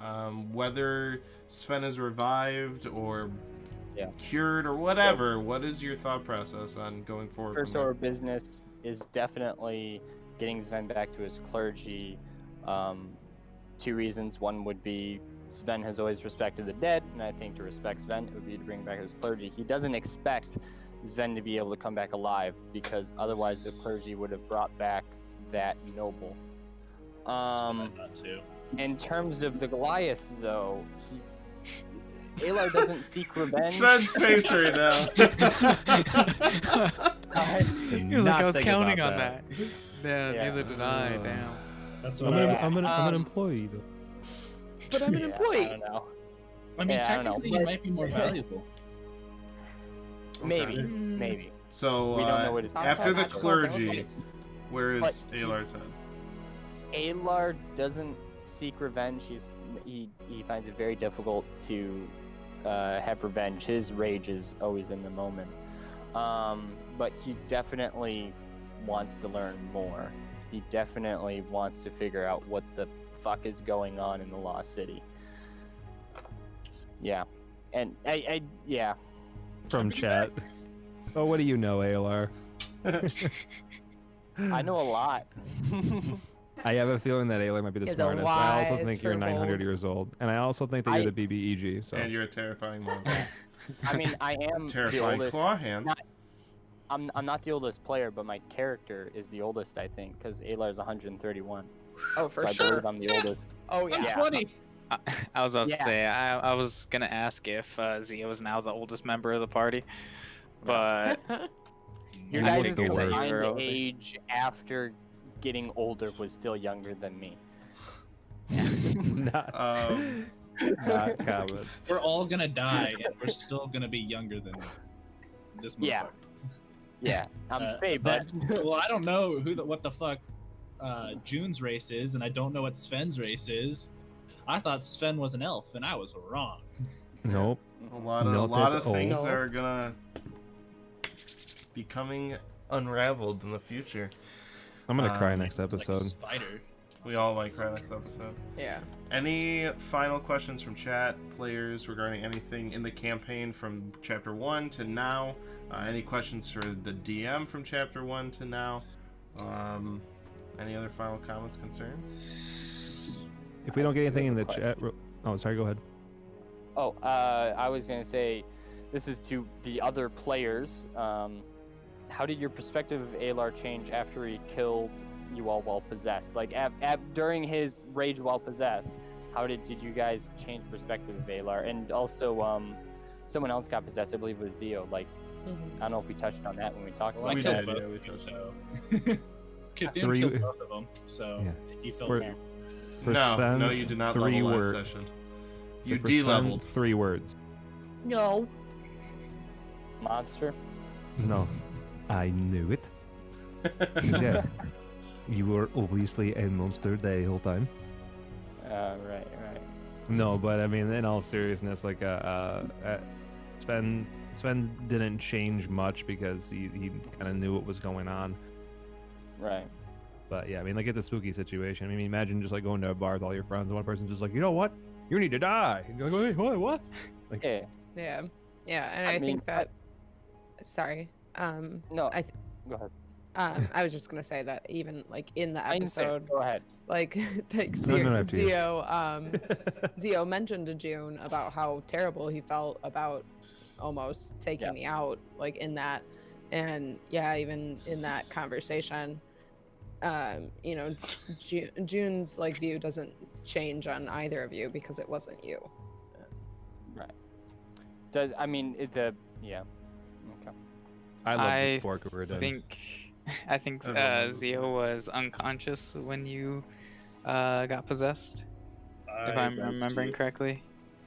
Whether Sven is revived or Yeah. cured or whatever, what is your thought process on going forward? First from there? order of business is definitely getting Sven back to his clergy. Two reasons. One would be Sven has always respected the dead, and I think to respect Sven, it would be to bring back his clergy. He doesn't expect Sven to be able to come back alive, because otherwise the clergy would have brought back that noble. That's what I thought too. In terms of the Goliath, though, Alar doesn't seek revenge. Sven's face right now. Did he was like, not I was think counting about on that. Yeah, Yeah. neither did I. Damn. That's I'm what an Um, employee though. But I'm an Yeah, employee. I don't know. I mean, Yeah, I don't know, technically, but- you might be more valuable. Maybe, Mm. maybe. So We don't know what his Also after the not sure clergy, abilities. where is But he- Alar's head? Alar doesn't seek revenge. He finds it very difficult to have revenge. His rage is always in the moment. But he definitely wants to learn more. He definitely wants to figure out what the fuck is going on in the Lost City. Yeah, and I yeah. From chat. Oh, what do you know, ALR? I know a lot. I have a feeling that ALR might be the He's a smartest. I also wise think you're for 900 gold. years old, and I also think that you're the BBEG. So And you're a terrifying monster. I mean, I am the Terrifying oldest. claw hands. not- I'm not the oldest player, but my character is the oldest, I think, because Alar is 131. Oh, So for I sure. believe I'm the oldest. Oh yeah. I'm Yeah. 20. I was about Yeah. to say, I was gonna ask if Zio is now the oldest member of the party, but Your I guys' think the worst. combined age after getting older was still younger than me. not, not common. We're all gonna die, and we're still gonna be younger than this motherfucker. Yeah. Yeah, I'm afraid, that- but well, I don't know what the fuck June's race is, and I don't know what Sven's race is. I thought Sven was an elf, and I was wrong. Nope. A lot Not of that things old. are gonna becoming unraveled in the future. I'm gonna cry Um, next It's like a episode. spider. We all might cry next episode. Yeah. Any final questions from chat players regarding anything in the campaign from chapter 1 to now? Any questions for the DM from chapter 1 to now? Any other final comments, concerns? If we don't get anything in the Question. chat, oh, sorry, go ahead. Oh, I was gonna say, this is to the other players. How did your perspective of Alar change after he killed you all while possessed? Like during his rage while possessed, how did you guys change perspective of Alar? And also, someone else got possessed. I believe it was Zio. Like, Mhm. I don't know if we touched on that when we talked Well, I We about killed did, both yeah, we of them, touched so Cthulhu Three- killed both of them, so Yeah. he felt For- bad. For No, Sven, no, you did not 3 level last words. session. So You for Sven, de-leveled. 3 words. No. monster. No, I knew it. Yeah, you were obviously a monster the whole time. Right. No, but I mean, in all seriousness, like Sven didn't change much because he kind of knew what was going on. Right. But yeah, I mean, like it's a spooky situation. I mean, imagine just like going to a bar with all your friends, and one person's just like, you know what, you need to die. And you're like, wait, what? Like, Yeah. Yeah. Yeah, and I I, mean, think that. Sorry. No. I Go ahead. I was just gonna say that even like in the I didn't say it. episode, Go ahead. like No, after you. Zio mentioned to June about how terrible he felt about almost taking Yeah. me out, like in that, and yeah, even in that conversation, you know, June's like view doesn't change on either of you because it wasn't you. Does I mean yeah. Okay. I love I the fork over it. I think I don't know. Zio was unconscious when you got possessed, if I'm was remembering too. correctly.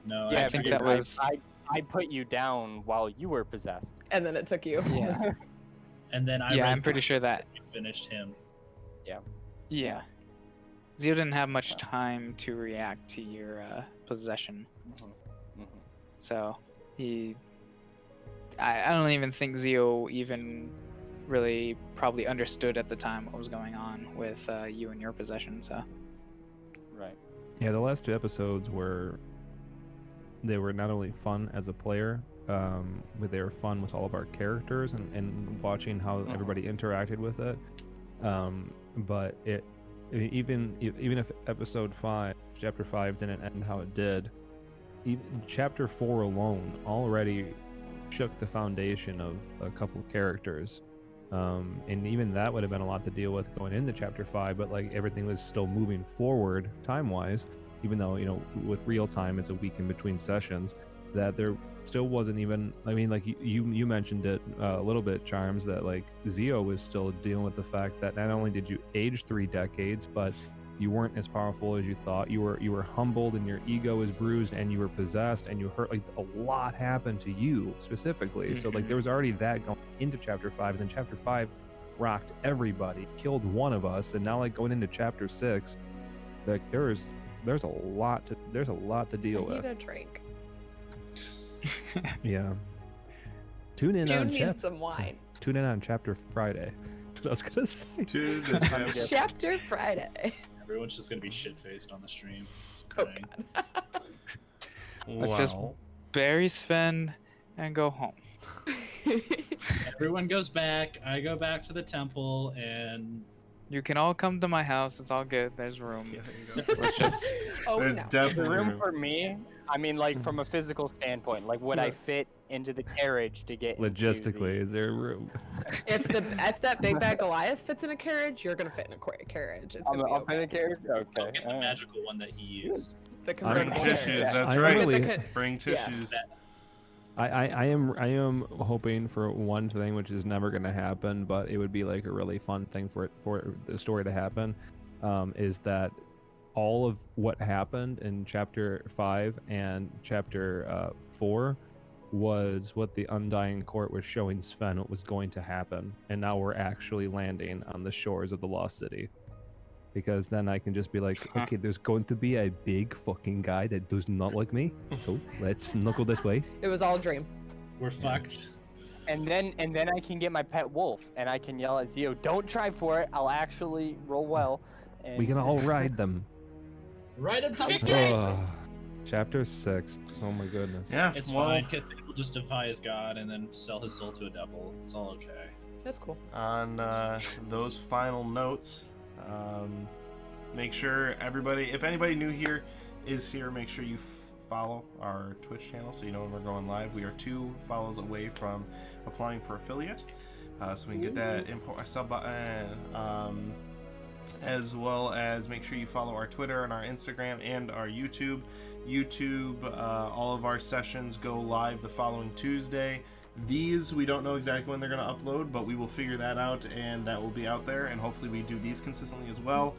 No, Yeah, I think because that was I put you down while you were possessed. And then it took you. yeah. and then I Yeah, I'm raised pretty up sure that and finished him. yeah. Zio didn't have much time to react to your possession, so I don't even think Zio even really probably understood at the time what was going on with you and your possession. So Right. Yeah, the last 2 episodes were not only fun as a player, but they were fun with all of our characters and watching how everybody interacted with it. But even if chapter 5 didn't end how it did, even chapter 4 alone already shook the foundation of a couple of characters. And even that would have been a lot to deal with going into chapter 5, but like everything was still moving forward time-wise, even though, you know, with real time it's a week in between sessions, that there still wasn't even, I mean, like you mentioned it a little bit, Charms, that like Zio was still dealing with the fact that not only did you age 3 decades, but you weren't as powerful as you thought. You were humbled, and your ego is bruised, and you were possessed, and you hurt. Like a lot happened to you specifically. So like there was already that going into chapter 5, and then chapter 5 rocked everybody, killed one of us, and now like going into chapter 6, like there's a lot to deal I need with. a drink. Yeah. Tune in June on needs some wine. Tune in on chapter Friday. That's what I was gonna say. To the chapter. Chapter Friday. Everyone's just gonna be shit faced on the stream. Just Oh crying. God. Let's just- Wow. bury Sven and go home. Everyone goes back. I go back to the temple, and You can all come to my house. It's all good. There's room. Yeah, there you go. Let's just Oh There's no. The definitely room room. for me, I mean, like from a physical standpoint, like would I fit into the carriage to get into Logistically, is there room? If that big bad Goliath fits in a carriage, you're gonna fit in a carriage. It's gonna be I'll fit in the okay. carriage. I'll Okay. get the magical one that he used. The Bring convertible tissues. carriage. That's I right. really- Bring tissues. I am hoping for one thing, which is never going to happen, but it would be like a really fun thing for the story to happen, is that all of what happened in chapter 5 and chapter 4 was what the Undying Court was showing Sven what was going to happen, and now we're actually landing on the shores of the Lost City. Because then I can just be like, Huh. okay, there's going to be a big fucking guy that does not like me, so let's knuckle this way. It was all a dream. We're fucked. And then I can get my pet wolf, and I can yell at Zio, "Don't try for it. I'll actually roll well." And We can all ride them. Right up to victory! Oh, chapter 6. Oh my goodness. Yeah, It's well, fine. Cthulhu will just defy his god and then sell his soul to a devil. It's all okay. That's cool. on those final notes, make sure everybody, if anybody new here is here, make sure you follow our Twitch channel so you know when we're going live. We are 2 follows away from applying for affiliate, so we can get that info, our sub button, as well as make sure you follow our Twitter and our Instagram and our YouTube. All of our sessions go live the following Tuesday. These, we don't know exactly when they're going to upload, but we will figure that out, and that will be out there, and hopefully we do these consistently as well.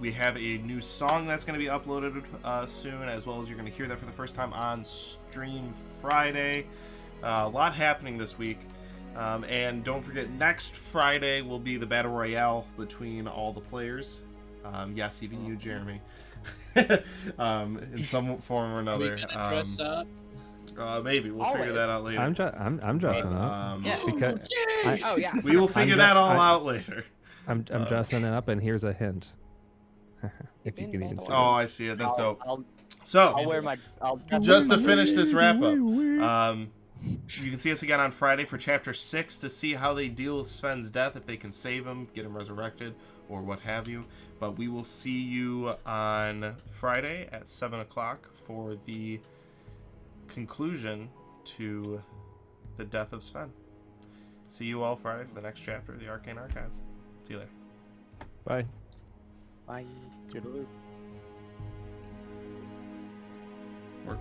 We have a new song that's going to be uploaded soon, as well as you're going to hear that for the first time on Stream Friday. A lot happening this week. And don't forget, next Friday will be the Battle Royale between all the players. Yes, even you, Jeremy. In some form or Are another. we gonna dress up? Maybe we'll figure that out later. I'm dressing up because Oh yeah. we will figure that all out later. I'm dressing up, and here's a hint. If you can even see. Oh, I see it. That's dope. I'll So, wear my. just to finish this wrap up, you can see us again on Friday for Chapter 6 to see how they deal with Sven's death, if they can save him, get him resurrected, or what have you. But we will see you on Friday at 7 o'clock for the conclusion to the death of Sven. See you all Friday for the next chapter of the Arcane Archives. See you later. Bye. Bye. We're